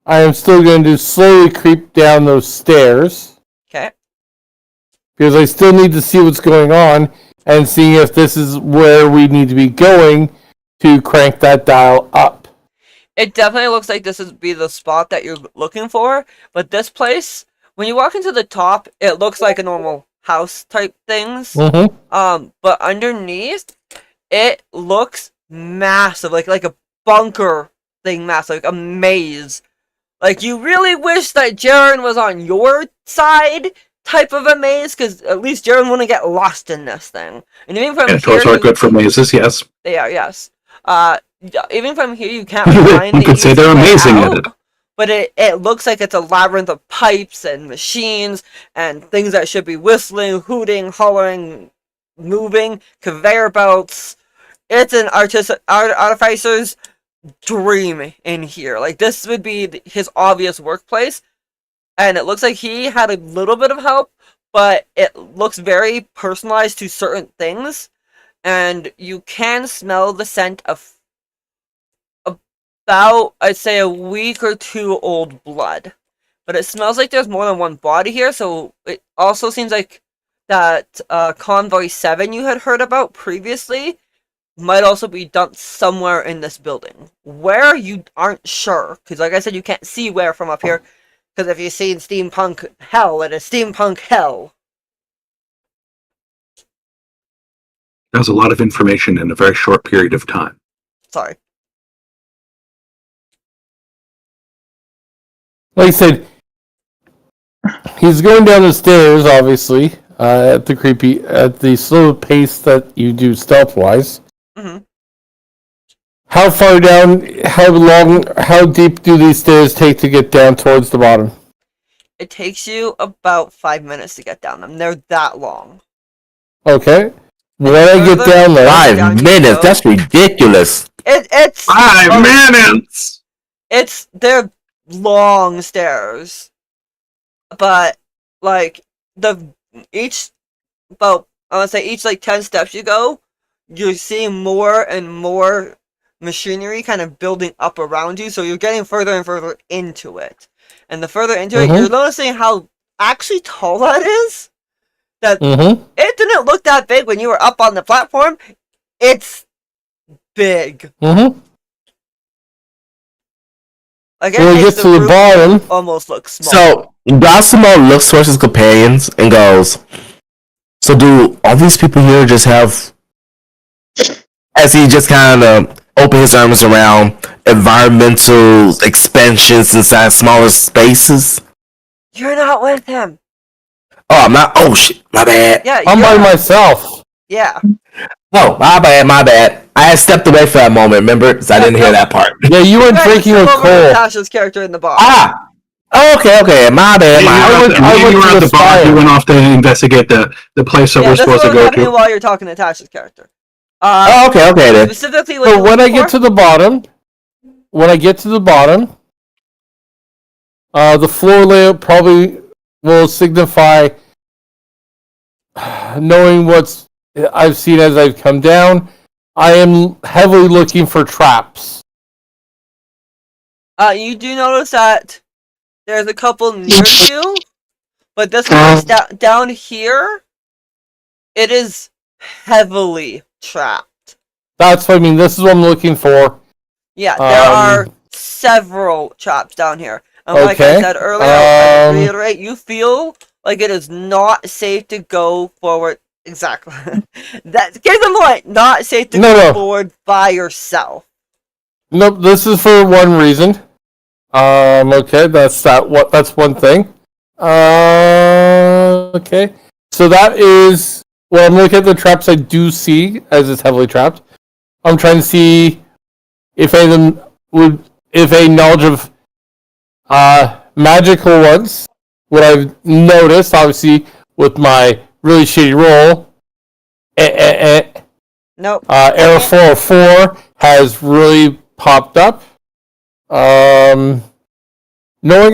I am still going to slowly creep down those stairs. Okay. Because I still need to see what's going on and see if this is where we need to be going to crank that dial up. It definitely looks like this would be the spot that you're looking for, but this place, when you walk into the top, it looks like a normal house type things. Mm-hmm. But underneath, it looks massive, like a bunker thing, massive, like a maze. Like, you really wish that Jaren was on your side type of a maze, because at least Jaren wouldn't get lost in this thing. And even from And those are good for mazes, yes. They are, yes. Even from here, you can't You find the could say easy they're way amazing out, at it. but it looks like it's a labyrinth of pipes and machines and things that should be whistling, hooting, hollering, moving, conveyor belts. It's an artificer's dream in here. Like, this would be his obvious workplace, and it looks like he had a little bit of help, but it looks very personalized to certain things, and you can smell the scent of about, I'd say, a week or two old blood. But it smells like there's more than one body here, so it also seems like that Convoy 7 you had heard about previously might also be dumped somewhere in this building. Where, you aren't sure, because like I said, you can't see where from up here, because if you've seen Steampunk Hell, it is Steampunk Hell. That's a lot of information in a very short period of time. Sorry. Like I said, he's going down the stairs, obviously, at the slow pace that you do stealth-wise. Mm-hmm. How far down, how deep do these stairs take to get down towards the bottom? It takes you about 5 minutes to get down them. They're that long. Okay. When I get down there... 5 minutes? That's ridiculous. It's 5 minutes! They're long stairs. But, like, each like 10 steps you go, you're seeing more and more machinery kind of building up around you, so you're getting further and further into it. And the further into it, you're noticing how actually tall that is. That it didn't look that big when you were up on the platform. It's big. Mm-hmm. Like, it When we makes get to the bottom... almost look small. So, Gosimo looks towards his companions and goes, so do all these people here just have... As he just kind of open his arms around environmental expansions inside smaller spaces? You're not with him. Oh, I'm not. Oh, shit. My bad. Yeah, I'm by myself. Yeah. Oh, my bad. My bad. I had stepped away for that moment, remember? Because I didn't hear that part. Yeah, you were drinking with Cole. Natasha's character in the bar. Ah! Okay. My bad. You were at the bar. You went off to investigate the place that we're supposed to go to. While you're talking to Natasha's character. Okay then. Specifically, so when I get to the bottom, the floor layout probably will signify knowing what I've seen as I've come down. I am heavily looking for traps. You do notice that there's a couple near you, but this one down here, it is heavily trapped. That's what I mean. This is what I'm looking for. Yeah, there are several traps down here. And like I said earlier, I reiterate, you feel like it is not safe to go forward. Exactly. That gives them point. Not safe to go forward by yourself. Nope, this is for one reason. Okay, that's one thing. Okay. So that is, well, I'm looking at the traps I do see as it's heavily trapped. I'm trying to see if any of them if a knowledge of magical ones, what I've noticed, obviously, with my really shitty roll, Nope. Error 404 has really popped up. Knowing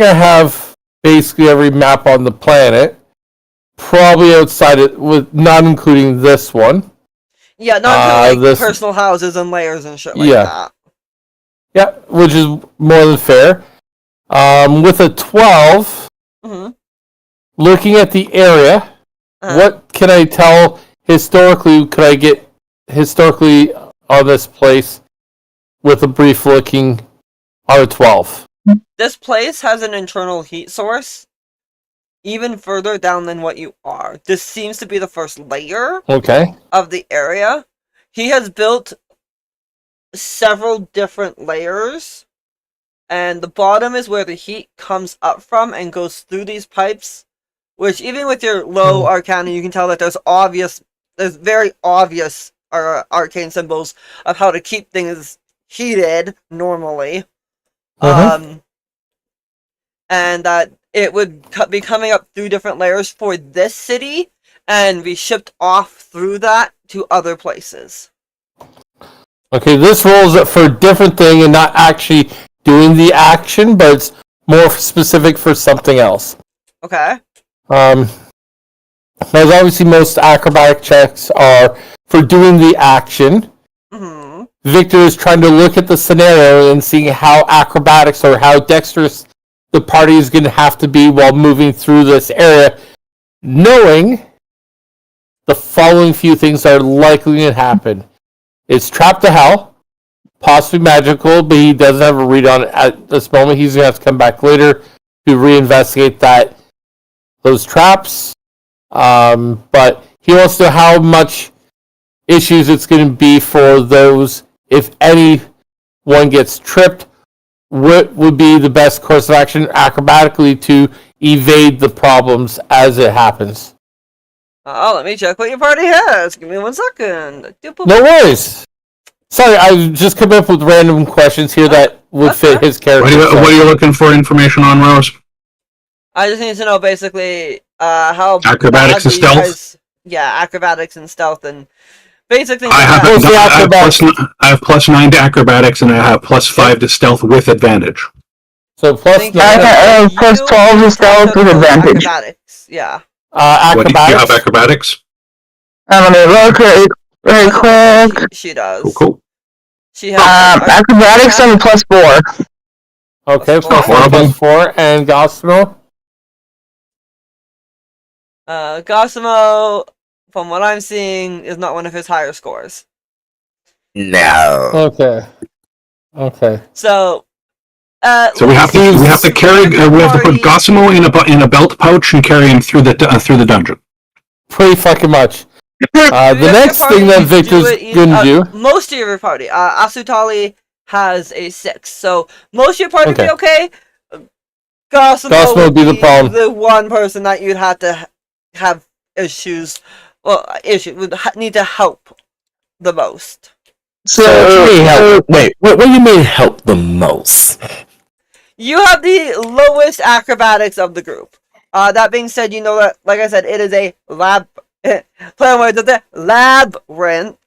I have basically every map on the planet, probably outside it, with not including this one. Yeah, not like personal houses and layers and shit like that. Yeah, which is more than fair. With a 12, Mhm. looking at the area, what can I tell historically? Could I get historically on this place with a brief looking on a 12? This place has an internal heat source even further down than what you are. This seems to be the first layer Okay. of the area. He has built several different layers, and the bottom is where the heat comes up from and goes through these pipes, which even with your low arcana, you can tell that there's very obvious arcane symbols of how to keep things heated normally. And that it would be coming up through different layers for this city and be shipped off through that to other places. Okay, this rolls it for a different thing and not actually doing the action, but it's more specific for something else. Okay. As obviously most acrobatic checks are for doing the action. Mm-hmm. Victor is trying to look at the scenario and seeing how acrobatics or how dexterous the party is going to have to be while moving through this area, knowing the following few things are likely to happen. It's trapped to hell, possibly magical, but he doesn't have a read on it at this moment. He's going to have to come back later to reinvestigate those traps. But he wants to know how much issues it's going to be for those, if anyone gets tripped. What would be the best course of action acrobatically to evade the problems as it happens? Let me check what your party has. Give me 1 second. No worries. Sorry, I just come up with random questions here that would fit his character. What are you looking for information on, Rose? I just need to know basically how acrobatics and stealth. Acrobatics and stealth, and basically. I have +9 to acrobatics and I have +5 to stealth with advantage. So plus 9. Plus 12 to stealth with advantage. Acrobatics, yeah. Acrobatics. What, do you have acrobatics? Let me look very quick. She does. Cool. She has acrobatics on +4. Okay, Plus +4 and Gosmo. Gosmo, from what I'm seeing, is not one of his higher scores. No. Okay. So we have to carry. We have to put Gosmo in a belt pouch and carry him through the dungeon. Pretty fucking much. The next thing that Victor's gonna do. Most of your party, Asutali has a 6, so most of your party will be okay. Gosmo would be the problem. The one person that you'd have to have issues. Well, would need to help the most. So wait, what do you mean help the most? You have the lowest acrobatics of the group. That being said, you know that, like I said, it is a lab. Play on words, it's a labyrinth.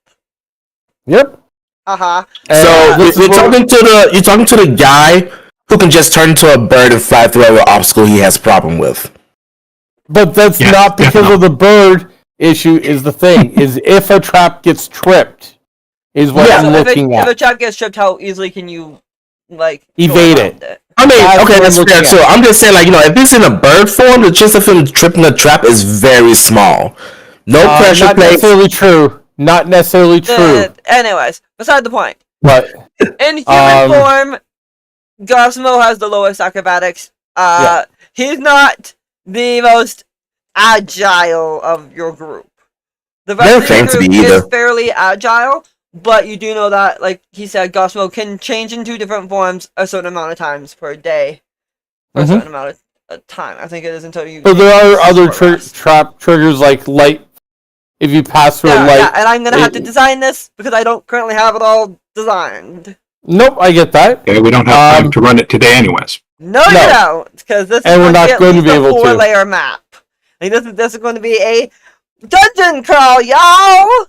Yep. So you're talking to the guy who can just turn into a bird and fly through every obstacle he has a problem with. But that's not because of the bird issue. Is the thing is if a trap gets tripped, is what I'm looking at. If a trap gets tripped, how easily can you evade it? I mean, that's fair. So I'm just saying, if it's in a bird form, the chance of him tripping the trap is very small. No pressure. Not necessarily true. Not necessarily true. Anyways, beside the point. But in human form, Gosmo has the lowest acrobatics. He's not the most agile of your group. The rest of your group is fairly agile, but you do know that, like he said, Gosmo can change into different forms a certain amount of times per day. For a certain amount of time. I think it is until you... But there are other trap triggers like light. If you pass through light... Yeah, and I'm going to have to design this because I don't currently have it all designed. Nope, I get that. Okay, we don't have time to run it today anyways. No, you don't, because this is we're not going to be able to. 4-layer map. Like, this is going to be a dungeon crawl, y'all!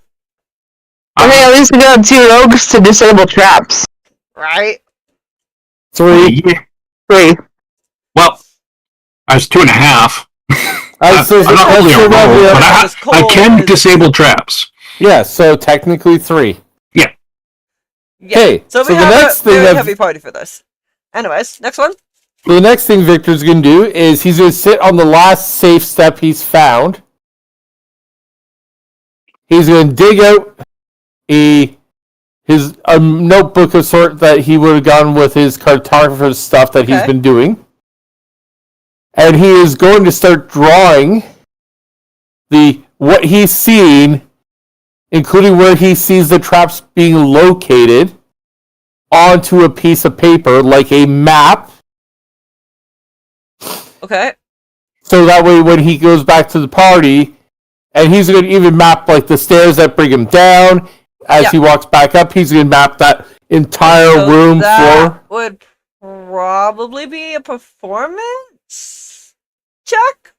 Okay, at least we got 2 rogues to disable traps. Right? 3. 3. Well, I was 2.5. I'm not only a rogue, but I can disable traps. Yeah, so technically 3. Yeah. Okay, so we have the next thing heavy party for this. Anyways, next one. So the next thing Victor's going to do is he's going to sit on the last safe step he's found. He's going to dig out a notebook of sort that he would have gone with his cartographer stuff that he's been doing. And he is going to start drawing what he's seen, including where he sees the traps being located, onto a piece of paper, like a map. Okay. So that way when he goes back to the party, and he's going to even map like the stairs that bring him down, as he walks back up, he's going to map that entire room floor. Would probably be a performance check.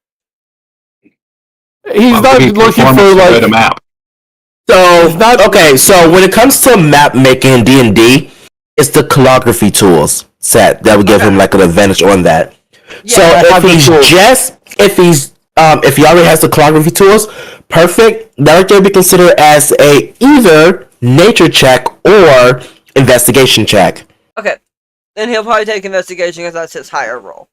He's not looking for like a map. So so when it comes to map making in D&D, it's the calligraphy tools set that would give him like an advantage on that. Yeah, so if he already has the calligraphy tools, perfect. That would be considered as a either nature check or investigation check. Okay, then he'll probably take investigation because that's his higher roll.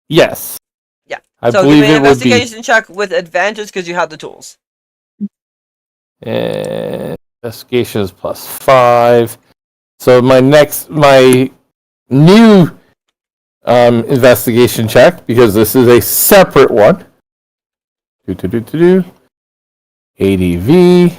Yes. Yeah. I so believe give me an it would be. investigation check with advantage because you have the tools. And investigation is +5. So my new investigation check, because this is a separate one. ADV.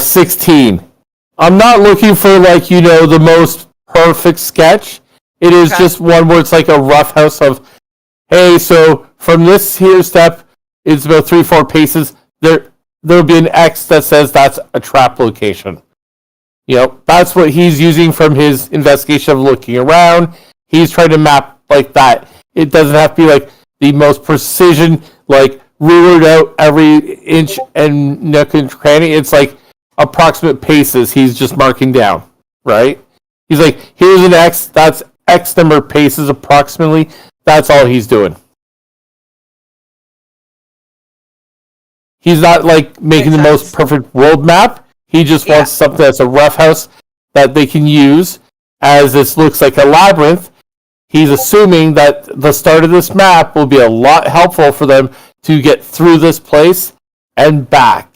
16. I'm not looking for the most perfect sketch. It is just one where it's like a rough house of, hey, so from this here step, it's about 3-4 paces. There'll be an X that says that's a trap location. That's what he's using from his investigation of looking around. He's trying to map like that. It doesn't have to be like the most precision, like rulered out every inch and nook and cranny. It's like approximate paces he's just marking down, right? He's like, here's an X, that's X number of paces approximately. That's all he's doing. He's not like making the most perfect world map. He just wants something that's a rough house that they can use. As this looks like a labyrinth, he's assuming that the start of this map will be a lot helpful for them to get through this place and back.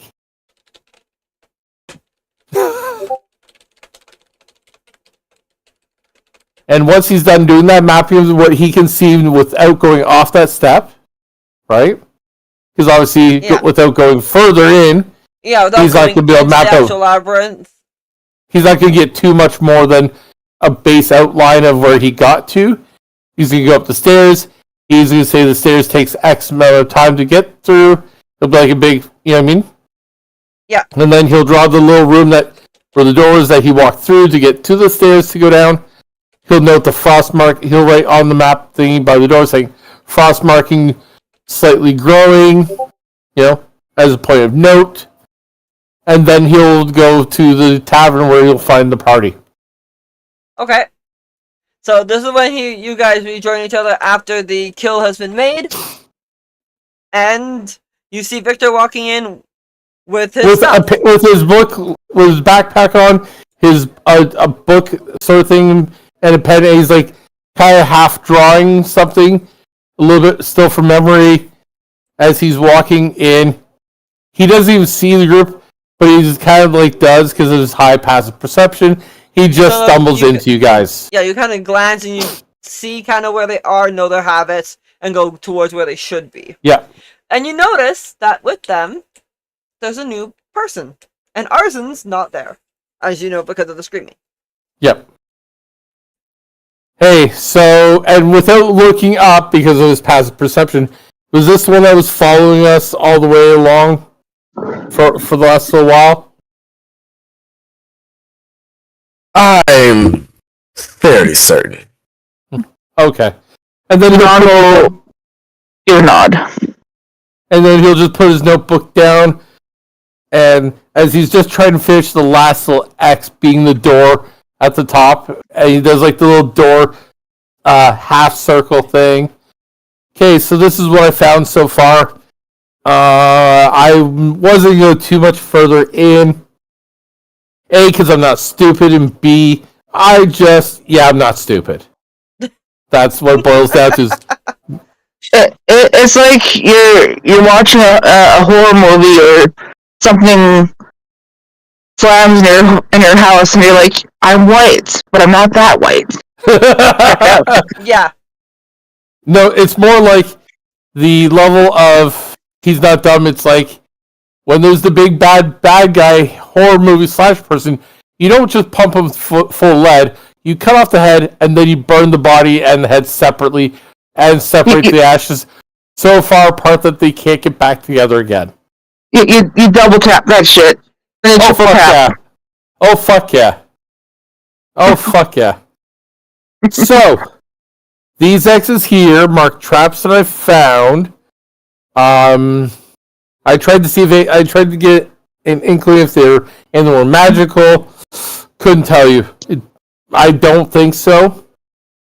And once he's done doing that, mapping what he can see without going off that step, right? Because obviously, without going further in, he's not going to be able to map out. Labyrinth. He's not going to get too much more than a base outline of where he got to. He's going to go up the stairs. He's going to say the stairs takes X amount of time to get through. It'll be like a big, you know what I mean? Yeah. And then he'll draw the little room where the door is that he walked through to get to the stairs to go down. He'll note the frost mark. He'll write on the map thingy by the door saying frost marking slightly growing, as a point of note. And then he'll go to the tavern where he'll find the party. Okay. So this is when you guys rejoin each other after the kill has been made. And you see Victor walking in with his stuff. With his book, with his backpack on, a book sort of thing, and a pen, and he's like kind of half drawing something, a little bit still from memory, as he's walking in. He doesn't even see the group, but he just kind of does because of his high passive perception. He just stumbles into you guys. Yeah, you kind of glance and you see kind of where they are, know their habits, and go towards where they should be. Yeah. And you notice that with them, there's a new person. And Arzen's not there, as you know, because of the screaming. Yep. Hey, so, and without looking up because of his passive perception, was this the one that was following us all the way along for the last little while? I'm fairly certain. Okay. And then you nod. And then he'll just put his notebook down, and as he's just trying to finish the last little X being the door at the top, and he does the little door half circle thing. Okay, so this is what I found so far. I wasn't going to go too much further in. A, because I'm not stupid, and B, I'm not stupid. That's what it boils down to. It's like you're watching a horror movie or something slams in your house, and you're like, I'm white, but I'm not that white. Yeah. No, it's more like the level of he's not dumb. It's like when there's the big bad guy horror movie slash person, you don't just pump him full lead. You cut off the head and then you burn the body and the head separately and separate the ashes so far apart that they can't get back together again. You double tap that shit. Oh fuck yeah! Oh fuck yeah! Oh fuck yeah! So these X's here mark traps that I found. I tried to see if I tried to get an inkling if they're more magical. Couldn't tell you. I don't think so.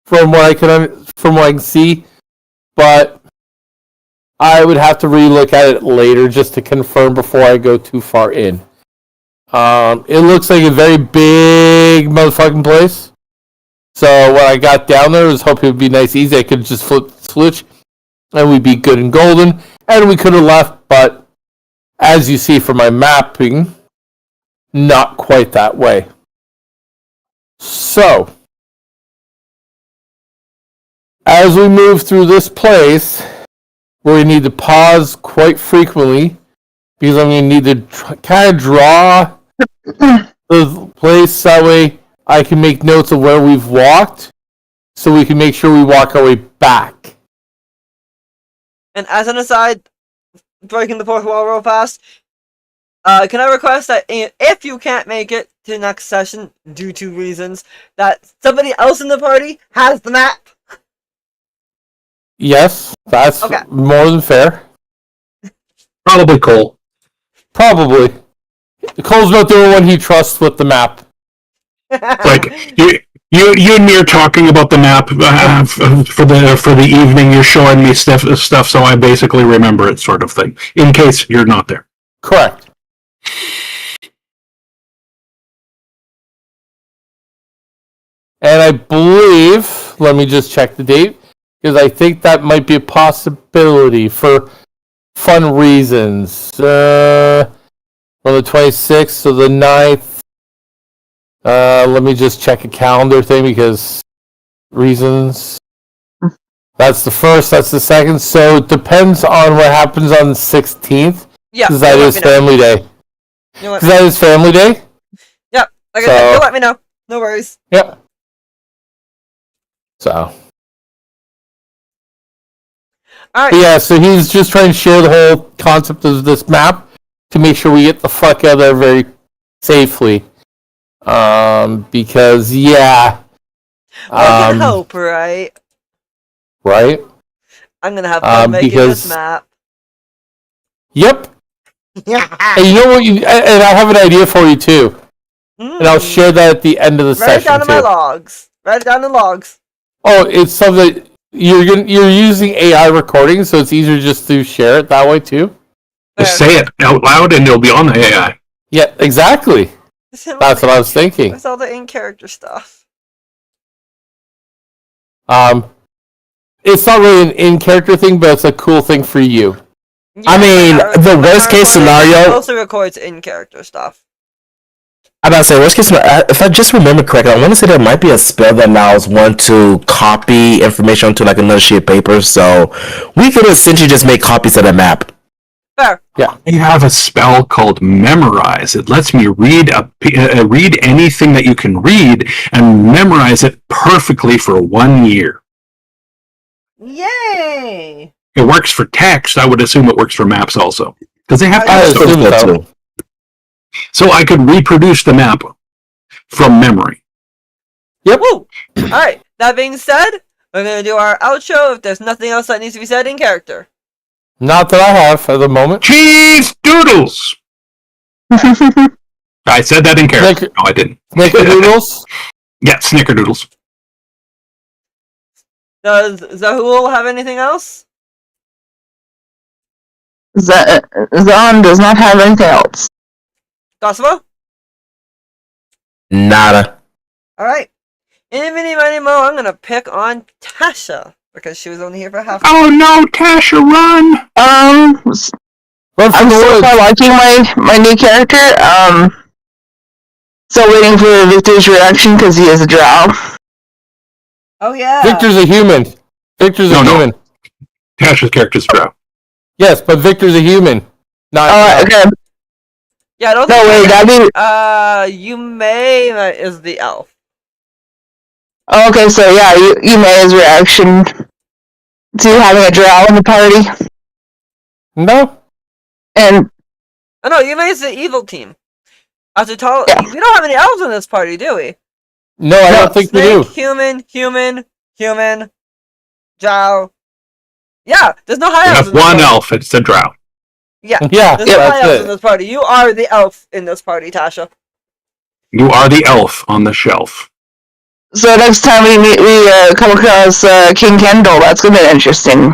From what I can see, but I would have to relook at it later just to confirm before I go too far in. It looks like a very big motherfucking place. So when I got down there, I was hoping it would be nice, easy. I could just flip the switch, and we'd be good and golden, and we could have left. But as you see from my mapping, not quite that way. So as we move through this place, where we need to pause quite frequently, because I'm going to need to kind of draw the place that way I can make notes of where we've walked, so we can make sure we walk our way back. And as an aside, breaking the fourth wall real fast, can I request that if you can't make it to the next session due to reasons, that somebody else in the party has the map? Yes, that's more than fair. Probably Cole. Probably. Cole's not the only one he trusts with the map. Like you and me are talking about the map for the evening. You're showing me stuff, so I basically remember it, sort of thing. In case you're not there. Correct. And I believe, let me just check the date, because I think that might be a possibility for fun reasons. On the 26th to the 9th. Let me just check a calendar thing, because reasons. That's the first, that's the second. So it depends on what happens on the 16th. Yeah. Because that is family day. Because that is family day. Yep. Like I said, you'll let me know. No worries. Yep. So. Alright. Yeah, so he's just trying to share the whole concept of this map to make sure we get the fuck out of there very safely. Because, yeah. Well, I can hope, right? Right? I'm gonna have fun making this map. Yep. And you know what? And I have an idea for you, too. And I'll share that at the end of the session, Write it down in my logs. Write it down in logs. Oh, it's something you're using AI recording, so it's easier just to share it that way too. Just say it out loud, and it'll be on the AI. Yeah, exactly. That's what I was thinking. With all the in-character stuff. It's not really an in-character thing, but it's a cool thing for you. Yeah, I mean, the worst case scenario also records in-character stuff. I'm about to say, worst case scenario, if I just remember correctly, I want to say there might be a spell that allows one to copy information onto like another sheet of paper, so we could essentially just make copies of the map. Fair. Yeah. I have a spell called Memorize. It lets me read anything that you can read and memorize it perfectly for 1 year. Yay! It works for text. I would assume it works for maps also, because they have text. So I could reproduce the map from memory. Yep. Woo! Alright, that being said, we're going to do our outro if there's nothing else that needs to be said in character. Not that I have at the moment. Cheese doodles! I said that in character. No, I didn't. Snickerdoodles? Yeah, snickerdoodles. Does Zahul have anything else? Zahn does not have anything else. Gossimo? Nada. Alright. Any, mini, money, mo, I'm gonna pick on Tasha. Because she was only here for half. Oh no, Tasha, run! I'm so far liking my new character. Still waiting for Victor's reaction because he is a drow. Oh yeah. Victor's a human. Victor's a No. human. Tasha's character's drow. Yes, but Victor's a human. Not. Okay. Yeah, I don't No, think wait, that'd be. Yume is the elf. Oh, okay, so yeah, Yume's reaction to having a drow in the party. No. And. Oh no, Yume is the evil team. After all, Yeah. we don't have any elves in this party, do we? No, I don't think we do. Snake, human, drow. Yeah, there's no high We elves have in this one party. elf, it's a drow. Yeah, Yeah, there's no high elves that's in it. this party. You are the elf in this party, Tasha. You are the elf on the shelf. So next time we come across King Kendall, that's gonna be interesting.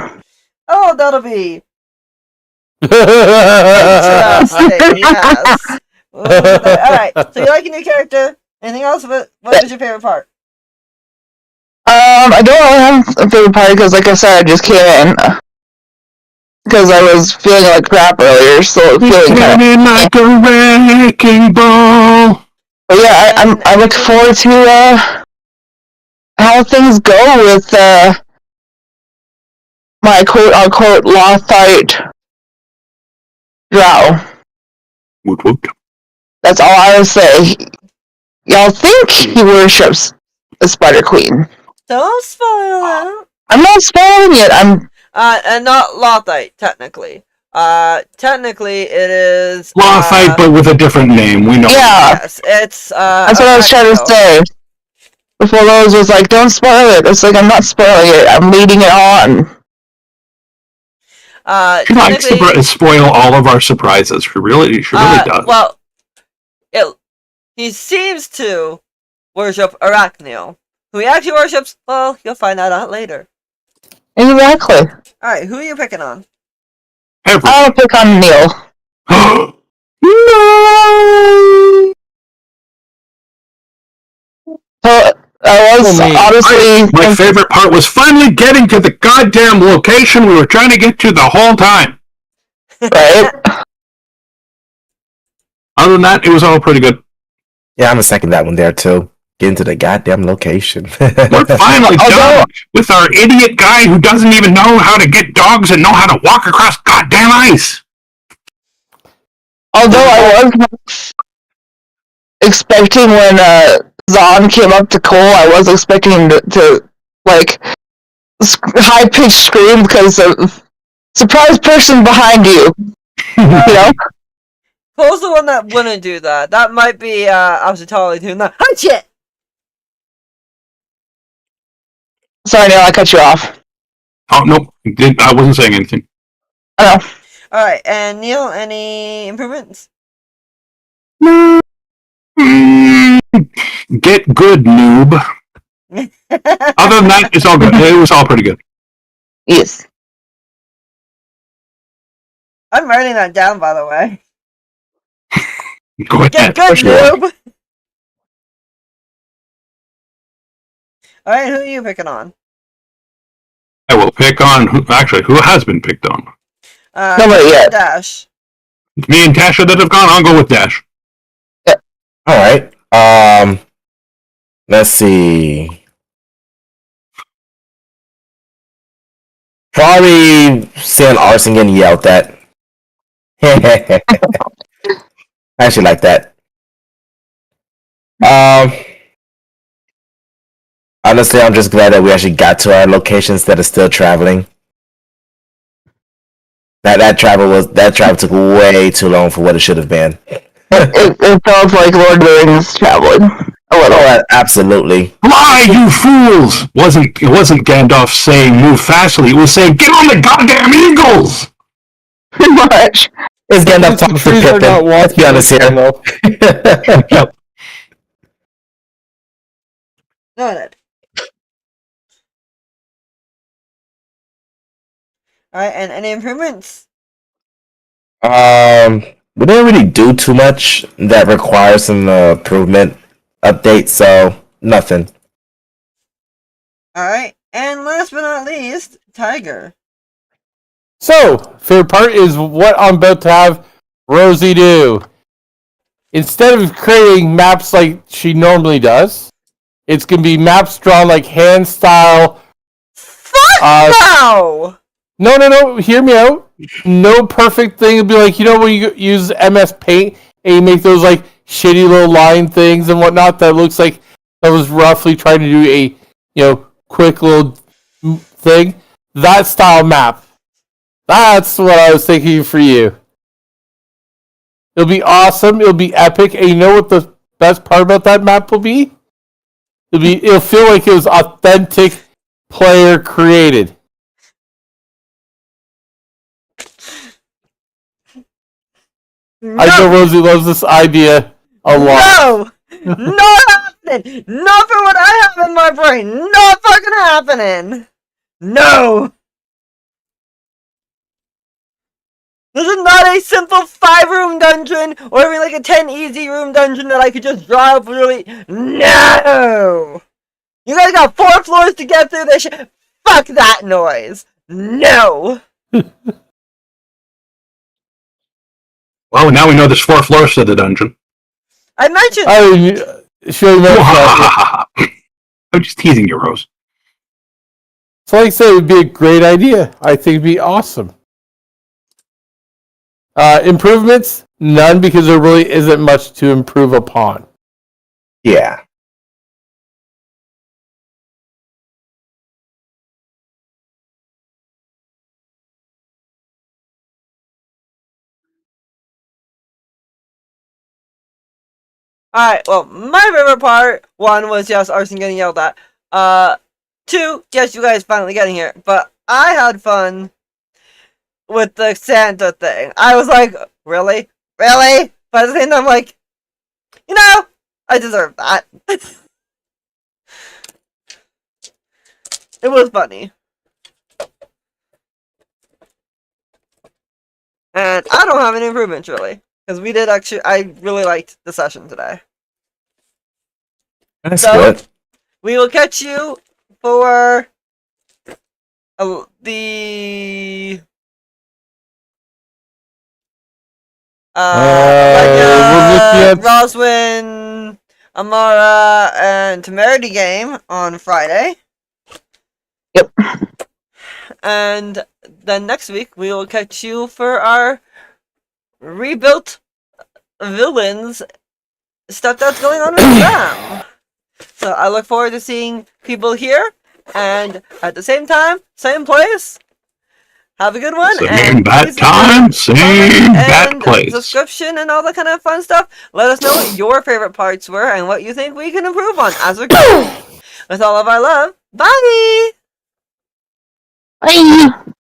Oh, that'll be Yeah. interesting, yes. Alright, so you like a new character? Anything else? What was your favorite part? I don't really have a favorite party because, like I said, I just came in because I was feeling like crap earlier, so feeling kind of. in like a wrecking ball. But yeah, I look forward to how things go with my quote unquote Lothite drow. Woot woot. That's all I would say. Y'all think he worships the Spider Queen? Don't spoil it. I'm not spoiling it. And not Lothite, technically. Technically it is Lothite, but with a different name. We know. Yeah. yes, it's That's what I was trying to say. Before Rose was like, "Don't spoil it." It's like I'm not spoiling it. I'm leading it on. She likes to spoil all of our surprises. She really does. Well, he seems to worship Arachniel. Who he actually worships, well, you'll find that out later. Exactly. Alright, who are you picking on? I'll pick on Neil. No! So I was honestly. My favorite part was finally getting to the goddamn location we were trying to get to the whole time. Right? Other than that, it was all pretty good. Yeah, I'm gonna second that one there too. Get into the goddamn location. We're finally done with our idiot guy who doesn't even know how to get dogs and know how to walk across goddamn ice. Although I was expecting when Zahn came up to Cole, I was expecting to like high pitched scream because of surprise person behind you. You know? Cole's the one that wouldn't do that. That might be Ashitali doing that. Hi, shit! Sorry, Neil, I cut you off. Oh, nope. I wasn't saying anything. Oh. Alright, and Neil, any improvements? Get good, noob. Other than that, it's all good. It was all pretty good. Yes. I'm writing that down, by the way. Go ahead. Get good, sure. noob! Alright, who are you picking on? I will pick on who has been picked on. Nobody yet. Dash. It's me and Tasha that have gone. I'll go with Dash. All right. Let's see. Probably seeing Arson getting yelled at. I actually like that. Honestly, I'm just glad that we actually got to our location instead of still traveling. That travel took way too long for what it should have been. It felt like Lord of the Rings traveling a little. Oh, absolutely. Fly, you fools! It wasn't Gandalf saying move fastly. It was saying get on the goddamn eagles. Pretty much. It's Gandalf talking for Trees are not Pippin. Let's be honest here. though. Yep. Noted. Alright, and any improvements? We didn't really do too much that requires some improvement update, so nothing. Alright, and last but not least, Tiger. So, favorite part is what I'm about to have Rosie do. Instead of creating maps like she normally does, it's going to be maps drawn like hand style. Fuck no! No, hear me out. No perfect thing. It'll be like, when you use MS Paint and you make those like shitty little line things and whatnot that looks like that was roughly trying to do a, quick little thing. That style map. That's what I was thinking for you. It'll be awesome. It'll be epic. And you know what the best part about that map will be? It'll feel like it was authentic player created. No. I know Rosie loves this idea a lot. No! Not happening! Not for what I have in my brain! Not fucking happening! No! This is not a simple 5-room dungeon or even like a 10 easy room dungeon that I could just draw up really. No! You guys got 4 floors to get through this shit. Fuck that noise! No! Well, now we know there's 4 floors to the dungeon. I mentioned. I'm just teasing you, Rose. So like I said, it would be a great idea. I think it'd be awesome. Improvements? None, because there really isn't much to improve upon. Yeah. Alright, well, my favorite part, 1 was, yes, Arson getting yelled at. 2, yes, you guys finally getting here. But I had fun with the Santa thing. I was like, really? Really? But at the same time, I'm like, I deserve that. It was funny. And I don't have any improvements, really. Because we did actually, I really liked the session today. That's So- good. We will catch you for the we're looking at- Roswin, Amara, and Temerity game on Friday. Yep. And then next week we will catch you for our rebuilt villains stuff that's going on with them. So I look forward to seeing people here, and at the same time, same place. Have a good one. Same bad please time, same bad and place. subscription and all that kind of fun stuff. Let us know what your favorite parts were and what you think we can improve on as we go. With all of our love, bye! Bye.